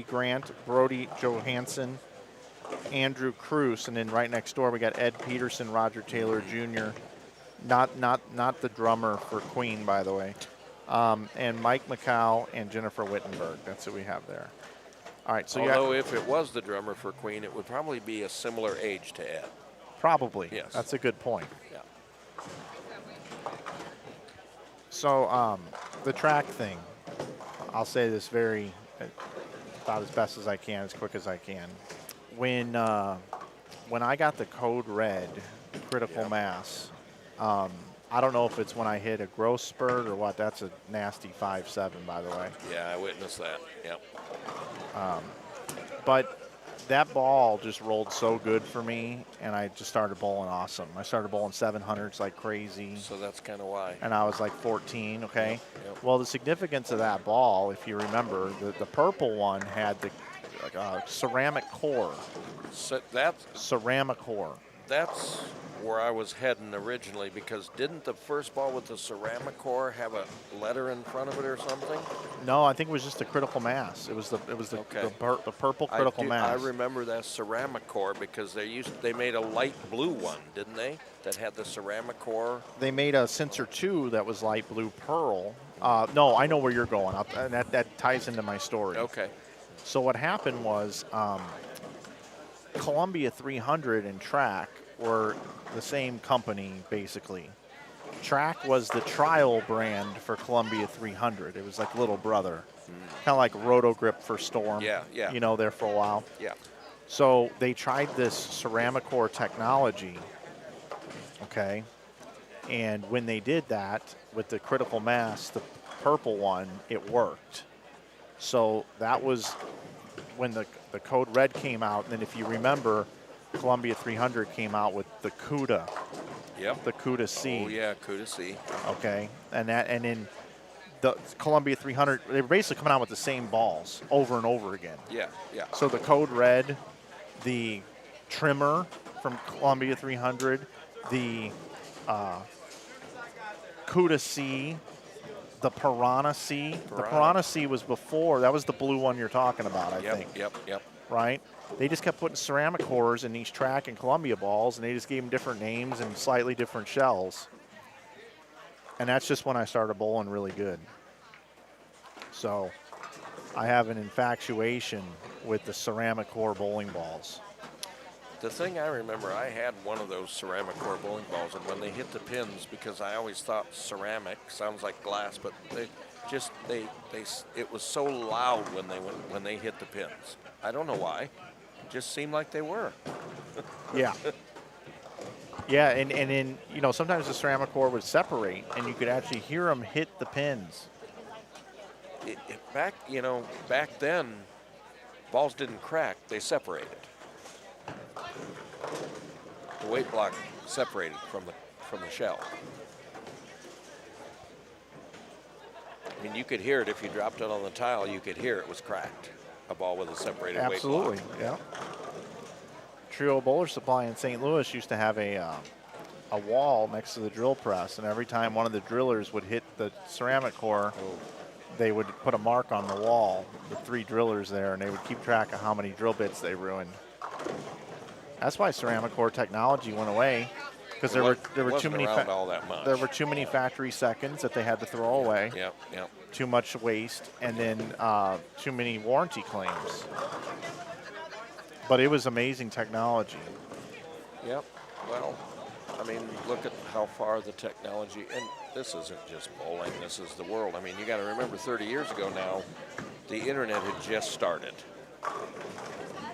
Grant, Brody Johansson, Andrew Cruz, and then right next door we got Ed Peterson, Roger Taylor Jr. Not the drummer for Queen, by the way, and Mike McCow and Jennifer Wittenberg. that's who we have there. All right, so Although if it was the drummer for Queen, it would probably be a similar age to Ed. probably. Yes. That's a good point. Yeah. So the track thing, I'll say this about as best as I can, as quick as I can. When I got the code red critical mass, I don't know if it's when I hit a growth spurt or what. That's a nasty 5.7, by the way. Yeah, I witnessed that. Yep. But that ball just rolled so good for me, and I just started bowling awesome. I started bowling 700s like crazy. So that's kind of why. And I was like 14, okay? Yep. Well, the significance of that ball, if you remember, the purple one had the ceramic core. So Ceramic core. that's where I was heading originally, because didn't the first ball with the ceramic core have a letter in front of it or something? No, I think it was just the critical mass. It was the Okay. the purple critical mass. I remember that ceramic core because they made a light blue one, didn't they? That had the ceramic core. They made a Sensor 2 that was light blue pearl. No, I know where you're going, and that ties into my story. Okay. So what happened was Columbia 300 and Track were the same company, basically. track was the trial brand for Columbia 300. It was like little brother, kind of like Roto Grip for Storm. Yeah, yeah. You know, there for a while. Yeah. So they tried this ceramic core technology, okay? And when they did that with the critical mass, the purple one, it worked. So that was when the code red came out. And then if you remember, Columbia 300 came out with the CUDA. Yep. The CUDA C. Oh yeah, CUDA C. Okay. And then the Columbia 300, they were basically coming out with the same balls over and over again. Yeah, yeah. So the code red, the trimmer from Columbia 300, the CUDA C, the Piranha C. The Piranha C was before, that was the blue one you're talking about, I think. Yep. Right? They just kept putting ceramic cores in these track and Columbia balls, and they just gave them different names and slightly different shells. And that's just when I started bowling really good. So I have an infatuation with the ceramic core bowling balls. The thing I remember, I had one of those ceramic core bowling balls, and when they hit the pins, because I always thought ceramic sounds like glass, but it was so loud when they hit the pins. I don't know why. It just seemed like they were. Yeah. Yeah, and then, you know, sometimes the ceramic core would separate, and you could actually hear them hit the pins. Back then, balls didn't crack, they separated. The weight block separated from the shell. I mean, you could hear it if you dropped it on the tile. You could hear it was cracked. A ball with a separated weight block. Absolutely, yeah. Trio Bowler Supply in St. Louis used to have a wall next to the drill press, and every time one of the drillers would hit the ceramic core, they would put a mark on the wall, the 3 drillers there, and they would keep track of how many drill bits they ruined. That's why ceramic core technology went away, because there were too many there were too many factory seconds that they had to throw away. Yep. Too much waste, and then too many warranty claims. But it was amazing technology. Yep. Well, I mean, look at how far the technology, and this isn't just bowling, this is the world. I mean, you got to remember 30 years ago now, the internet had just started.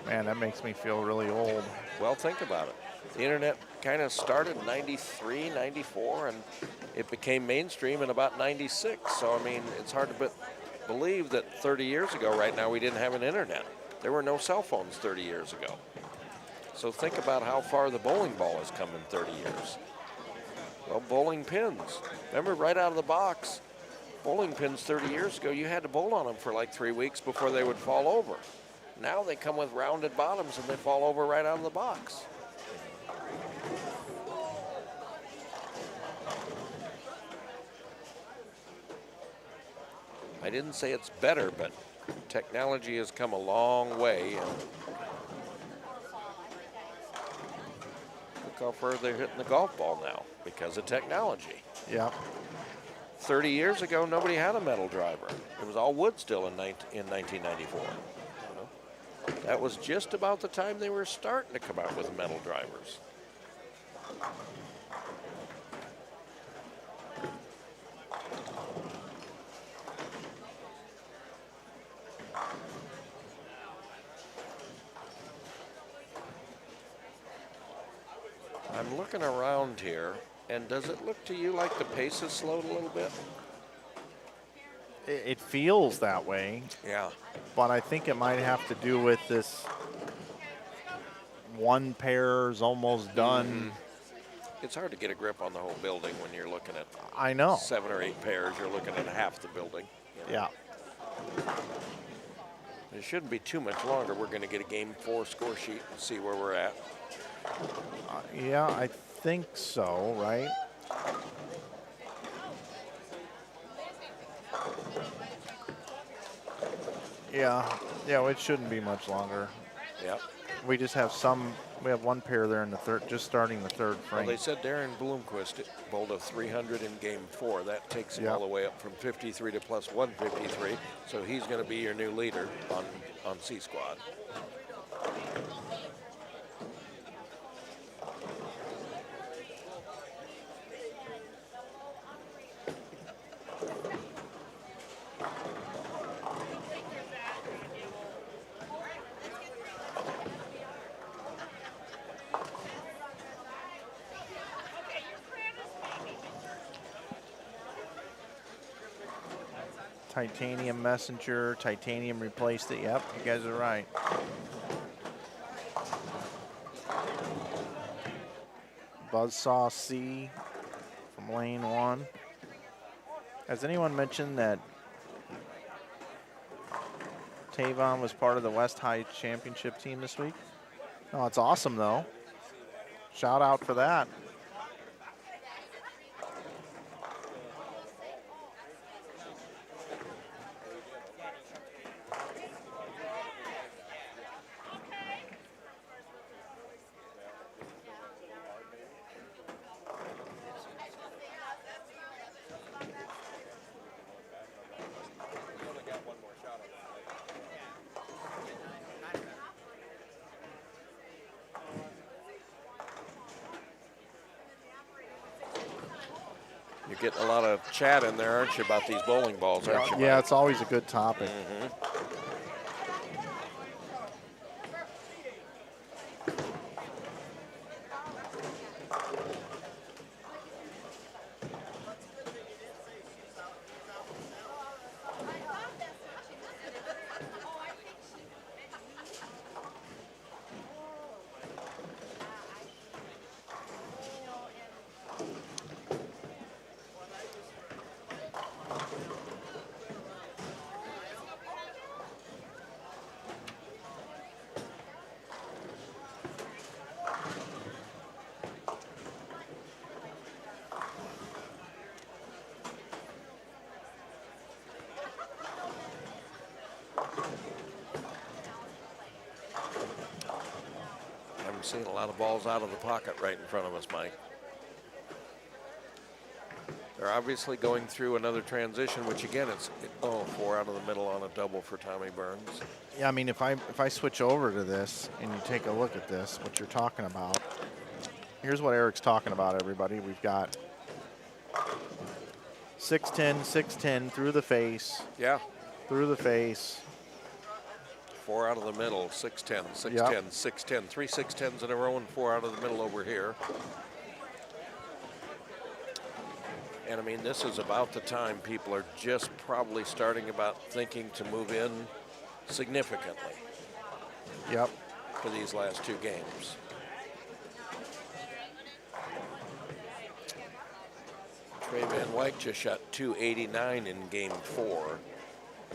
Man, that makes me feel really old. Well, think about it. The internet kind of started in 93, 94, and it became mainstream in about 96. So, I mean, it's hard to believe that 30 years ago right now we didn't have an internet. There were no cell phones 30 years ago. So think about how far the bowling ball has come in 30 years. Well, bowling pins. Remember, right out of the box, bowling pins 30 years ago, you had to bowl on them for like 3 weeks before they would fall over. Now they come with rounded bottoms and they fall over right out of the box. I didn't say it's better, but technology has come a long way. And look how far they're hitting the golf ball now because of technology. Yeah. 30 years ago, nobody had a metal driver. It was all wood still in 1994. That was just about the time they were starting to come out with metal drivers. I'm looking around here, and does it look to you like the pace has slowed a little bit? It feels that way. Yeah. But I think it might have to do with this one pair's almost done. It's hard to get a grip on the whole building when you're looking at I know. 7 or 8 pairs. You're looking at half the building. Yeah. It shouldn't be too much longer. We're going to get a game 4 score sheet and see where we're at. Yeah, I think so, right? Yeah, it shouldn't be much longer. Yep. We just have we have one pair there in the third, just starting the third frame. Well, they said Darren Bloomquist bowled a 300 in game 4. That takes him all the way up from 53 to plus 153. So he's going to be your new leader on C Squad. Titanium Messenger. Titanium replaced it. Yep, you guys are right. Buzzsaw C from lane 1. Has anyone mentioned that Tavon was part of the West High Championship team this week? Oh, it's awesome, though. Shout out for that. You're getting a lot of chat in there, aren't you, about these bowling balls, aren't you? Yeah, Mike? it's always a good topic. I'm seeing a lot of balls out of the pocket right in front of us, Mike. They're obviously going through another transition, which again, it's 4 out of the middle on a double for Tommy Burns. Yeah, I mean, if I switch over to this and you take a look at this, what you're talking about, here's what Eric's talking about, everybody. We've got 610, 610 through the face. Yeah. Through the face. 4 out of the middle, 610, 610, Yep. 610. 3 610s in a row and 4 out of the middle over here. And I mean, this is about the time people are just probably starting about thinking to move in significantly. Yep. For these last 2 games. Trey Van Wyk just shot .289 in game 4,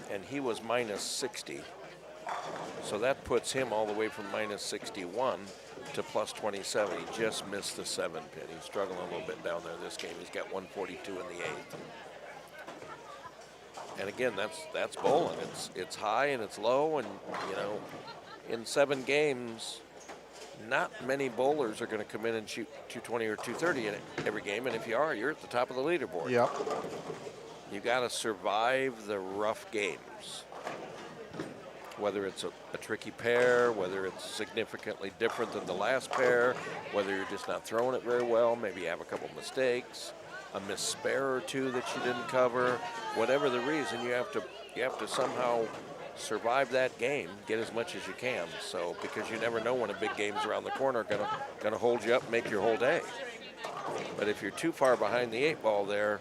and he was minus 60. So that puts him all the way from minus 61 to plus 27. He just missed the 7 pin. He's struggling a little bit down there this game. He's got 142 in the 8th. And again, that's bowling. It's high and it's low, and you know, in 7 games, not many bowlers are going to come in and shoot 220 or 230 in every game. And if you are, you're at the top of the leaderboard. Yep. You got to survive the rough games. Whether it's a tricky pair, whether it's significantly different than the last pair, whether you're just not throwing it very well, maybe you have a couple mistakes, a missed spare or 2 that you didn't cover, whatever the reason, you have to somehow survive that game, get as much as you can. So because you never know when a big game's around the corner gonna hold you up and make your whole day. But if you're too far behind the 8 ball there,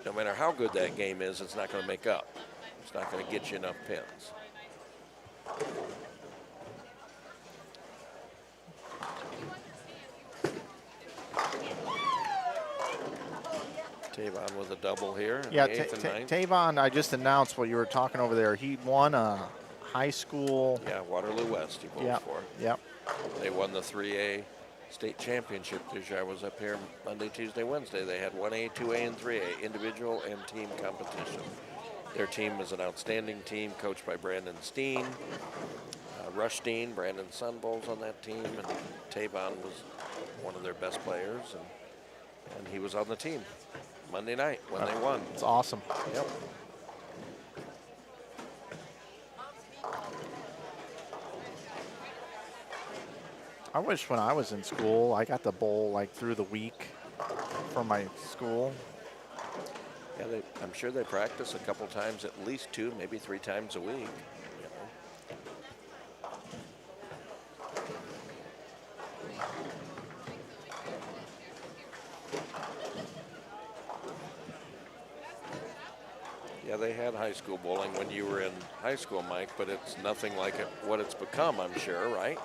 no matter how good that game is, it's not going to make up. It's not going to get you enough pins. Tavon with a double here. Yeah, in the 8th and 9th. Tavon, I just announced what you were talking over there. He won a high school. Yeah, Waterloo West he bowls for. Yep. They won the 3A state championship this year. I was up here Monday, Tuesday, Wednesday. They had 1A, 2A, and 3A, individual and team competition. Their team is an outstanding team coached by Brandon Steen. Rush Steen, Brandon's son, bowls on that team, and Tavon was one of their best players, and he was on the team Monday night when they won. It's awesome. Yep. I wish when I was in school, I got to bowl like through the week for my school. Yeah, I'm sure they practice a couple times, at least 2, maybe 3 times a week. You know. Yeah, they had high school bowling when you were in high school, Mike, but it's nothing like what it's become, I'm sure, right?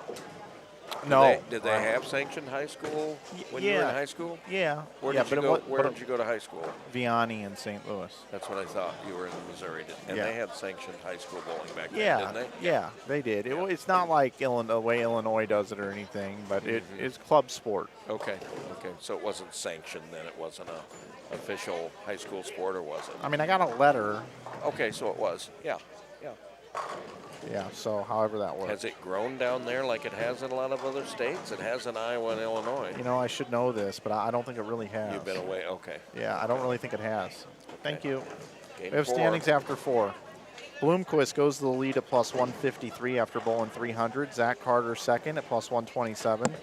No. Did they have sanctioned high school when you were in high school? Yeah. Where yeah, did you but go? it wa- Where but did you go to high school? Vianney in St. Louis. That's what I thought. You were in Missouri, and Yeah. they had sanctioned high school bowling back then, Yeah, didn't they? yeah, they did. It's not like Illinois, the way Illinois does it or anything, but it is club sport. Okay. So it wasn't sanctioned then. It wasn't a official high school sport, or was it? I mean, I got a letter. Okay, so it was. Yeah. Yeah, so however that works. Has it grown down there like it has in a lot of other states? It has in Iowa and Illinois. You know, I should know this, but I don't think it really has. You've been away. Okay. Yeah, I don't really think it has. Thank you. Game We have 4. standings after 4. Bloomquist goes to the lead at plus 153 after bowling 300. Zach Carter second at plus 127.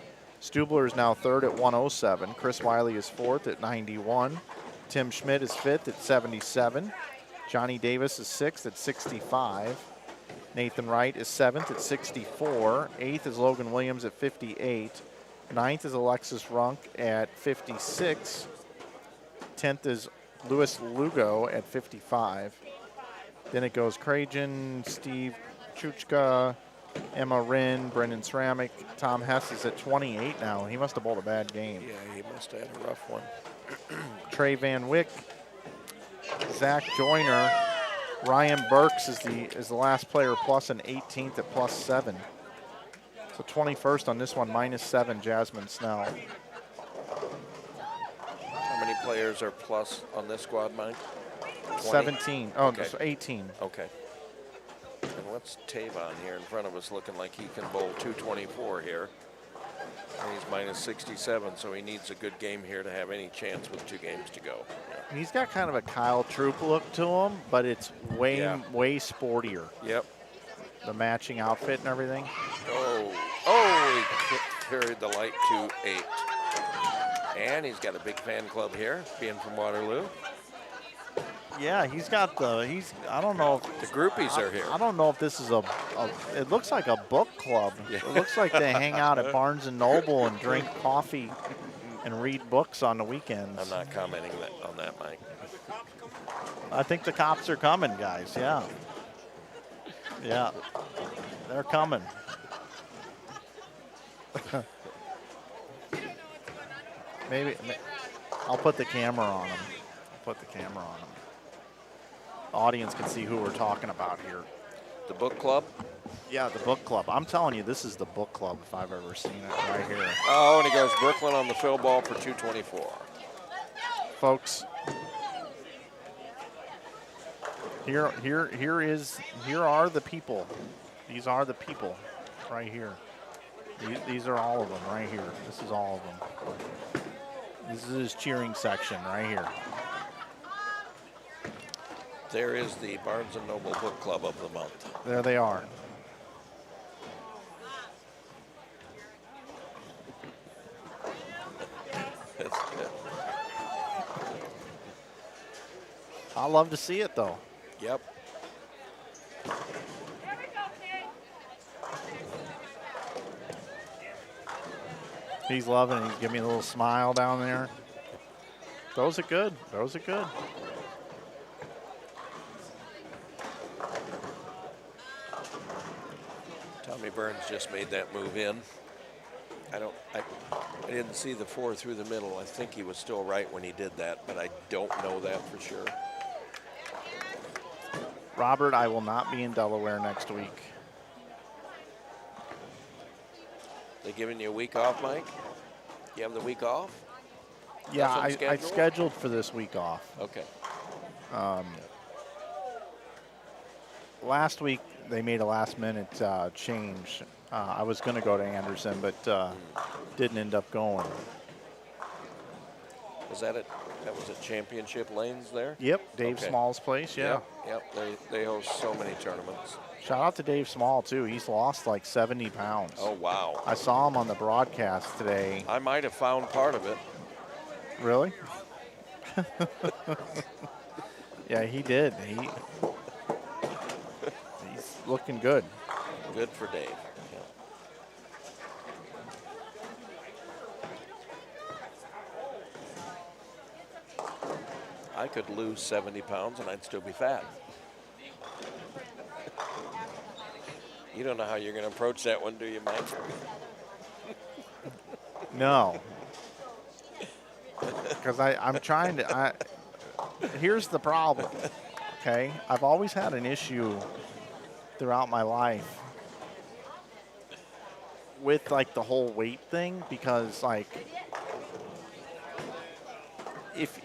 Stubler is now third at 107. Chris Wiley is fourth at 91. Tim Schmidt is fifth at 77. Johnny Davis is sixth at 65. Nathan Wright is seventh at 64. Eighth is Logan Williams at 58. Ninth is Alexis Runk at 56. 10th is Louis Lugo at 55. Then it goes Krajan, Steve Chuchka, Emma Wren, Brendan Ceramic. Tom Hess is at 28 now. He must have bowled a bad game. Yeah, he must have had a rough one. Trey Van Wyck, Zach Joyner, Ryan Burks is the last player plus an 18th at plus 7. So 21st on this one, -7, Jasmine Snell. How many players are plus on this squad, Mike? 20? 17. Oh, Okay. so 18. Okay. And what's Tavon here in front of us looking like he can bowl 224 here? And he's -67, so he needs a good game here to have any chance with 2 games to go. Yeah. He's got kind of a Kyle Troop look to him, but it's way sportier. Yep. The matching outfit and everything. He carried the light to 8. And he's got a big fan club here, being from Waterloo. Yeah, he's got I don't know if The groupies are here. I don't know if this is it looks like a book club. Yeah. It looks like they hang out at Barnes & Noble and drink coffee and read books on the weekends. I'm not commenting on that, Mike. I think the cops are coming, guys. Yeah. Yeah. They're coming. Maybe I'll put the camera on them. The audience can see who we're talking about here. The book club? Yeah, the book club. I'm telling you, this is the book club if I've ever seen it right here. Oh, and he goes Brooklyn on the fill ball for 224. Folks, here are the people. These are the people right here. These are all of them right here. This is all of them. This is his cheering section right here. There is the Barnes & Noble Book Club of the month. There they are. I love to see it though. Yep. He's loving it. He's giving me a little smile down there. Those are good. Those are good. Tommy Burns just made that move in. I didn't see the 4 through the middle. I think he was still right when he did that, but I don't know that for sure. Robert, I will not be in Delaware next week. They giving you a week off, Mike? You have the week off? Yeah, That's I unscheduled? scheduled for this week off. Okay. Last week, they made a last-minute change. I was going to go to Anderson, but didn't end up going. Was that it? That was at Championship Lanes there? Yep, Dave Okay. Small's place, yeah. Yep. They host so many tournaments. Shout out to Dave Small, too. He's lost like 70 pounds. Oh, wow. I saw him on the broadcast today. I might have found part of it. Really? Yeah, he did. He's looking good. Good for Dave. Yeah. I could lose 70 pounds and I'd still be fat. You don't know how you're going to approach that one, do you, Mike? No. Because I'm trying to. Here's the problem. Okay, I've always had an issue throughout my life with like the whole weight thing, because like if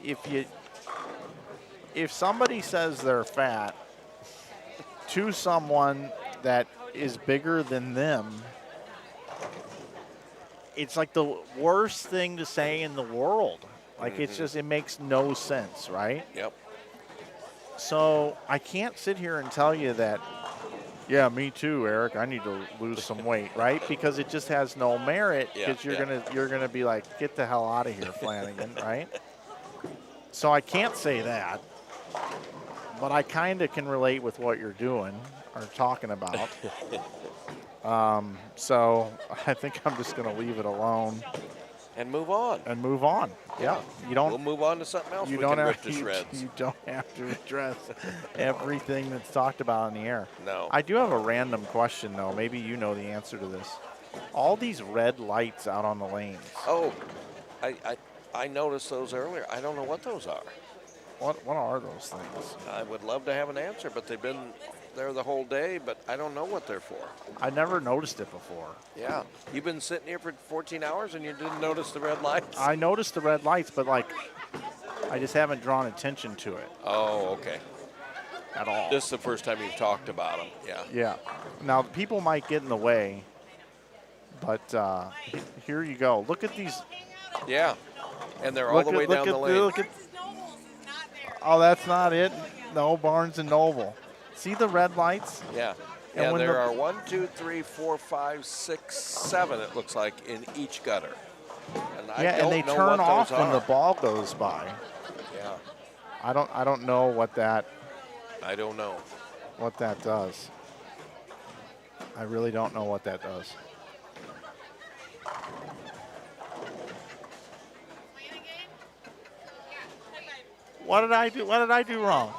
somebody says they're fat to someone that is bigger than them, it's like the worst thing to say in the world. Like it's just, it makes no sense, right? Yep. So I can't sit here and tell you that, yeah, me too, Eric, I need to lose some weight, right? Because it just has no merit, because you're gonna be like, get the hell out of here, Flanagan, right? So I can't say that, but I kind of can relate with what you're doing or talking about. So I think I'm just gonna leave it alone And move on. Yeah, you don't. We'll move on to something else. You We don't can have rip to you, shreds. you don't have to address everything that's talked about in the air. No. I do have a random question though. Maybe you know the answer to this. All these red lights out on the lanes. Oh, I noticed those earlier. I don't know what those are. What are those things? I would love to have an answer, but they've been there the whole day, but I don't know what they're for. I never noticed it before. Yeah. You've been sitting here for 14 hours and you didn't notice the red lights? I noticed the red lights, but like, I just haven't drawn attention to it Oh, okay. at all. This is the first time you've talked about them. Yeah. Yeah. Now, people might get in the way, but here you go. Look at these. Yeah. And they're all the way down the lane. Look at, oh, that's not it? No, Barnes & Noble. See the red lights? Yeah. And And when there the- are 1, 2, 3, 4, 5, 6, 7, it looks like, in each gutter. And I Yeah, don't and they know turn what off those when are. the ball goes by. Yeah. I don't know what that does. I really don't know what that does. What did I do? What did I do wrong?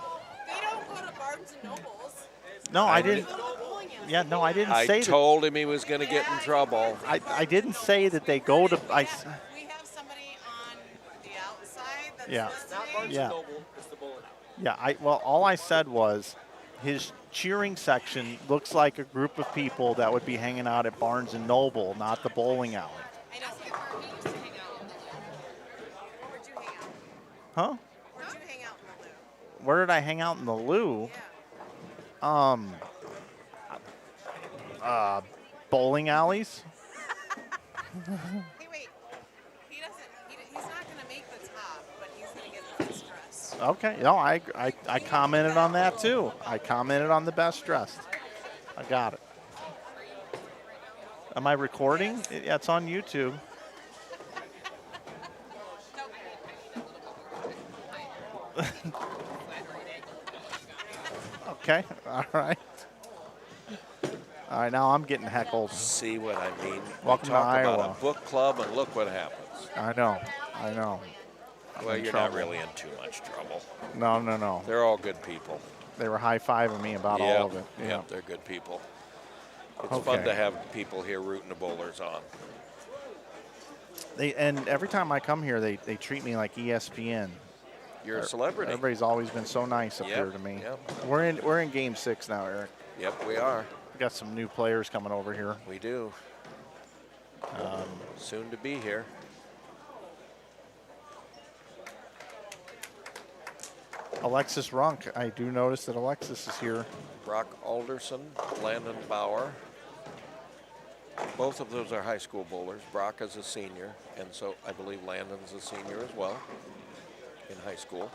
They don't go to Barnes and Nobles. No, I They didn't. go to bowling alleys. Yeah, no, I didn't I say told him he was going to get in trouble. that. I didn't say that they go to. We have somebody on the outside that's Yeah. listening. Yeah. Yeah. Well, all I said was, his cheering section looks like a group of people that would be hanging out at Barnes and Noble, not the bowling alley. I know. Where he used to hang out. Where'd you hang out? Huh? Where'd you hang out in the loo? Where did I hang out in the loo? Yeah. Bowling alleys. Hey, wait. He's not going to make the top, but he's going to get the best dress. Okay. No, I commented on that too. I commented on the best dressed. I got it. Am I recording? Yeah, it's on YouTube. Okay. All right. All right. Now I'm getting heckled. See what I mean? Welcome to Talk Iowa. about a book club, and look what happens. I know. I'm Well, in you're trouble. not really in too much trouble. No. They're all good people. They were high-fiving me about all of it. Yeah. Yep, they're good people. It's fun Okay. to have people here rooting the bowlers on. And every time I come here, they treat me like ESPN. You're a celebrity. Everybody's always been so nice up Yep, here to me. yep. We're in game 6 now, Eric. Yep, we are. We got some new players coming over here. We do. Soon to be here. Alexis Runk. I do notice that Alexis is here. Brock Alderson, Landon Bauer. Both of those are high school bowlers. Brock is a senior, and so I believe Landon's a senior as well in high school.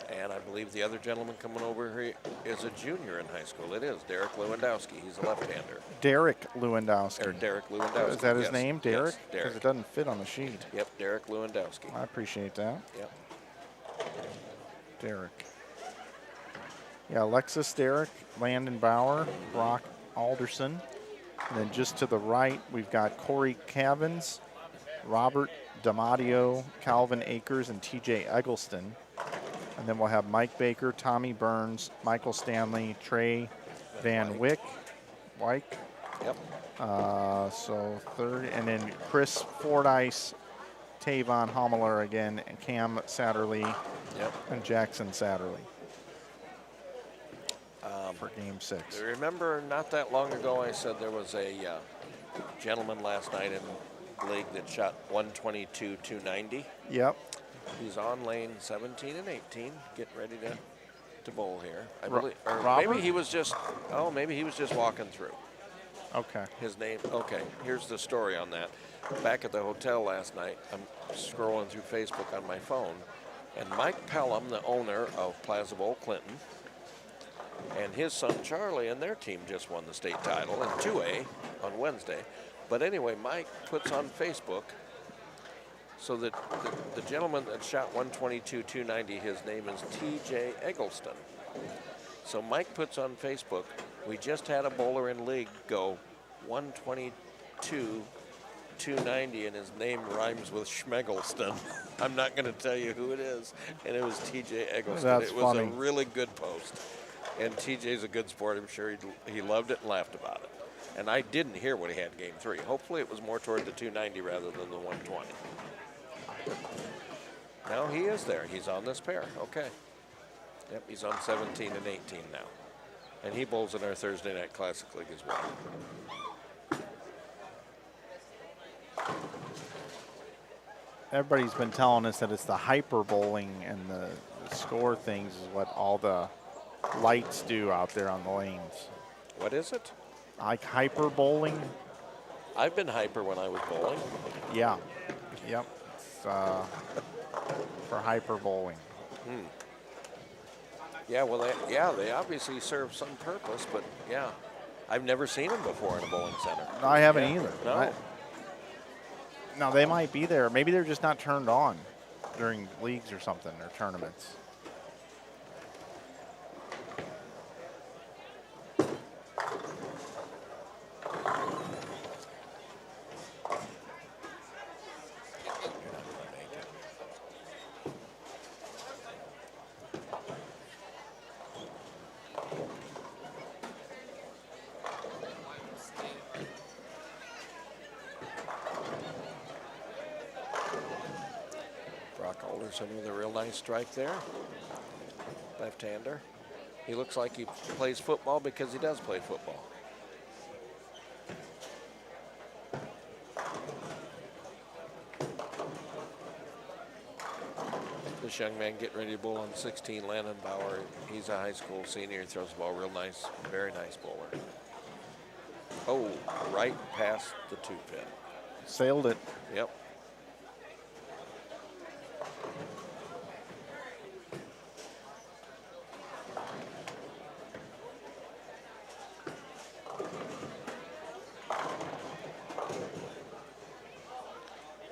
And I believe the other gentleman coming over here is a junior in high school. It is Derek Lewandowski. He's a left-hander. Derek Lewandowski. Or Derek Lewandowski. Is that his yes. name, Derek? Yes, Because Derek. it doesn't fit on the sheet. Yep, Derek Lewandowski. I appreciate that. Yep. Derek. Yeah, Alexis, Derek, Landon Bauer, Brock Alderson. And then just to the right, we've got Corey Cavins, Robert D'Amadio, Calvin Akers, and TJ Eggleston. And then we'll have Mike Baker, Tommy Burns, Michael Stanley, Trey Van Wyck. Yep. So third, and then Chris Fordyce, Tavon Hommeler again, and Cam Satterley, and Jackson Satterley for Game 6. Remember, not that long ago, I said there was a gentleman last night in the league that shot 122, 290. Yep. He's on lane 17 and 18, getting ready to bowl here. I Ro- believe, or Robert? maybe he was just walking through. Okay. His name, okay, here's the story on that. Back at the hotel last night, I'm scrolling through Facebook on my phone, and Mike Pelham, the owner of Plaza Bowl Clinton, and his son Charlie and their team just won the state title in 2A on Wednesday. But anyway, Mike puts on Facebook, so that the gentleman that shot 122, 290, his name is TJ Eggleston. So Mike puts on Facebook, we just had a bowler in league go 122, 290, and his name rhymes with Schmeggleston. I'm not going to tell you who it is, and it was TJ Eggleston. That's it was funny. a really good post, and TJ's a good sport. I'm sure he loved it and laughed about it. And I didn't hear what he had in Game 3. Hopefully it was more toward the 290 rather than the 120. Now he is there. He's on this pair. Okay. Yep, he's on 17 and 18 now. And he bowls in our Thursday Night Classic League as well. Everybody's been telling us that it's the hyper bowling and the score things is what all the lights do out there on the lanes. What is it? Like hyper bowling? I've been hyper when I was bowling. Yeah. Yep. It's, for hyper bowling. Yeah, well, they obviously serve some purpose, but yeah. I've never seen them before in a bowling center. No, I haven't either. No. No, they might be there. Maybe they're just not turned on during leagues or something or tournaments. With a real nice strike there. Left-hander. He looks like he plays football because he does play football. This young man getting ready to bowl on 16, Landon Bauer. He's a high school senior. He throws the ball real nice. Very nice bowler. Oh, right past the 2-pin. Sailed it. Yep.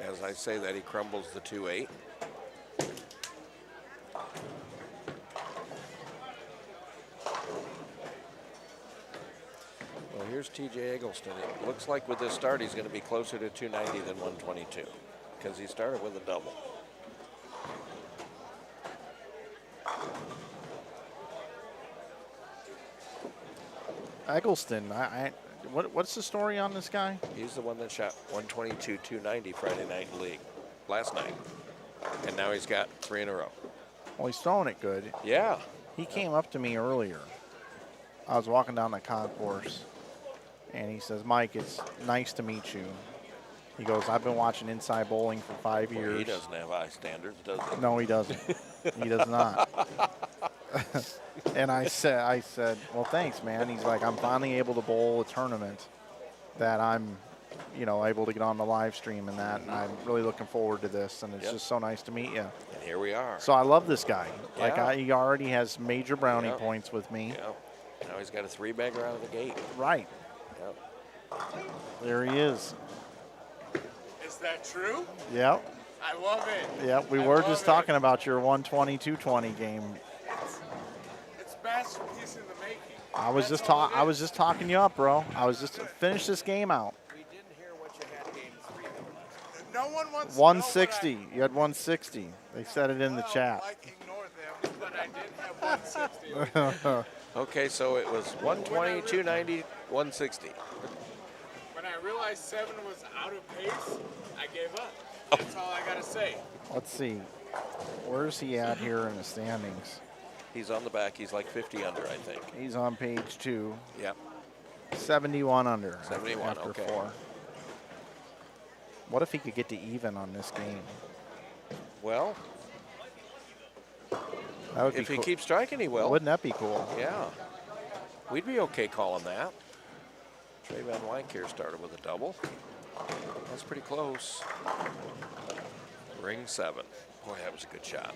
As I say that, he crumbles the 2-8. Well, here's TJ Eggleston. It looks like with this start, he's going to be closer to 290 than 122 because he started with a double. Eggleston, what's the story on this guy? He's the one that shot 122, 290 Friday night in league last night. And now he's got 3 in a row. Well, he's throwing it good. Yeah. He came up to me earlier. I was walking down the concourse, and he says, Mike, it's nice to meet you. He goes, I've been watching Inside Bowling for 5 years. Well, he doesn't have high standards, does he? No, he doesn't. He does not. And I said, well, thanks, man. He's like, I'm finally able to bowl a tournament that I'm, able to get on the live stream and that, and I'm really looking forward to this, and it's just so nice to meet you. And here we are. So I love this guy. Yeah. Like, he already has major brownie points with me. Yep. Now he's got a 3-bagger out of the gate. Right. Yep. There he is. Is that true? Yep. I love it. Yep. We were just talking about your 120-220 game. It's masterpiece in the making. I was just talking you up, bro. I was just finish this game out. We didn't hear what you had Game 3 though. No one wants 160. You had 160. They said it in the chat. I can ignore them, but I did have 160. Okay, so it was 120, 290, 160. When I realized 7 was out of pace, I gave up. That's all I gotta say. Let's see. Where's he at here in the standings? He's on the back. He's like 50 under, I think. He's on page 2. Yep. 71 under. 71, after okay. 4. What if he could get to even on this game? Well, That would if be he cool. keeps striking, he will. Wouldn't that be cool? Yeah. We'd be okay calling that. Trey Van Wyk here started with a double. That's pretty close. Ring 7. Boy, that was a good shot.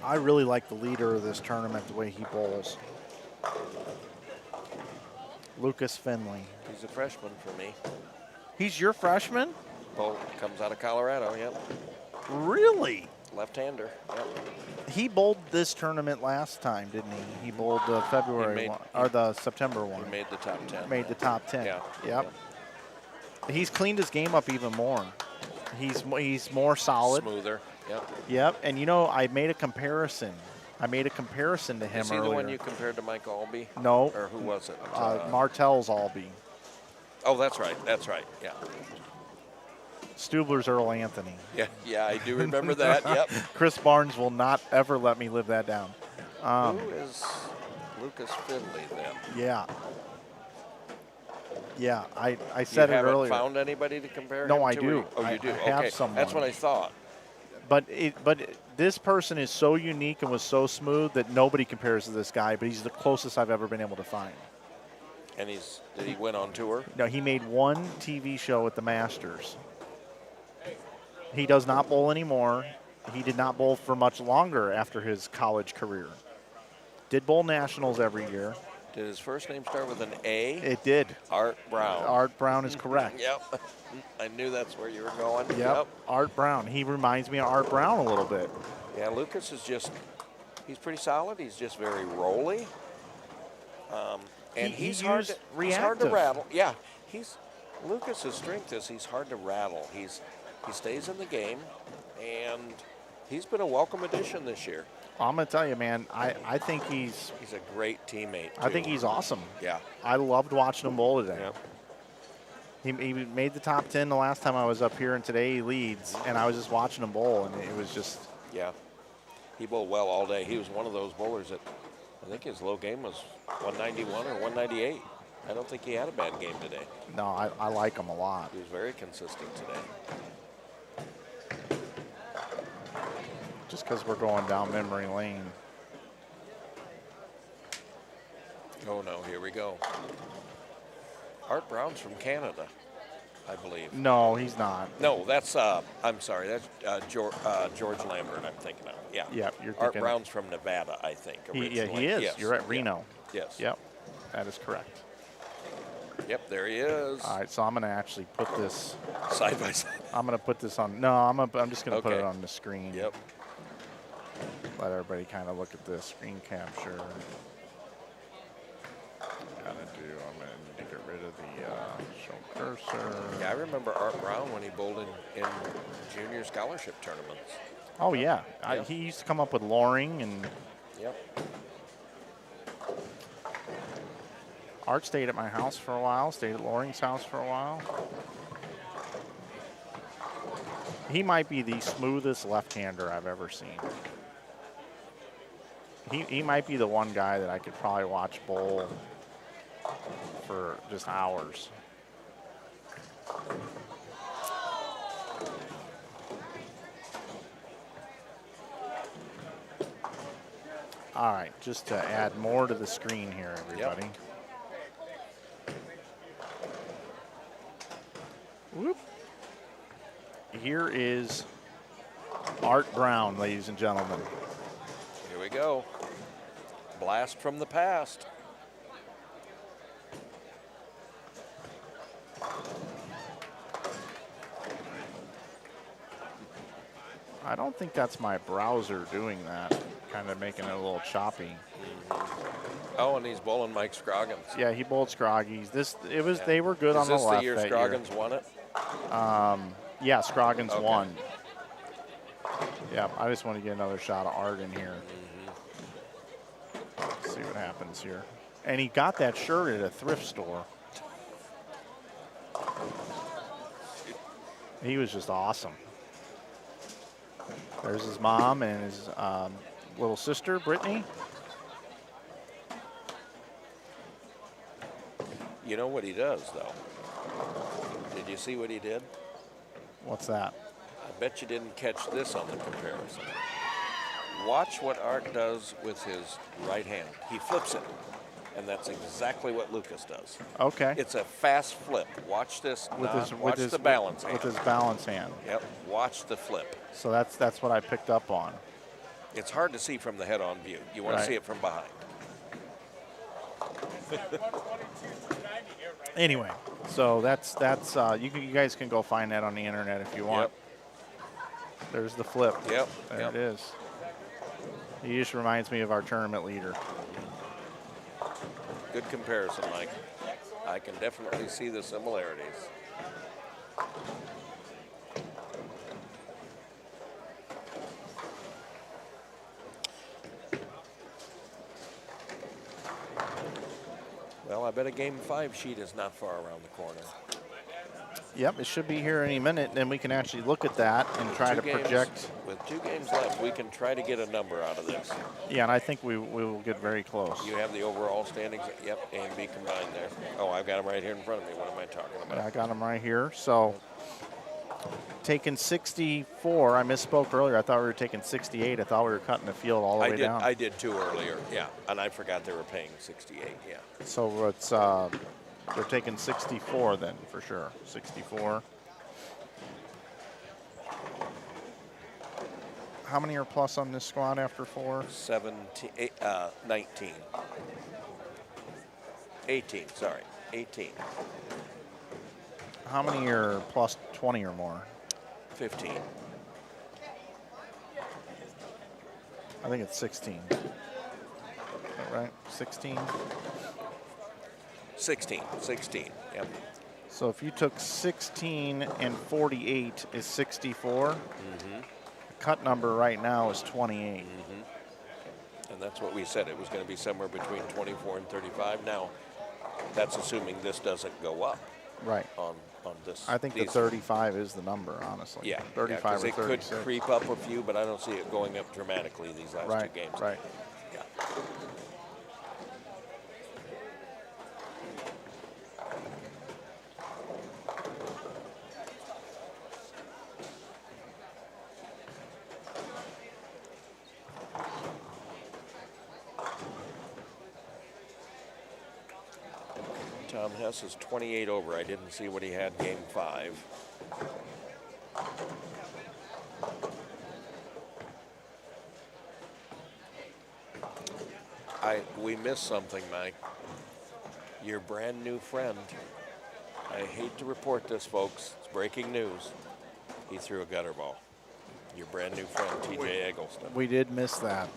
I really like the leader of this tournament, the way he bowls. Lucas Finley. He's a freshman for me. He's your freshman? Bowl comes out of Colorado, yep. Really? Left-hander, yep. He bowled this tournament last time, didn't he? He bowled the February one, or the September one. He made the top 10. Made the top 10. Yeah. Yep. He's cleaned his game up even more. He's more solid. Smoother, yep. Yep. And you know, I made a comparison. to him Is he earlier. the one you compared to Mike Albee? No. Or who was it? Martell's Albee. Oh, that's right, yeah. Stubler's Earl Anthony. Yeah, I do remember that, yep. Chris Barnes will not ever let me live that down. Who is Lucas Finley then? Yeah. Yeah, I said it You earlier. haven't found anybody to compare No, him I to? do. Oh, you do? I have okay. someone. That's what I thought. But this person is so unique and was so smooth that nobody compares to this guy, but he's the closest I've ever been able to find. And did he win on tour? No, he made one TV show at the Masters. He does not bowl anymore. He did not bowl for much longer after his college career. Did bowl nationals every year. Did his first name start with an A? It did. Art Brown. Art Brown is correct. Yep. I knew that's where you were going. Yep. Art Brown. He reminds me of Art Brown a little bit. Yeah, Lucas is he's pretty solid. He's just very rolly. And he's hard to reactive. rattle. Yeah, Lucas's strength is he's hard to rattle. He stays in the game, and he's been a welcome addition this year. I'm going to tell you, man, I think he's a great teammate, too. I think he's awesome. Yeah. I loved watching him bowl today. Yep. He made the top 10 the last time I was up here, and today he leads, and I was just watching him bowl, and it was just... Yeah. He bowled well all day. He was one of those bowlers that I think his low game was 191 or 198. I don't think he had a bad game today. No, I like him a lot. He was very consistent today. Just because we're going down memory lane. Oh, no, here we go. Art Brown's from Canada, I believe. No, he's not. No, that's, I'm sorry, that's George Lambert I'm thinking of. Yeah. Yeah, you're Art thinking. Brown's from Nevada, I think, originally. He is. Yes. You're at Reno. Yeah. Yes. Yep, that is correct. Yep, there he is. All right, so I'm going to actually put this. Side by side. I'm going to put this on. No, I'm just going to put Okay. it on the screen. Yep. Let everybody kind of look at this screen capture. I'm going to get rid of the show cursor. Yeah, I remember Art Brown when he bowled in junior scholarship tournaments. Oh, yeah. Yep. He used to come up with Loring, and Yep. Art stayed at my house for a while, stayed at Loring's house for a while. He might be the smoothest left-hander I've ever seen. He might be the one guy that I could probably watch bowl for just hours. All right, just to add more to the screen here, everybody. Whoop. Here is Art Brown, ladies and gentlemen. Here we go. Blast from the past. I don't think that's my browser doing that, kind of making it a little choppy. Oh, and he's bowling Mike Scroggins. Yeah, he bowled Scroggies. They were good on the left. Is this the year that Scroggins won it? Yeah, Scroggins Okay. won. Yeah, I just want to get another shot of art in here. Let's see what happens here. And he got that shirt at a thrift store. He was just awesome. There's his mom and his little sister, Brittany. You know what he does, though? Did you see what he did? What's that? I bet you didn't catch this on the comparison. Watch what Art does with his right hand. He flips it, and that's exactly what Lucas does. Okay. It's a fast flip. Watch this. Watch the balance hand. With his balance hand. Yep. Watch the flip. So that's what I picked up on. It's hard to see from the head-on view. You want Right. to see it from behind. Anyway, so that's you guys can go find that on the internet if you want. Yep. There's the flip. Yep. There Yep. it is. He just reminds me of our tournament leader. Good comparison, Mike. I can definitely see the similarities. Well, I bet a Game 5 sheet is not far around the corner. Yep, it should be here any minute. Then we can actually look at that and try to project. With 2 games left, we can try to get a number out of this. Yeah, and I think we will get very close. You have the overall standings. Yep, A and B combined there. Oh, I've got them right here in front of me. What am I talking about? I got them right here. So taking 64. I misspoke earlier. I thought we were taking 68. I thought we were cutting the field all the way down. I did too earlier. Yeah, and I forgot they were paying 68. Yeah. So it's they're taking 64 then for sure. 64. How many are plus on this squad after 4? 19. 18. Sorry, 18. How many are plus 20 or more? 15. I think it's 16. Is that right? 16? 16. Yep. So if you took 16 and 48 is 64. Mm-hmm. The cut number right now is 28. Mm-hmm. And that's what we said. It was going to be somewhere between 24 and 35. Now, that's assuming this doesn't go up. Right. On this. I think the 35 is the number, honestly. Yeah. 35 or it 36. could creep up a few, but I don't see it going up dramatically these last 2 games. Right. Yeah. Tom Hess is 28 over. I didn't see what he had game 5. We missed something, Mike. Your brand new friend. I hate to report this, folks. It's breaking news. He threw a gutter ball. Your brand new friend, TJ Eggleston. We did miss that.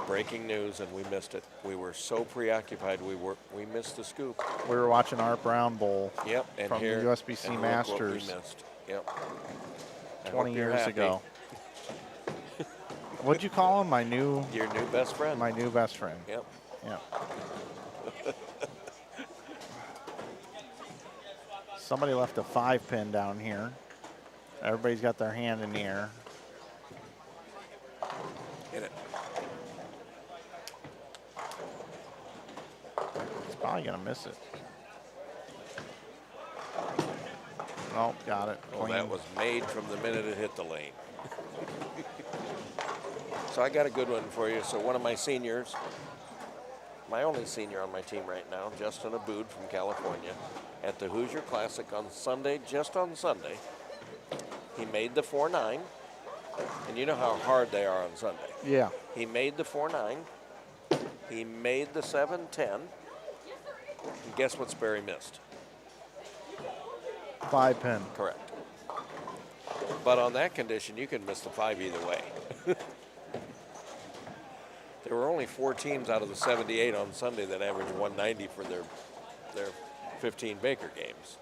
Breaking news, and we missed it. We were so preoccupied, we missed the scoop. We were watching Art Brown Bowl. Yep, and from here, the USBC and Masters. look what we missed. Yep. 20 years ago. What'd you call him? Your new best friend. My new best friend. Yep. Yeah. Somebody left a 5-pin down here. Everybody's got their hand in the air. Hit it. He's probably gonna miss it. Oh, got it. Oh, Clean. that was made from the minute it hit the lane. So I got a good one for you. So one of my seniors, my only senior on my team right now, Justin Abood from California, at the Hoosier Classic on Sunday, just on Sunday, he made the 4-9. And you know how hard they are on Sunday. Yeah. He made the 4-9. He made the 7-10. And guess what Sperry missed? 5-pin. Correct. But on that condition, you can miss the 5 either way. There were only 4 teams out of the 78 on Sunday that averaged 190 for their 15 Baker games.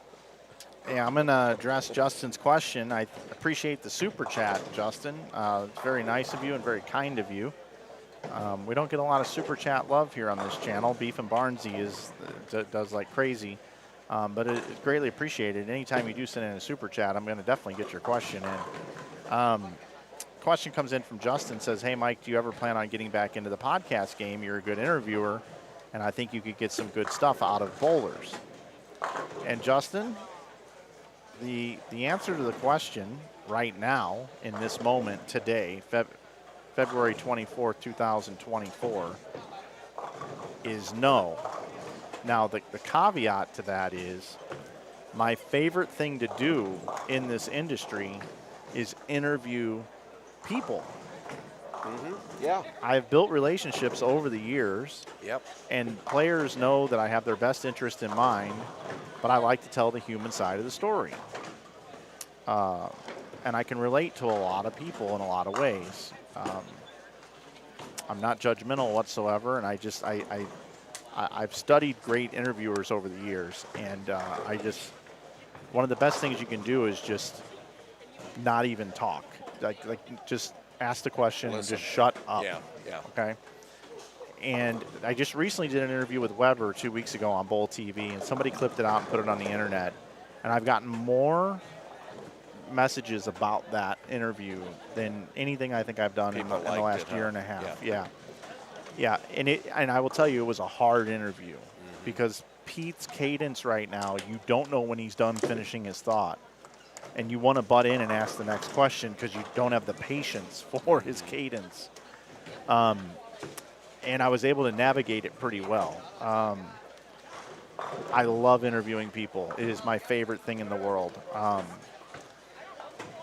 Yeah, I'm going to address Justin's question. I appreciate the super chat, Justin. It's very nice of you and very kind of you. We don't get a lot of super chat love here on this channel. Beef and Barnsey does like crazy, but it's greatly appreciated. Anytime you do send in a super chat, I'm going to definitely get your question in. Question comes in from Justin, says, hey, Mike, do you ever plan on getting back into the podcast game? You're a good interviewer, and I think you could get some good stuff out of bowlers. And Justin, the answer to the question right now, in this moment, today, February 24th, 2024, is no. Now, the caveat to that is my favorite thing to do in this industry is interview people. Yeah. I've built relationships over the years. Yep. And players know that I have their best interest in mind, but I like to tell the human side of the story. And I can relate to a lot of people in a lot of ways. I'm not judgmental whatsoever, and I've studied great interviewers over the years, and one of the best things you can do is just not even talk. Like just ask the question and just shut up. Yeah. Okay. And I just recently did an interview with Weber 2 weeks ago on Bowl TV, and somebody clipped it out and put it on the internet. And I've gotten more messages about that interview than anything I think I've done in the last year and a half. Yeah. And I will tell you, it was a hard interview because Pete's cadence right now, you don't know when he's done finishing his thought. And you want to butt in and ask the next question because you don't have the patience for his cadence. And I was able to navigate it pretty well. I love interviewing people. It is my favorite thing in the world.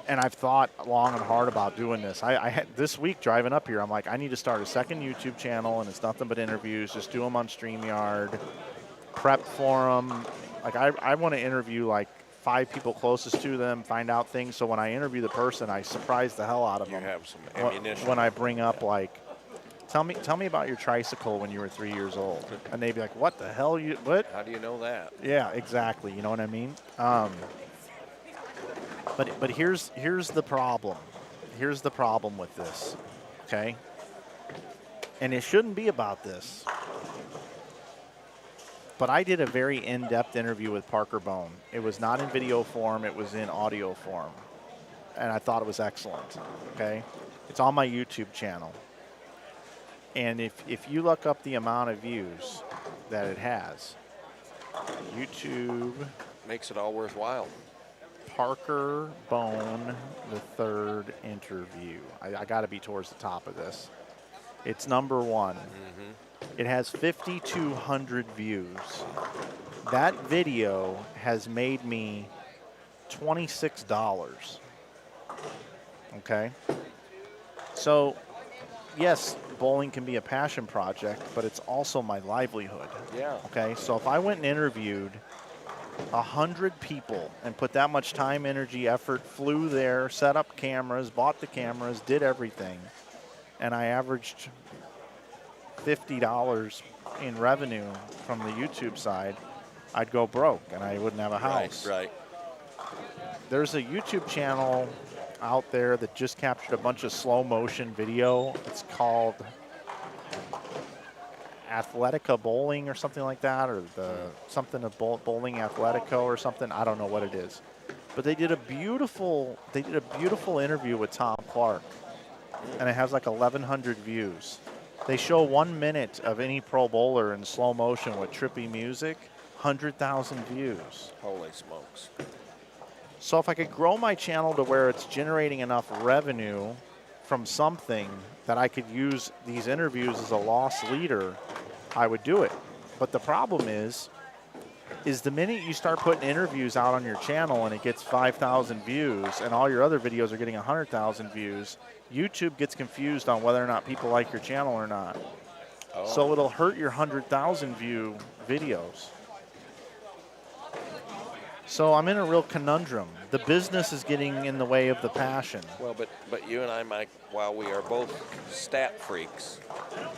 And I've thought long and hard about doing this. I had this week driving up here, I'm like, I need to start a second YouTube channel, and it's nothing but interviews. Just do them on StreamYard, prep for them. Like I want to interview like 5 people closest to them, find out things. So when I interview the person, I surprise the hell out of them. You have some ammunition. When I bring up like, tell me about your tricycle when you were 3 years old, and they'd be like, what the hell what? How do you know that? Yeah, exactly. You know what I mean? But here's the problem. Here's the problem with this, okay? And it shouldn't be about this. But I did a very in-depth interview with Parker Bone. It was not in video form, it was in audio form. And I thought it was excellent, okay? It's on my YouTube channel. And if you look up the amount of views that it has, YouTube... Makes it all worthwhile. Parker Bone, the third interview. I got to be towards the top of this. It's number 1. It has 5,200 views. That video has made me $26. Okay? So, yes, bowling can be a passion project, but it's also my livelihood. Yeah. Okay? So if I went and interviewed 100 people and put that much time, energy, effort, flew there, set up cameras, bought the cameras, did everything, and I averaged $50 in revenue from the YouTube side, I'd go broke and I wouldn't have a house. Right. There's a YouTube channel out there that just captured a bunch of slow motion video. It's called Athletica Bowling or something like that, or something of Bowling Athletico or something. I don't know what it is. But they did a beautiful interview with Tom Clark, and it has like 1,100 views. They show 1 minute of any pro bowler in slow motion with trippy music, 100,000 views. Holy smokes. So if I could grow my channel to where it's generating enough revenue from something that I could use these interviews as a loss leader, I would do it. But the problem is the minute you start putting interviews out on your channel and it gets 5,000 views and all your other videos are getting 100,000 views, YouTube gets confused on whether or not people like your channel or not. Oh. So it'll hurt your 100,000 view videos. So I'm in a real conundrum. The business is getting in the way of the passion. Well, but you and I, Mike, while we are both stat freaks,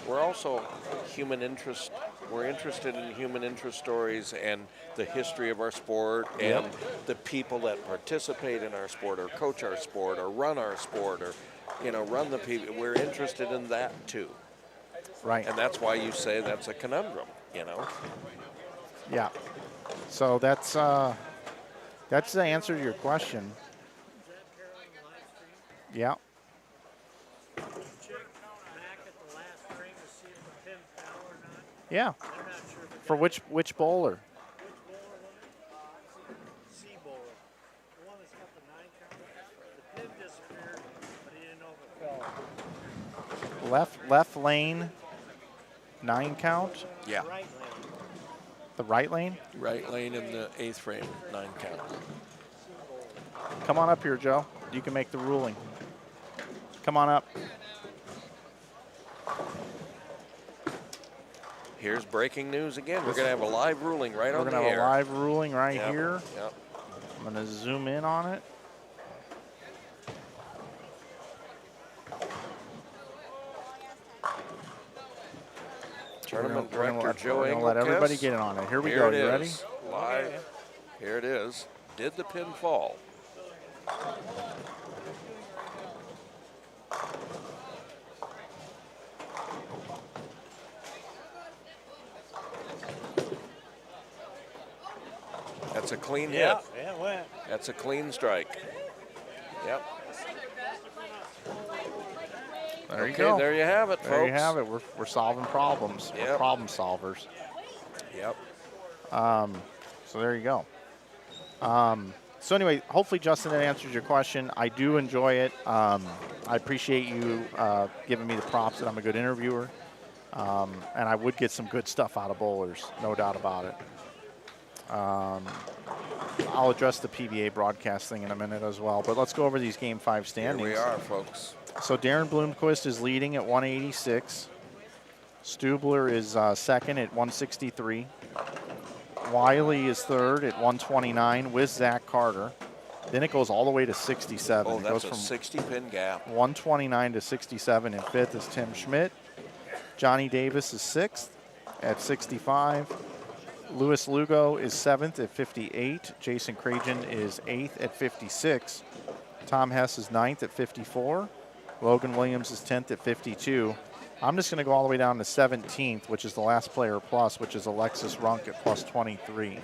we're also human interest we're interested in human interest stories and the history of our sport Yep. and the people that participate in our sport or coach our sport or run our sport or, run the people. We're interested in that too. Right. And that's why you say that's a conundrum, Yeah. So that's the answer to your question. Yeah. Check back at the last ring to see if the pin fell or not. Yeah. I'm not sure if it For got which bowler? which bowler was it? C bowler. The one that's got the 9 count. The pin disappeared, but he didn't know if it fell. Left lane, 9 count. Yeah. Right lane. The right lane. Right lane in the 8th frame, 9 count. Come on up here, Joe. You can make the ruling. Come on up. Here's breaking news again. We're going to have a live ruling right We're on the gonna have air. a live ruling right Yep, here. Yep. I'm gonna zoom in on it. Tournament We're gonna director Joe we're gonna let everybody Engelkes. get in on it. Here we Here go. it You is. ready? Live. Here it is. Did the pin fall? That's a clean hit. Yeah, it went. That's a clean strike. Yep. There you Okay, go. there you have it, folks. There you have it. We're solving problems. We're Yep. problem solvers. Yep. So there you go. So anyway, hopefully, Justin, that answers your question. I do enjoy it. I appreciate you giving me the props that I'm a good interviewer. And I would get some good stuff out of bowlers, no doubt about it. I'll address the PBA broadcast thing in a minute as well. But let's go over these Game 5 Here standings. we are, folks. So Darren Bloomquist is leading at 186. Stubler is second at 163. Wiley is third at 129 with Zach Carter. Then it goes all the way to 67. Oh, It that's goes a from 60-pin gap. 129 to 67. And fifth is Tim Schmidt. Johnny Davis is sixth at 65. Louis Lugo is seventh at 58. Jason Cragen is eighth at 56. Tom Hess is ninth at 54. Logan Williams is 10th at 52. I'm just going to go all the way down to 17th, which is the last player plus, which is Alexis Runk at plus 23.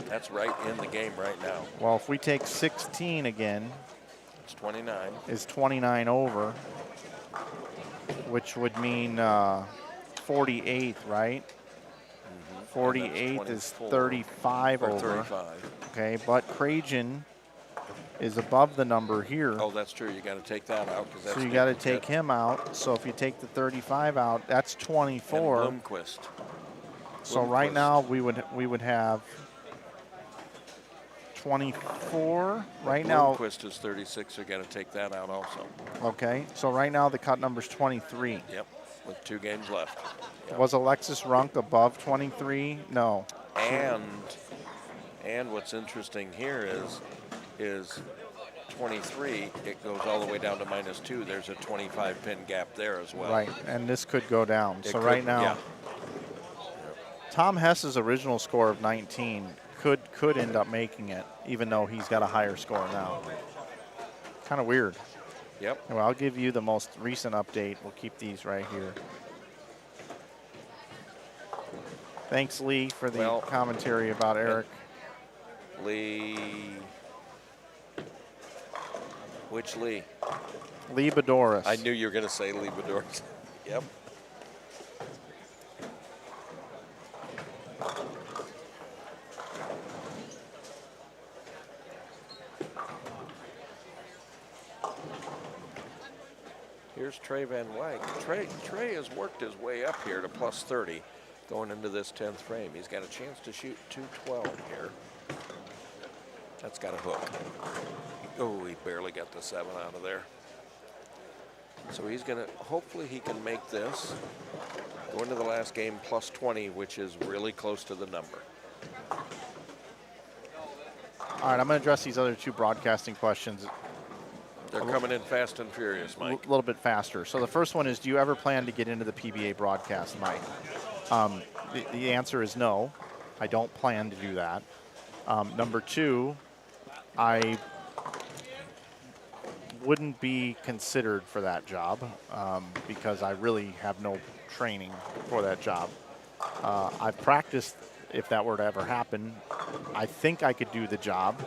That's right in the game right now. Well, if we take 16 again, It's 29. is 29 over, which would mean 48th, right? 48th is 24. 35 Or over. 35. Okay, but Cragen is above the number here. Oh, that's true. You got to take that out because that's. So you got to take him out. So if you take the 35 out, that's 24. And Bloomquist. So right Bloomquist. now we would have 24. Right now, Bloomquist is 36. So you got to take that out also. okay. So right now the cut number's 23. Yep. With 2 games left. Yep. Was Alexis Runk above 23? No. And what's interesting here is 23. It goes all the way down to -2. There's a 25 pin gap there as well. Right, and this could go down. It So could- right now, yeah. Tom Hess's original score of 19 could end up making it, even though he's got a higher score now. Kind of weird. Yep. Well, I'll give you the most recent update. We'll keep these right here. Thanks, Lee, for the Well, commentary about Eric. Lee. Which Lee? Lee Bedoris. I knew you were going to say Lee Bedoris. Yep. Here's Trey Van Wyk. Trey has worked his way up here to plus 30 going into this 10th frame. He's got a chance to shoot 212 here. That's got a hook. Oh, he barely got the 7 out of there. So he's going to, hopefully he can make this. Go into the last game plus 20, which is really close to the number. All right, I'm going to address these other 2 broadcasting questions They're coming in fast and furious, a Mike. little bit faster. So the first one is, do you ever plan to get into the PBA broadcast, Mike? The answer is no. I don't plan to do that. Number two, I wouldn't be considered for that job because I really have no training for that job. I've practiced if that were to ever happen. I think I could do the job,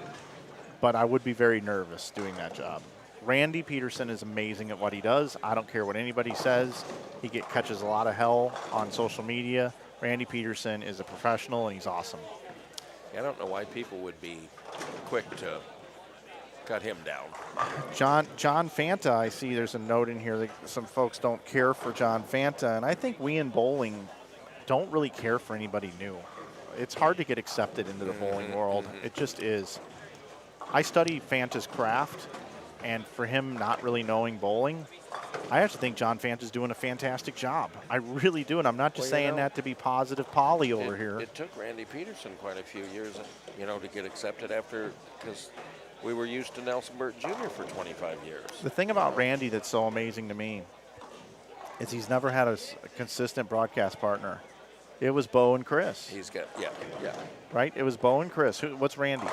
but I would be very nervous doing that job. Randy Peterson is amazing at what he does. I don't care what anybody says. He catches a lot of hell on social media. Randy Peterson is a professional, and he's awesome. I don't know why people would be quick to cut him down. John Fanta, I see there's a note in here that some folks don't care for John Fanta, and I think we in bowling don't really care for anybody new. It's hard to get accepted into the bowling world. It just is. I study Fanta's craft, and for him not really knowing bowling, I actually think John Fanta's doing a fantastic job. I really do, and I'm not just saying that to be positive Polly over here. It took Randy Peterson quite a few years, to get accepted because we were used to Nelson Burt Jr. for 25 years. The thing about Randy that's so amazing to me is he's never had a consistent broadcast partner. It was Bo and Chris. He's got, Right? It was Bo and Chris. What's Randy?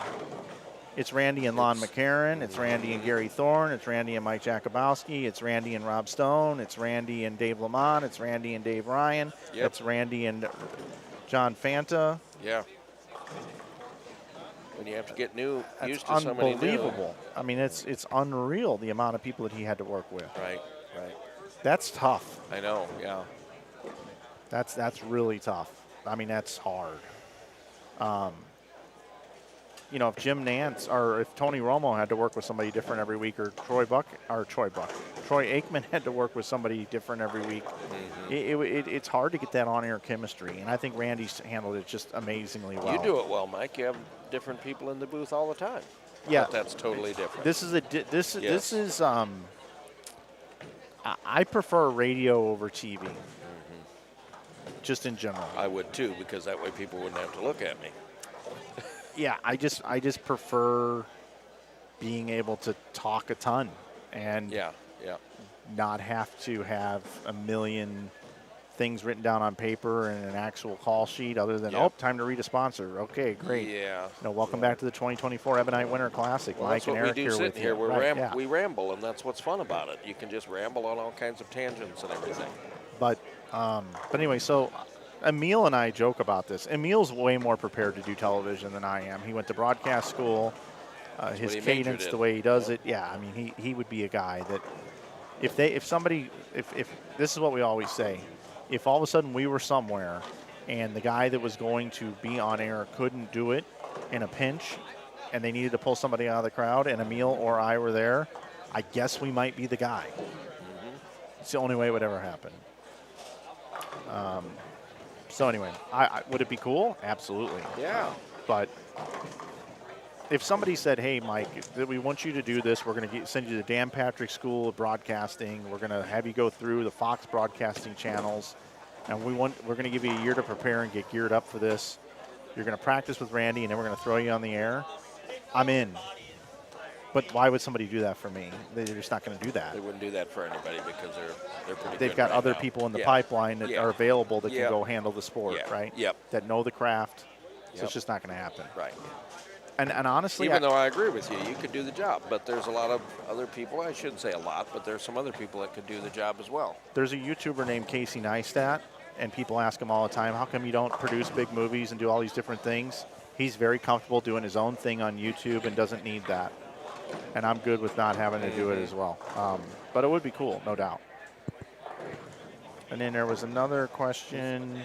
It's Randy and Lon McCarron. It's Randy and Gary Thorne. It's Randy and Mike Jakubowski. It's Randy and Rob Stone. It's Randy and Dave Lamont. It's Randy and Dave Ryan. Yep. It's Randy and John Fanta. Yeah. When you have to get used to That's somebody new. unbelievable. I mean, it's unreal the amount of people that he had to work with. Right. That's tough. I know, yeah. That's really tough. I mean, that's hard. If Jim Nance or if Tony Romo had to work with somebody different every week, or Troy Aikman had to work with somebody different every week, it's hard to get that on-air chemistry. And I think Randy's handled it just amazingly well. You do it well, Mike. You have different people in the booth all the time. Yeah, but that's totally different. This is I prefer radio over TV. Just in general. I would too, because that way people wouldn't have to look at me. Yeah, I just prefer being able to talk a ton and not have to have a million things written down on paper and an actual call sheet other than, time to read a sponsor. Okay, great. Yeah. Welcome back to the 2024 Ebonite Winter Classic. Well, Mike that's what and Eric we do here sitting with here. you. We ramble, and that's what's fun about it. You can just ramble on all kinds of tangents and everything. But anyway, so Emil and I joke about this. Emil's way more prepared to do television than I am. He went to broadcast school. His cadence, the way he does it, I mean, he would be a guy that if this is what we always say, if all of a sudden we were somewhere and the guy that was going to be on air couldn't do it in a pinch and they needed to pull somebody out of the crowd and Emil or I were there, I guess we might be the guy. It's the only way it would ever happen. So anyway, would it be cool? Absolutely. Yeah. But if somebody said, "Hey, Mike, we want you to do this. We're going to send you to the Dan Patrick School of Broadcasting. We're going to have you go through the Fox broadcasting channels, and we're going to give you a year to prepare and get geared up for this. You're going to practice with Randy, and then we're going to throw you on the air." I'm in. But why would somebody do that for me? They're just not going to do that. They wouldn't do that for anybody because they're pretty They've good got right other now. people in the pipeline that are available that can Yep. go handle the sport, Yeah. right? Yep. That know the craft. So Yep. it's just not going to happen. Right. And honestly, Even though I agree with you, you could do the job, but there's a lot of other people, I shouldn't say a lot, but there's some other people that could do the job as well. there's a YouTuber named Casey Neistat, and people ask him all the time, how come you don't produce big movies and do all these different things? He's very comfortable doing his own thing on YouTube and doesn't need that. And I'm good with not having to do it as well. But it would be cool, no doubt. And then there was another question.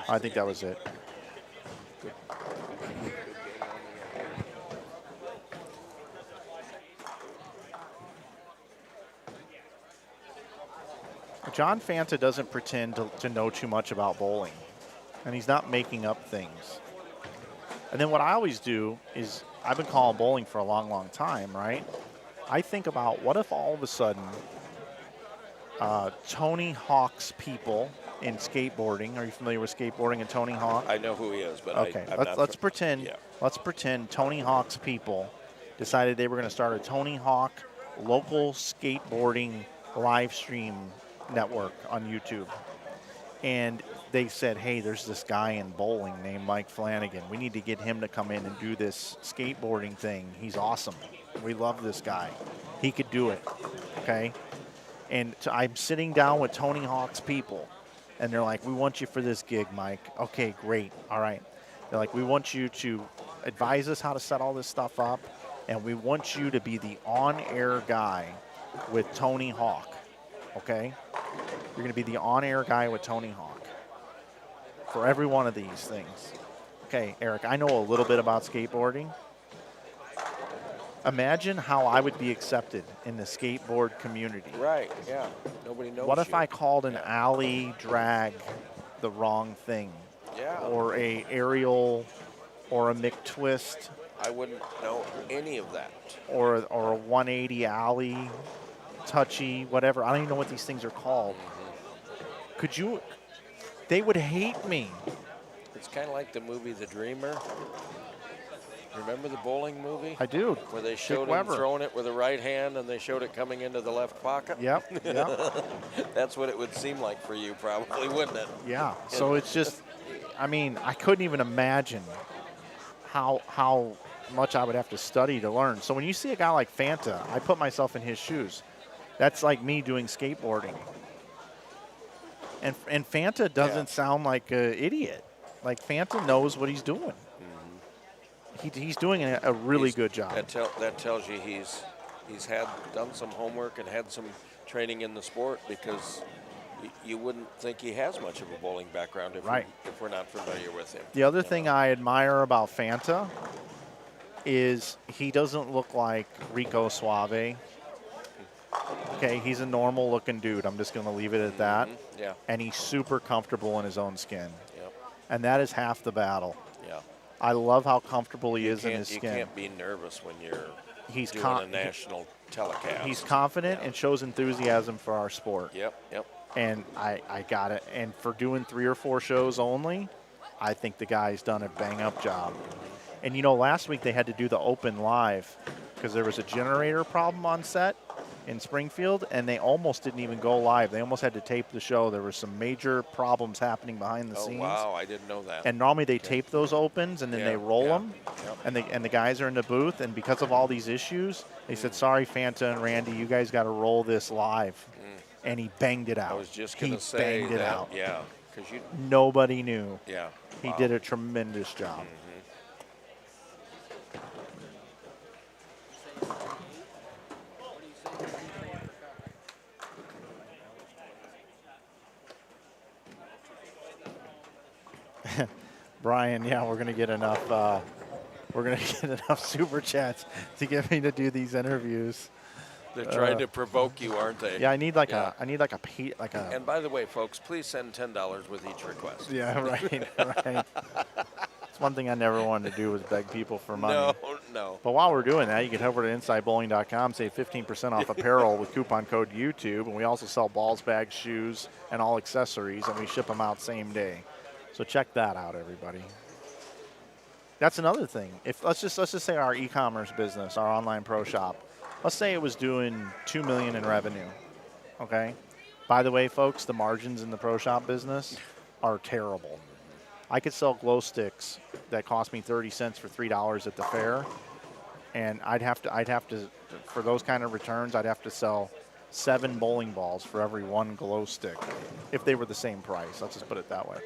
I think that was it. John Fanta doesn't pretend to know too much about bowling, and he's not making up things. And then what I always do is, I've been calling bowling for a long, long time, right? I think about, what if all of a sudden Tony Hawk's people in skateboarding, are you familiar with skateboarding and Tony Hawk? I know who he is, but okay, let's pretend Tony Hawk's people decided they were going to start a Tony Hawk local skateboarding live stream network on YouTube. And they said, hey, there's this guy in bowling named Mike Flanagan. We need to get him to come in and do this skateboarding thing. He's awesome. We love this guy. He could do it, okay? And I'm sitting down with Tony Hawk's people, and they're like, we want you for this gig, Mike. Okay, great, all right. They're like, we want you to advise us how to set all this stuff up, and we want you to be the on-air guy with Tony Hawk, okay? You're going to be the on-air guy with Tony Hawk for every one of these things. Okay, Eric, I know a little bit about skateboarding. Imagine how I would be accepted in the skateboard community. Right, yeah. Nobody knows What if you. I called an alley drag the wrong thing? Yeah. Or a aerial or a McTwist I wouldn't know any of that. or a 180 alley, touchy, whatever. I don't even know what these things are called. Could you? They would hate me. It's kind of like the movie The Dreamer. Remember the bowling movie? I do. Where they showed him Weber. throwing it with the right hand and they showed it coming into the left pocket? Yep, yep. That's what it would seem like for you probably, wouldn't it? Yeah. So it's just, I mean, I couldn't even imagine how much I would have to study to learn. So when you see a guy like Fanta, I put myself in his shoes. That's like me doing skateboarding. And Fanta doesn't sound like an idiot. Like Fanta knows what he's doing. He's doing a really good job. That tells you he's done some homework and had some training in the sport, because you wouldn't think he has much of a bowling background if we're not familiar with him. The other thing I admire about Fanta is he doesn't look like Rico Suave. Okay, he's a normal looking dude. I'm just going to leave it at that. Yeah. And he's super comfortable in his own skin. Yep. And that is half the battle. Yeah. I love how comfortable he is in his You skin. can't be nervous when you're He's doing a national telecast. He's confident and shows enthusiasm for our sport. Yep. And I got it. And for doing 3 or 4 shows only, I think the guy's done a bang-up job. And, you know, last week they had to do the open live because there was a generator problem on set in Springfield, and they almost didn't even go live. They almost had to tape the show. There were some major problems happening behind the scenes. Oh, wow, I didn't know that. And normally they tape those opens, and then they roll them, Yep. and the guys are in the booth, and because of all these issues, they said, sorry, Fanta and Randy, you guys got to roll this live. And he banged it out. I was just going to say banged it out. Yeah, because you. Nobody knew. Yeah. He did a tremendous job. Brian, yeah, we're gonna get enough. We're gonna get enough super chats to get me to do these interviews. They're trying to provoke you, aren't they? Yeah, I need like a. And by the way, folks, please send $10 with each request. Yeah, right, right. It's one thing I never wanted to do was beg people for money. No. But while we're doing that, you can head over to InsideBowling.com, save 15% off apparel with coupon code YouTube, and we also sell balls, bags, shoes, and all accessories, and we ship them out same day. So check that out, everybody. That's another thing. If let's just say our e-commerce business, our online pro shop, let's say it was doing $2 million in revenue. Okay. By the way, folks, the margins in the pro shop business are terrible. I could sell glow sticks that cost me 30 cents for $3 at the fair, and I'd have to for those kind of returns, I'd have to sell 7 bowling balls for every 1 glow stick if they were the same price. Let's just put it that way.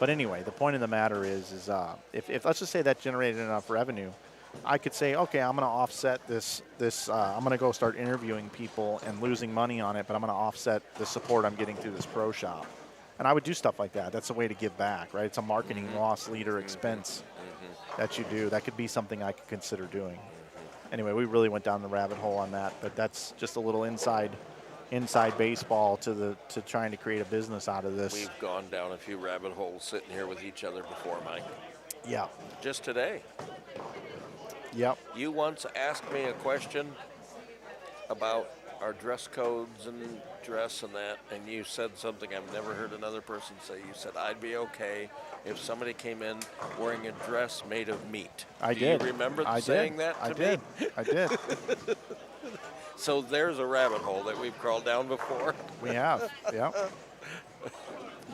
But anyway, the point of the matter is if let's just say that generated enough revenue, I could say, okay, I'm going to offset this. I'm going to go start interviewing people and losing money on it, but I'm going to offset the support I'm getting through this pro shop. And I would do stuff like that. That's a way to give back, right? It's a marketing loss leader expense that you do. That could be something I could consider doing. Anyway, we really went down the rabbit hole on that, but that's just a little inside baseball to trying to create a business out of this. We've gone down a few rabbit holes sitting here with each other before, Mike. Yeah. Just today. Yep. You once asked me a question about our dress codes and dress and that, and you said something I've never heard another person say. You said, I'd be okay if somebody came in wearing a dress made of meat. I Do did. you remember I saying did. that to I me? did. I did. So there's a rabbit hole that we've crawled down before. We have. Yep.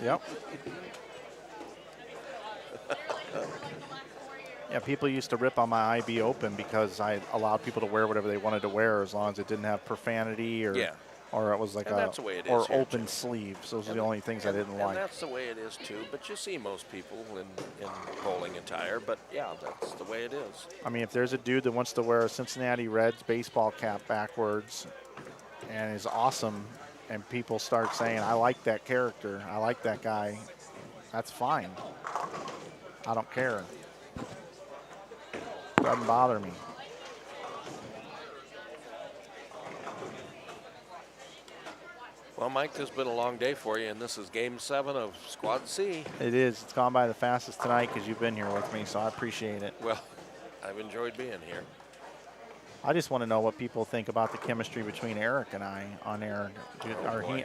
Yep. Yeah, people used to rip on my IB Open because I allowed people to wear whatever they wanted to wear as long as it didn't have profanity or or it was like And that's the way it is or here, open too. sleeves. Those are the only things I didn't And like. that's the way it is too. But you see most people in bowling attire. But yeah, that's the way it is. I mean, if there's a dude that wants to wear a Cincinnati Reds baseball cap backwards and is awesome, and people start saying, I like that character, I like that guy, that's fine. I don't care. Doesn't bother me. Well, Mike, this has been a long day for you, and this is Game 7 of Squad C. It is. It's gone by the fastest tonight because you've been here with me, so I appreciate it. Well, I've enjoyed being here. I just want to know what people think about the chemistry between Eric and I on air.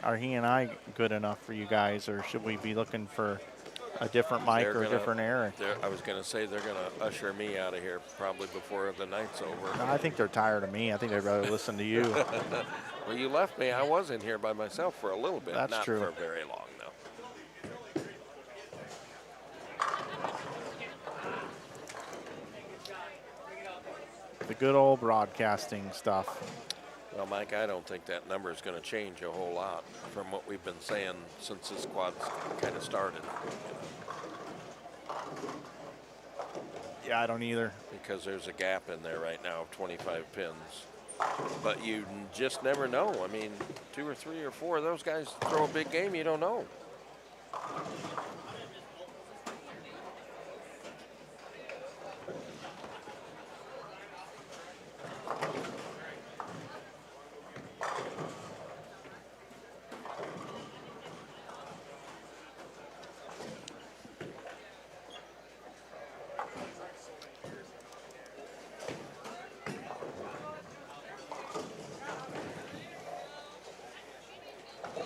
Are he and I good enough for you guys, or should we be looking for a different Mike or a different Eric? I was going to say they're going to usher me out of here probably before the night's over. No, I think they're tired of me. I think they'd rather listen to you. Well, you left me. I was in here by myself for a little bit. That's not true. for very long, though. The good old broadcasting stuff. Well, Mike, I don't think that number is going to change a whole lot from what we've been saying since this squad's kind of started. Yeah, I don't either. Because there's a gap in there right now of 25 pins. But you just never know. I mean, 2 or 3 or 4 of those guys throw a big game, you don't know.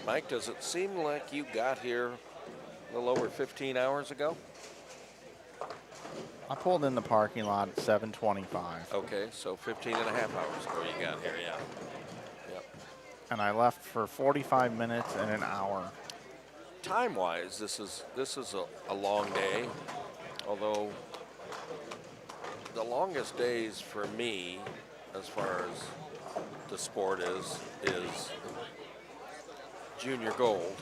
Mike, does it seem like you got here a little over 15 hours ago? I pulled in the parking lot at 7:25. Okay, so 15 and a half hours ago you got here, yeah. Yep. And I left for 45 minutes and an hour. Time-wise, this is a long day, although the longest days for me, as far as the sport is junior gold.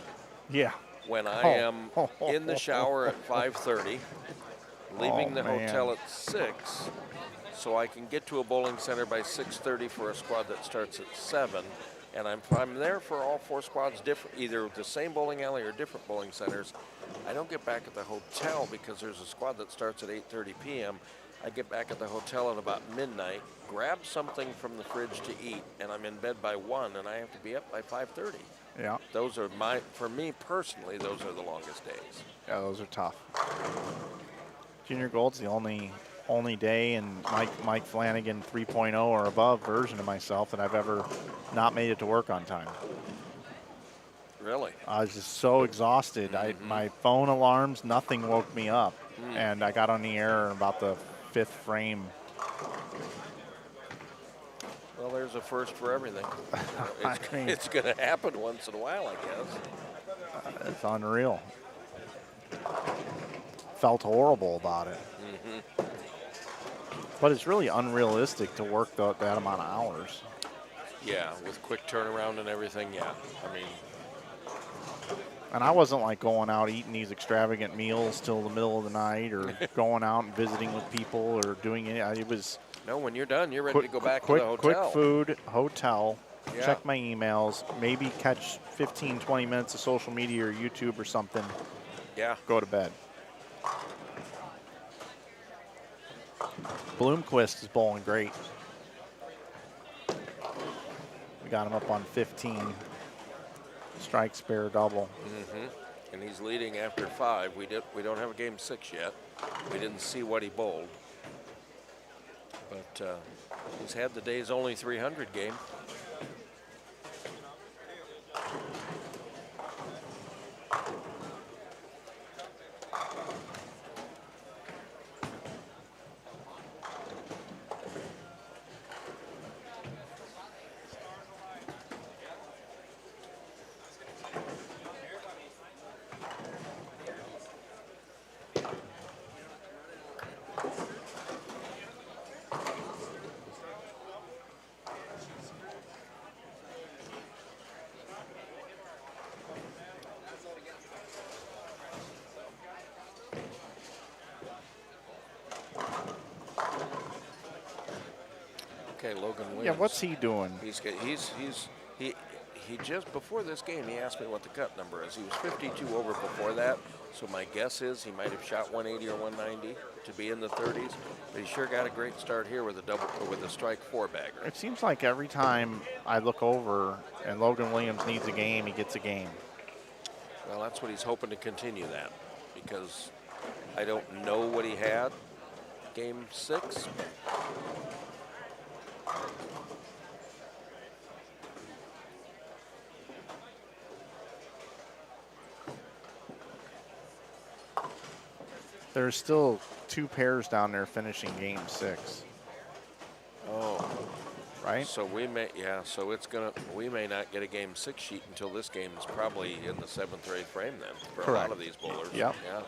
Yeah. When I am in the shower at 5:30, leaving the hotel at 6, so I can get to a bowling center by 6:30 for a squad that starts at 7. And I'm there for all 4 squads, different, either the same bowling alley or different bowling centers. I don't get back at the hotel because there's a squad that starts at 8:30 p.m. I get back at the hotel at about midnight, grab something from the fridge to eat, and I'm in bed by 1, and I have to be up by 5:30. Yeah. Those are for me personally, those are the longest days. Yeah, those are tough. Junior Gold's the only day in Mike Flanagan 3.0 or above version of myself that I've ever not made it to work on time. Really? I was just so exhausted. My phone alarms, nothing woke me up. And I got on the air in about the 5th frame. Well, there's a first for everything. I mean, It's going to happen once in a while, I guess. it's unreal. Felt horrible about it. But it's really unrealistic to work that amount of hours. Yeah, with quick turnaround and everything, yeah. I mean, and I wasn't like going out eating these extravagant meals till the middle of the night or going out and visiting with people or doing it. It was no, when you're done, you're ready to go back to the hotel. Quick food, hotel, Yeah. check my emails, maybe catch 15, 20 minutes of social media or YouTube or something. Yeah. Go to bed. Bloomquist is bowling great. We got him up on 15. Strike, spare, double. And he's leading after 5. We don't have a game 6 yet. We didn't see what he bowled. But he's had the day's only 300 game. Okay, Logan Williams. Yeah, what's he doing? He just before this game he asked me what the cut number is. He was 52 over before that, so my guess is he might have shot 180 or 190 to be in the 30s. But he sure got a great start here with a strike 4-bagger. It seems like every time I look over and Logan Williams needs a game, he gets a game. Well, that's what he's hoping to continue that, because I don't know what he had game 6. There's still 2 pairs down there finishing game 6. Oh, right? So we may, we may not get a game 6 sheet until this game is probably in the 7th or 8th frame then for Correct. a lot of these bowlers. Yep. Yeah.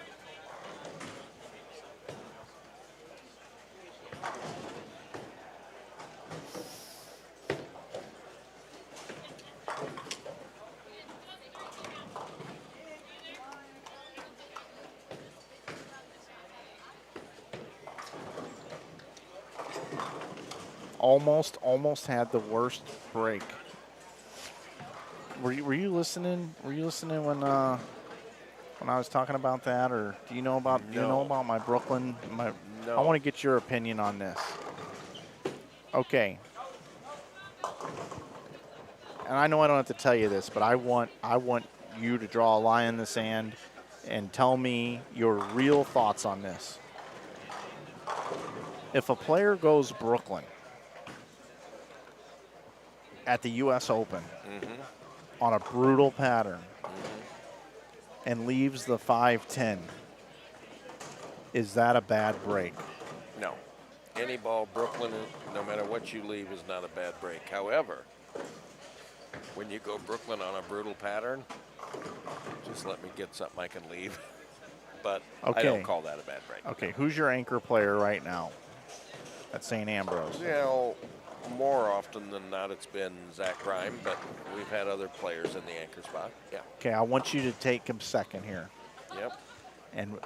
Almost had the worst break. Were you listening? Were you listening when I was talking about that, or do you know about my Brooklyn? No. I want to get your opinion on this. Okay. And I know I don't have to tell you this, but I want you to draw a line in the sand and tell me your real thoughts on this. If a player goes Brooklyn at the U.S. Open on a brutal pattern and leaves the 5-10, is that a bad break? No. Any ball Brooklyn, no matter what you leave, is not a bad break. However, when you go Brooklyn on a brutal pattern, just let me get something I can leave. But okay. I don't call that a bad break. Okay, who's your anchor player right now at St. Ambrose? More often than not, it's been Zach Rime, but we've had other players in the anchor spot. Yeah. Okay, I want you to take him second here. Yep. And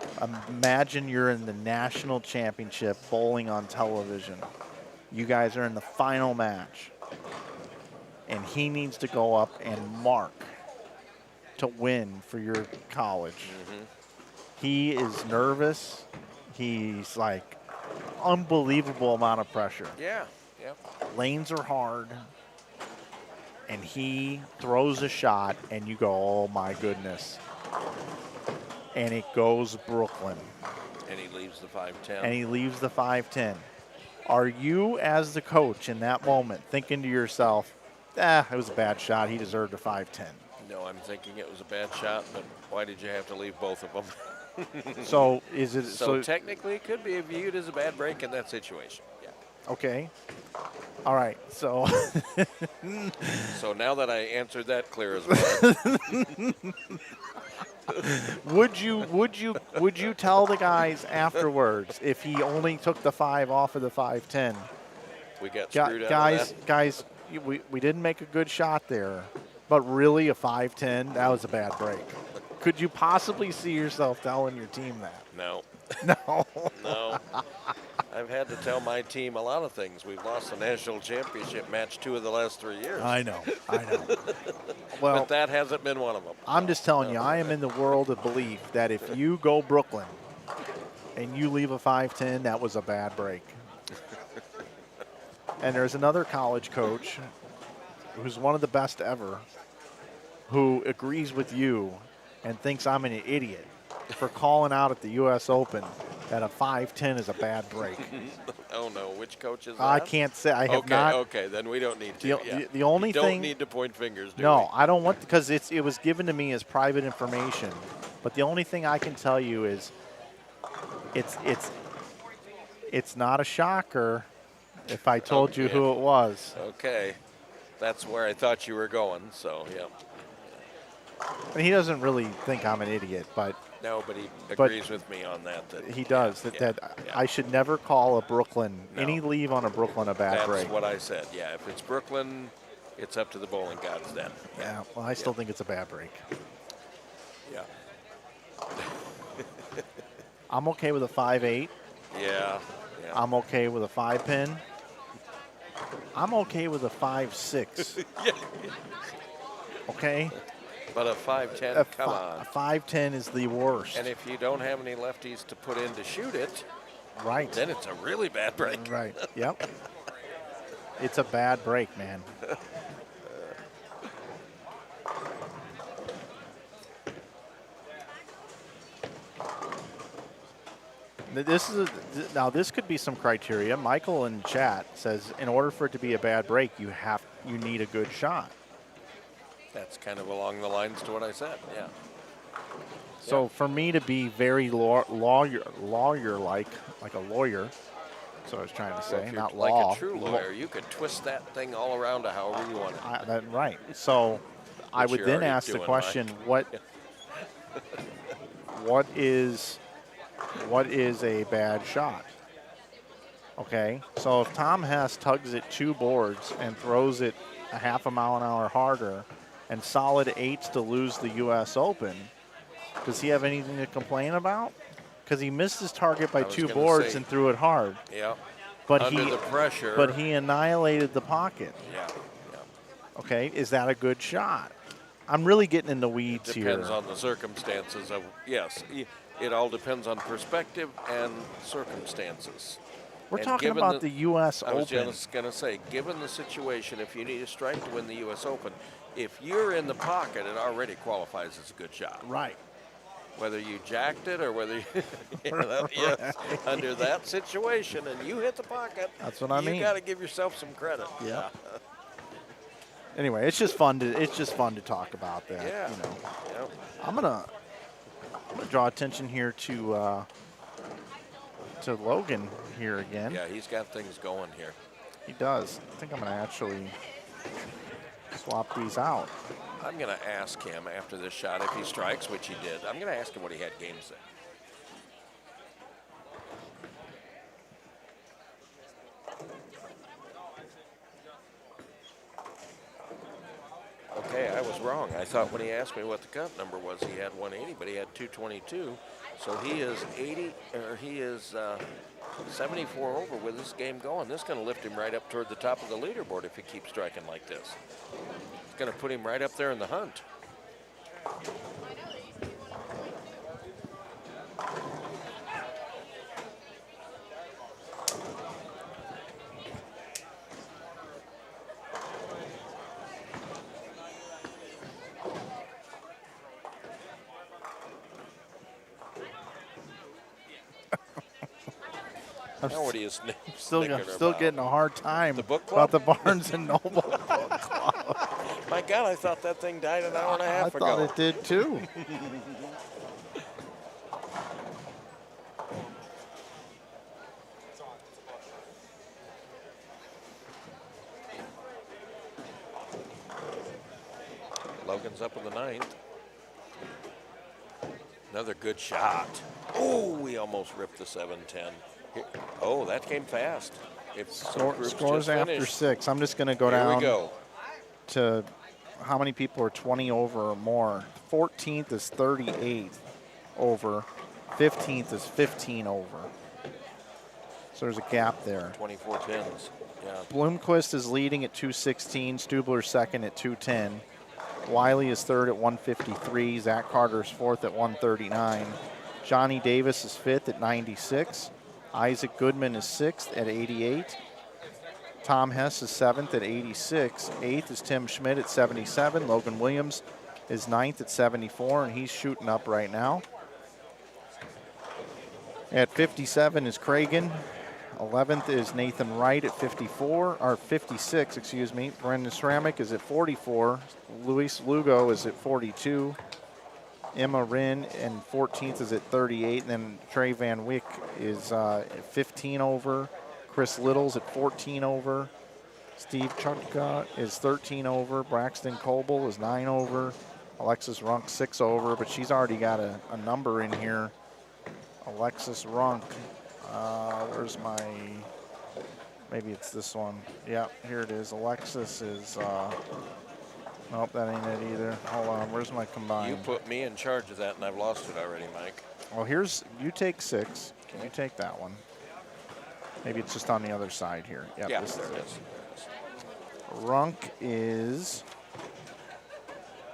imagine you're in the national championship bowling on television. You guys are in the final match. And he needs to go up and mark to win for your college. He is nervous. He's like unbelievable amount of pressure. Yeah. Yep. Lanes are hard. And he throws a shot and you go, oh my goodness. And it goes Brooklyn. And he leaves the 5-10. And he leaves the 5-10. Are you, as the coach in that moment, thinking to yourself, it was a bad shot. He deserved a 5-10. No, I'm thinking it was a bad shot, but why did you have to leave both of them? So is it so technically it could be viewed as a bad break in that situation. Yeah. Okay. All right. So so now that I answered that clear as mud. would you tell the guys afterwards if he only took the 5 off of the 5-10? We got screwed out of that. Guys, we didn't make a good shot there, but really a 5-10, that was a bad break. Could you possibly see yourself telling your team that? No. No. No. I've had to tell my team a lot of things. We've lost the national championship match 2 of the last 3 years. I know. Well, but that hasn't been one of them. I'm just telling you, I am in the world of belief that if you go Brooklyn and you leave a 5-10, that was a bad break. And there's another college coach who's one of the best ever who agrees with you and thinks I'm an idiot for calling out at the U.S. Open that a 5-10 is a bad break. Oh, no. Which coach is that? I can't say. I have not. Okay, then we don't need to. The only you thing. don't need to point fingers, do No, we? I don't want, because it was given to me as private information. But the only thing I can tell you is it's not a shocker if I told you who it was. Okay. That's where I thought you were going, so, yeah. And he doesn't really think I'm an idiot, but No, but he agrees with me on that. He does. Yeah. I should never call a Brooklyn, No. any leave on a Brooklyn a bad break. That's what I said. Yeah, if it's Brooklyn, it's up to the bowling gods then. Yeah, well, I still think it's a bad break. Yeah. I'm okay with a 5-8. Yeah. I'm okay with a 5-pin. I'm okay with a 5-6. Okay? But a 5-10, come A on. 5-10 is the worst. And if you don't have any lefties to put in to shoot it, right. then it's a really bad break. Right. Yep. It's a bad break, man. Now this could be some criteria. Michael in chat says in order for it to be a bad break, you need a good shot. That's kind of along the lines to what I said. Yeah. So for me to be very lawyer-like, like a lawyer, that's what I was trying to say, If you're not like law. a true lawyer, you could twist that thing all around to however you want it. Right. So I would you're then already ask the doing, question, Mike. what is a bad shot? Okay, so if Tom Hess tugs it 2 boards and throws it a half a mile an hour harder and solid 8s to lose the U.S. Open, does he have anything to complain about? Because he missed his target by 2 boards and threw it hard. Yeah. But Under the pressure. But he annihilated the pocket. Yeah. Okay, is that a good shot? I'm really getting in the weeds here. Depends on the circumstances of, yes. It all depends on perspective and circumstances. We're talking about the U.S. Open. I was just going to say, given the situation, if you need a strike to win the U.S. Open, if you're in the pocket, it already qualifies as a good shot. Right. Whether you jacked it or whether under that situation and you hit the pocket, that's what I mean. You got to give yourself some credit. Yeah. Anyway, it's just fun to talk about that. Yeah. You know. Yep. I'm gonna draw attention here to Logan here again. Yeah, he's got things going here. He does. I think I'm gonna actually swap these out. I'm going to ask him after this shot if he strikes, which he did. I'm going to ask him what he had games in. Okay, I was wrong. I thought when he asked me what the cut number was, he had 180, but he had 222. So he is 74 over with this game going. This is going to lift him right up toward the top of the leaderboard if he keeps striking like this. It's going to put him right up there in the hunt. Still getting a hard time the book club? about the Barnes and Noble book club. My God, I thought that thing died an hour and a half ago. I thought it did too. Logan's up in the 9th. Another good shot. Oh, we almost ripped the 7-10. Oh, that came fast. Scores after 6. I'm just going to go down. Here we go. To how many people are 20 over or more. 14th is 38 over. 15th is 15 over. So there's a gap there. 24 pins. Yeah. Bloomquist is leading at 216. Stubler's second at 210. Wiley is third at 153. Zach Carter is fourth at 139. Johnny Davis is fifth at 96. Isaac Goodman is sixth at 88. Tom Hess is seventh at 86. Eighth is Tim Schmidt at 77. Logan Williams is ninth at 74, and he's shooting up right now. At 57 is Cragen. 11th is Nathan Wright at 56, excuse me. Brendan Ceramic is at 44. Luis Lugo is at 42. Emma Wren and 14th is at 38. And then Trey Van Wyck is at 15 over. Chris Little's at 14 over. Steve Chunka is 13 over. Braxton Coble is 9 over. Alexis Runk 6 over, but she's already got a number in here. Alexis Runk, where's my, maybe it's this one. Yeah, here it is. Alexis is, nope, that ain't it either. Hold on, where's my combined? You put me in charge of that, and I've lost it already, Mike. Well, here's, you take 6. Can you take that one? Maybe it's just on the other side here. Yep, Yeah, this there is it is. Runk is,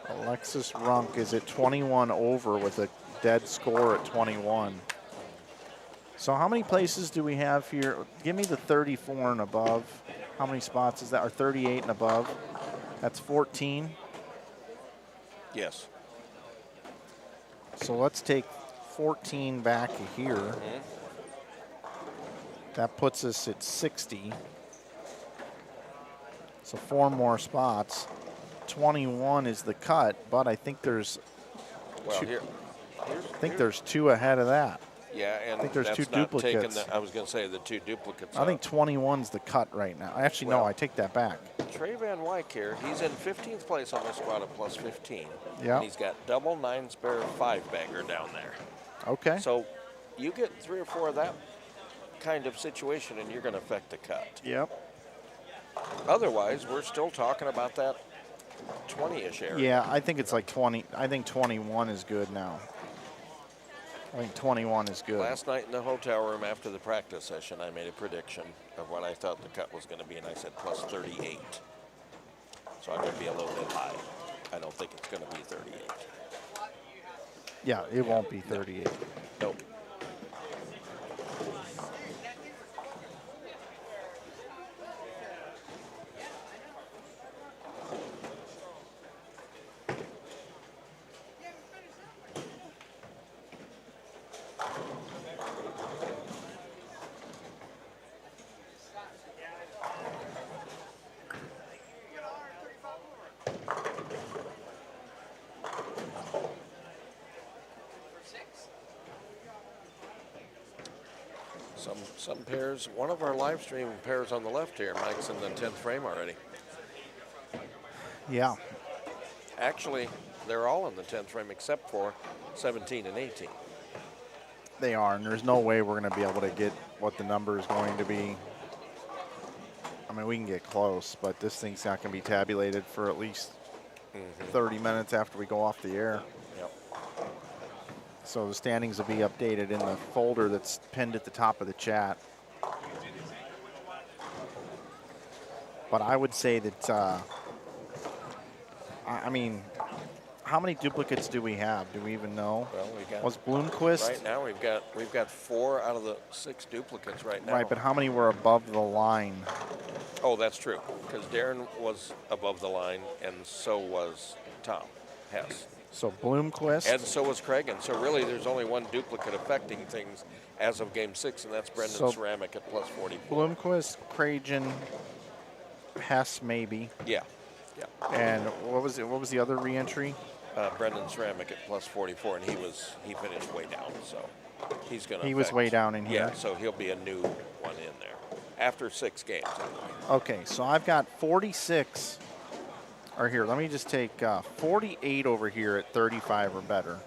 Alexis Runk is at 21 over with a dead score at 21. So how many places do we have here? Give me the 34 and above. How many spots is that? Or 38 and above? That's 14. Yes. So let's take 14 back here. Mm-hmm. That puts us at 60. So 4 more spots. 21 is the cut, but I think there's Well, two, here's I think there's 2 ahead of that. Yeah, and I think there's that's 2 not taking duplicates. I was going to say the 2 duplicates. I think 21's the cut right now. Actually, no, Well- I take that back. Trey Van Wyk here, he's in 15th place on the squad at plus 15. Yeah. And he's got double 9 spare 5-bagger down there. Okay. So you get 3 or 4 of that kind of situation, and you're going to affect the cut. Yep. Otherwise, we're still talking about that 20-ish area. Yeah, I think it's like 20. I think 21 is good now. I think 21 is good. Last night in the hotel room after the practice session, I made a prediction of what I thought the cut was going to be, and I said plus 38. So I'm going to be a little bit high. I don't think it's going to be 38. Yeah, it won't be 38. Nope. Some pairs, one of our live stream pairs on the left here, Mike's in the 10th frame already. Yeah. Actually, they're all in the 10th frame except for 17 and 18. They are, and there's no way we're going to be able to get what the number is going to be. I mean, we can get close, but this thing's not going to be tabulated for at least 30 minutes after we go off the air. Yep. So the standings will be updated in the folder that's pinned at the top of the chat. But I would say that, I mean, how many duplicates do we have? Do we even know? Well, we got Was Bloomquist? right now we've got 4 out of the 6 duplicates right now. Right, but how many were above the line? Oh, that's true, because Darren was above the line, and so was Tom Hess. So Bloomquist. And so was Craig, and so really there's only one duplicate affecting things as of Game 6, and that's Brendan So- Ceramic at plus 44. Bloomquist, Krajan, Hess maybe. Yeah, yeah. And what was it? What was the other reentry? Brendan Ceramic at plus 44, and he finished way down, so he's going to. He was way down in here. Yeah, so he'll be a new one in there after 6 games. Anyway. Okay, so I've got 46. Or here, let me just take 48 over here at 35 or better.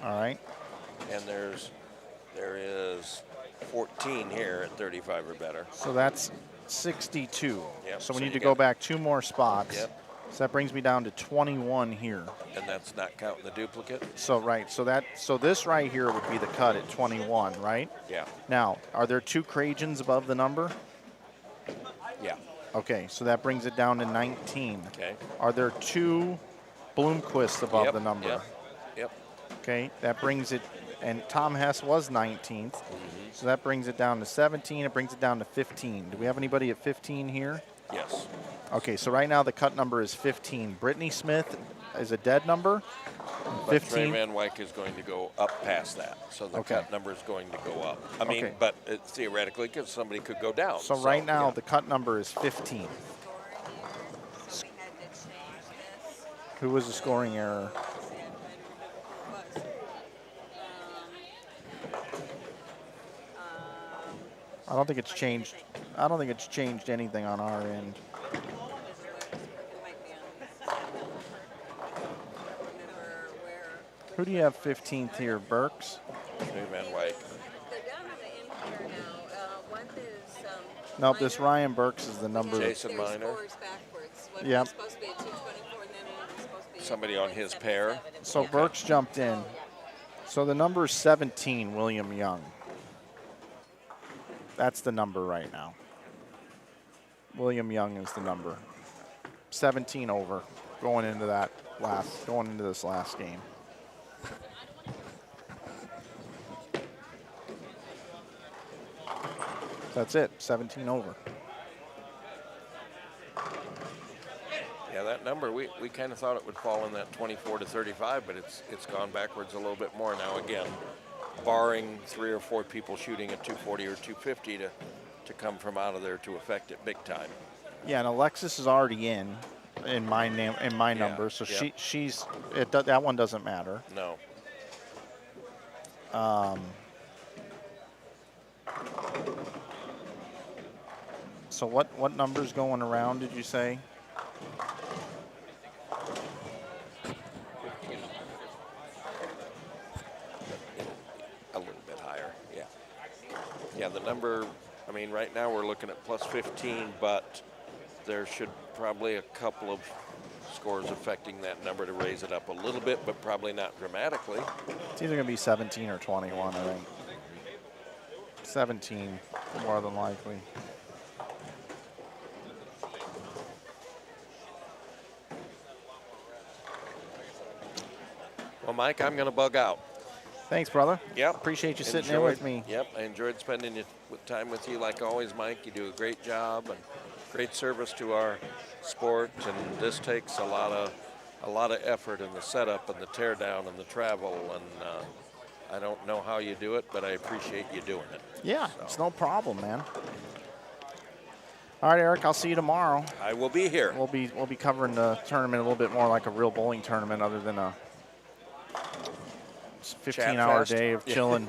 All right. And there is 14 here at 35 or better. So that's 62. Yep, So we so need you to go got- back 2 more spots. Yep. So that brings me down to 21 here. And that's not counting the duplicate? So right, so this right here would be the cut at 21, right? Yeah. Now, are there 2 Krajans above the number? Yeah. Okay, so that brings it down to 19. Okay. Are there 2 Bloomquists above Yep, the number? Yep. Yep. Okay, that brings it, and Tom Hess was 19th, so that brings it down to 17. It brings it down to 15. Do we have anybody at 15 here? Yes. Okay, so right now the cut number is 15. Brittany Smith is a dead number. But Trey 15. Van Wyk is going to go up past that, so the Okay. cut number is going to go up. I mean, Okay. but theoretically, because somebody could go down. So right now yeah. the cut number is 15. So we had to change this. Who was the scoring error? I don't think it's changed. I don't think it's changed anything on our end. Who do you have 15th here, Burks? New Van Wyk. They're down on the end here now. One is Nope, this Minor. Ryan Burks is the number. Jason Their Minor. scores backwards. One Yep. was supposed to be a 224, and then one was supposed to be Somebody on his pair. 177. So Burks jumped in. So the number is 17, William Young. That's the number right now. William Young is the number. 17 over, going into this last game. That's it, 17 over. Yeah, that number, we kind of thought it would fall in that 24 to 35, but it's gone backwards a little bit more now again, barring 3 or 4 people shooting at 240 or 250 to come from out of there to affect it big time. Yeah, and Alexis is already in my name in my number, so that one doesn't matter. No. So what number's going around, did you say? A little bit higher, yeah. Yeah, the number, I mean, right now we're looking at plus 15, but there should probably a couple of scores affecting that number to raise it up a little bit, but probably not dramatically. It's either going to be 17 or 21, I think. 17, more than likely. Well, Mike, I'm going to bug out. Thanks, brother. Yep. Appreciate you sitting in with me. Yep, I enjoyed spending time with you like always, Mike. You do a great job and great service to our sport, and this takes a lot of effort in the setup and the tear down and the travel, and I don't know how you do it, but I appreciate you doing it. Yeah, it's no problem, man. All right, Eric, I'll see you tomorrow. I will be here. We'll be covering the tournament a little bit more like a real bowling tournament, other than a 15-hour day of chilling,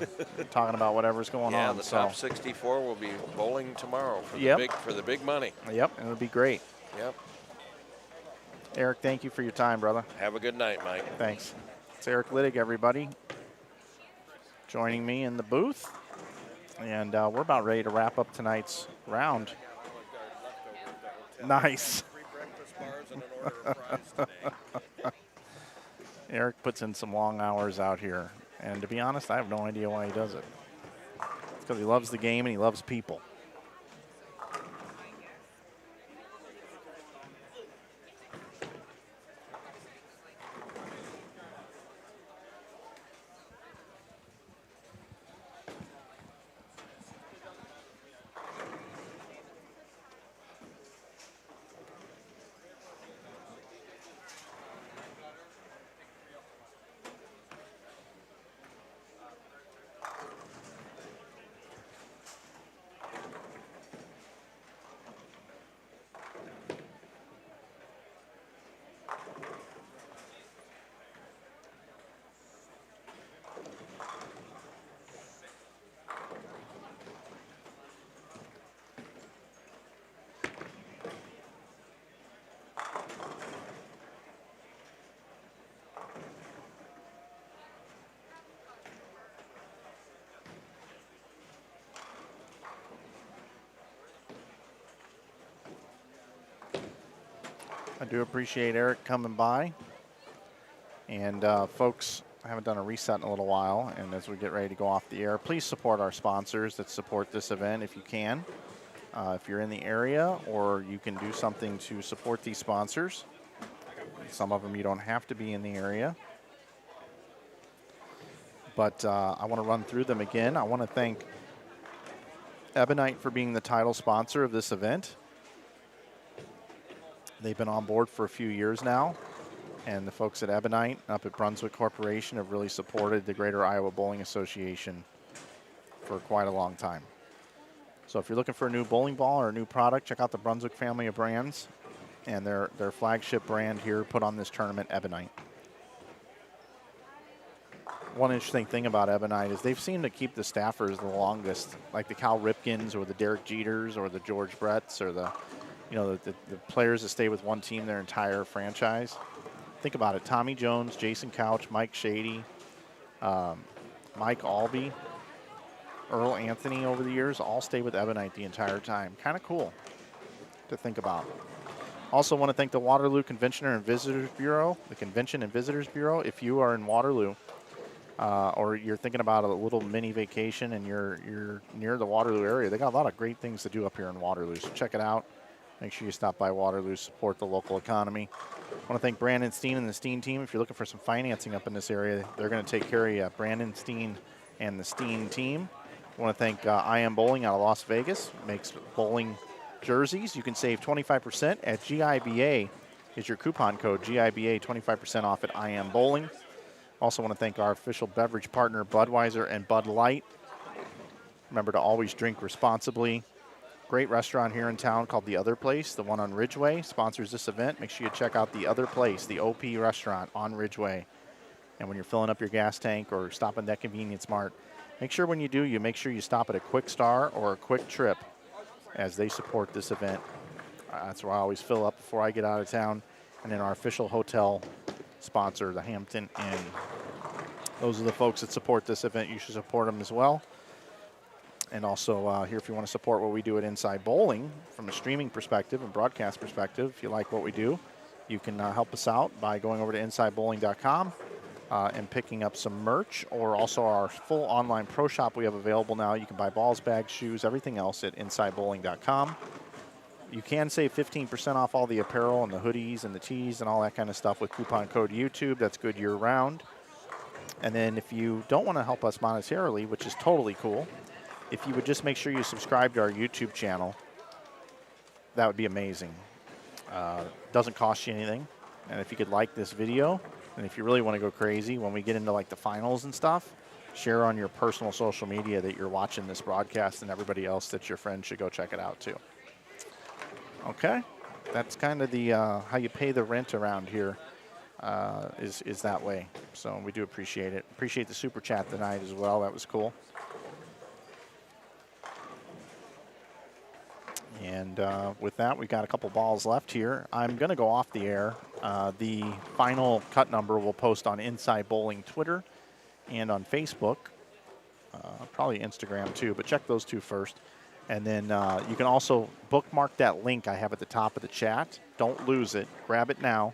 talking about whatever's going on. Yeah, the top 64 will be bowling tomorrow for the big money. Yep, and it'll be great. Yep. Eric, thank you for your time, brother. Have a good night, Mike. Thanks. It's Eric Littig, everybody, joining me in the booth. And we're about ready to wrap up tonight's round. Nice. 3 breakfast bars and an order of fries today. Eric puts in some long hours out here. And to be honest, I have no idea why he does it. It's because he loves the game and he loves people. I do appreciate Eric coming by. And folks, I haven't done a reset in a little while, and as we get ready to go off the air, please support our sponsors that support this event if you can. If you're in the area, or you can do something to support these sponsors. Some of them you don't have to be in the area. But I want to run through them again. I want to thank Ebonite for being the title sponsor of this event. They've been on board for a few years now, and the folks at Ebonite up at Brunswick Corporation have really supported the Greater Iowa Bowling Association for quite a long time. So if you're looking for a new bowling ball or a new product, check out the Brunswick family of brands and their flagship brand here put on this tournament, Ebonite. One interesting thing about Ebonite is they've seemed to keep the staffers the longest, like the Cal Ripkins or the Derek Jeters or the George Bretts or the players that stay with one team their entire franchise. Think about it. Tommy Jones, Jason Couch, Mike Shady, Mike Albee, Earl Anthony over the years all stay with Ebonite the entire time. Kind of cool to think about. Also want to thank the Waterloo Convention and Visitors Bureau, the Convention and Visitors Bureau. If you are in Waterloo or you're thinking about a little mini vacation and you're near the Waterloo area, they got a lot of great things to do up here in Waterloo. So check it out. Make sure you stop by Waterloo, support the local economy. I want to thank Brandon Steen and the Steen team. If you're looking for some financing up in this area, they're going to take care of you. Brandon Steen and the Steen team. I want to thank I Am Bowling out of Las Vegas. Makes bowling jerseys. You can save 25% at GIBA is your coupon code. GIBA, 25% off at I Am Bowling. Also want to thank our official beverage partner, Budweiser and Bud Light. Remember to always drink responsibly. Great restaurant here in town called The Other Place. The one on Ridgeway sponsors this event. Make sure you check out The Other Place, the OP restaurant on Ridgeway. And when you're filling up your gas tank or stopping that Convenience Mart, make sure when you do, you make sure you stop at a Kwik Star or a Kwik Trip as they support this event. That's where I always fill up before I get out of town. And then our official hotel sponsor, the Hampton Inn. Those are the folks that support this event. You should support them as well. And also here, if you want to support what we do at Inside Bowling from a streaming perspective and broadcast perspective, if you like what we do, you can help us out by going over to InsideBowling.com and picking up some merch, or also our full online pro shop we have available now. You can buy balls, bags, shoes, everything else at InsideBowling.com. You can save 15% off all the apparel and the hoodies and the tees and all that kind of stuff with coupon code YouTube. That's good year-round. And then if you don't want to help us monetarily, which is totally cool, if you would just make sure you subscribe to our YouTube channel, that would be amazing. Doesn't cost you anything. And if you could like this video, and if you really want to go crazy, when we get into like the finals and stuff, share on your personal social media that you're watching this broadcast, and everybody else that your friends should go check it out too. Okay, that's kind of the how you pay the rent around here is that way. So we do appreciate it. Appreciate the super chat tonight as well. That was cool. And with that, we got a couple balls left here. I'm going to go off the air. The final cut number we'll post on Inside Bowling Twitter and on Facebook. Probably Instagram too, but check those two first. And then you can also bookmark that link I have at the top of the chat. Don't lose it. Grab it now,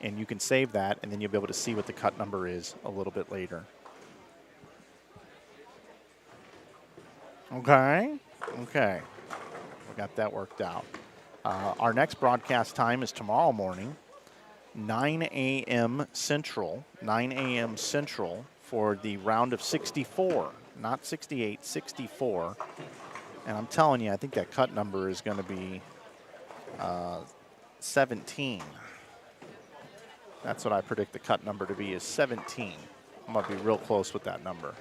and you can save that, and then you'll be able to see what the cut number is a little bit later. Okay. Okay. We got that worked out. Our next broadcast time is tomorrow morning, 9 a.m. Central, 9 a.m. Central for the round of 64, not 68, 64. And I'm telling you, I think that cut number is going to be 17. That's what I predict the cut number to be, is 17. I'm going to be real close with that number.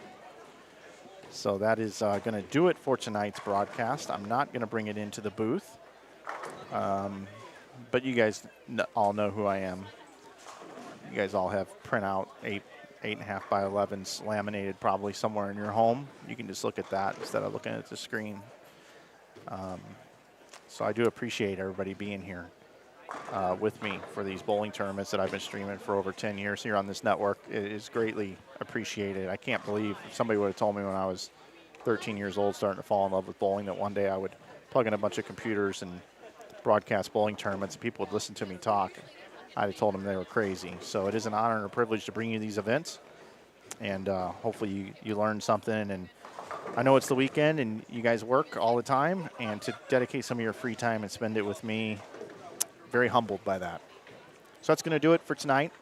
So that is going to do it for tonight's broadcast. I'm not going to bring it into the booth. But you guys all know who I am. You guys all have printout 8.5 by 11s laminated probably somewhere in your home. You can just look at that instead of looking at the screen. So I do appreciate everybody being here with me for these bowling tournaments that I've been streaming for over 10 years here on this network. It is greatly appreciated. I can't believe if somebody would have told me when I was 13 years old starting to fall in love with bowling that one day I would plug in a bunch of computers and broadcast bowling tournaments and people would listen to me talk. I'd have told them they were crazy. So it is an honor and a privilege to bring you these events, and hopefully you learn something. And I know it's the weekend and you guys work all the time, and to dedicate some of your free time and spend it with me, very humbled by that. So that's going to do it for tonight.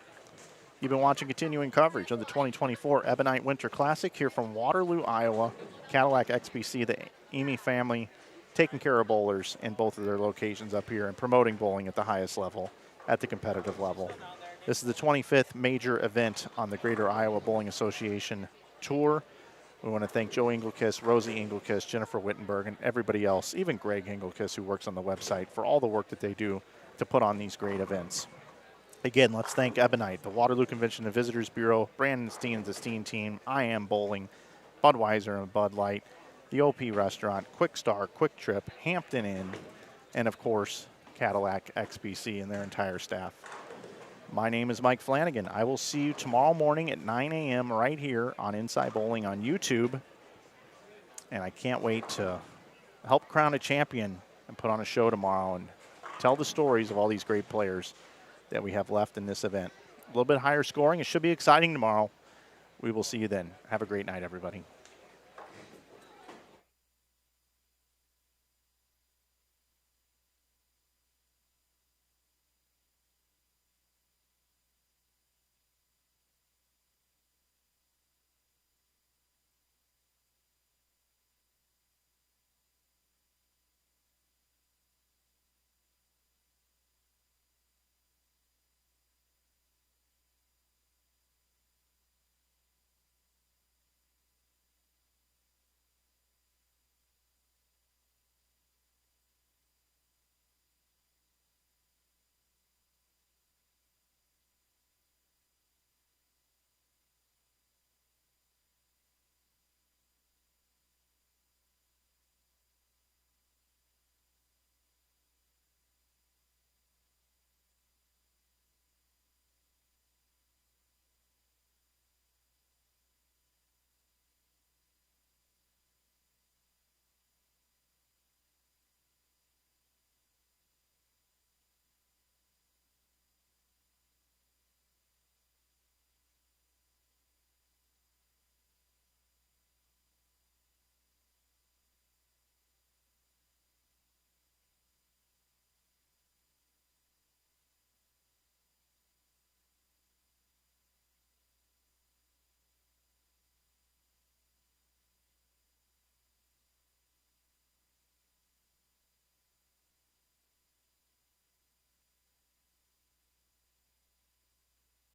You've been watching continuing coverage of the 2024 Ebonite Winter Classic here from Waterloo, Iowa. Cadillac XPC, the Amy family, taking care of bowlers in both of their locations up here and promoting bowling at the highest level, at the competitive level. This is the 25th major event on the Greater Iowa Bowling Association Tour. We want to thank Joe Engelkiss, Rosie Engelkiss, Jennifer Wittenberg, and everybody else, even Greg Engelkiss, who works on the website, for all the work that they do to put on these great events. Again, let's thank Ebonite, the Waterloo Convention and Visitors Bureau, Brandon Steen, the Steen team, I Am Bowling, Budweiser and Bud Light, the OP Restaurant, Kwik Star, Kwik Trip, Hampton Inn, and of course, Cadillac XBC and their entire staff. My name is Mike Flanagan. I will see you tomorrow morning at 9 a.m. right here on Inside Bowling on YouTube. And I can't wait to help crown a champion and put on a show tomorrow and tell the stories of all these great players that we have left in this event. A little bit higher scoring. It should be exciting tomorrow. We will see you then. Have a great night, everybody.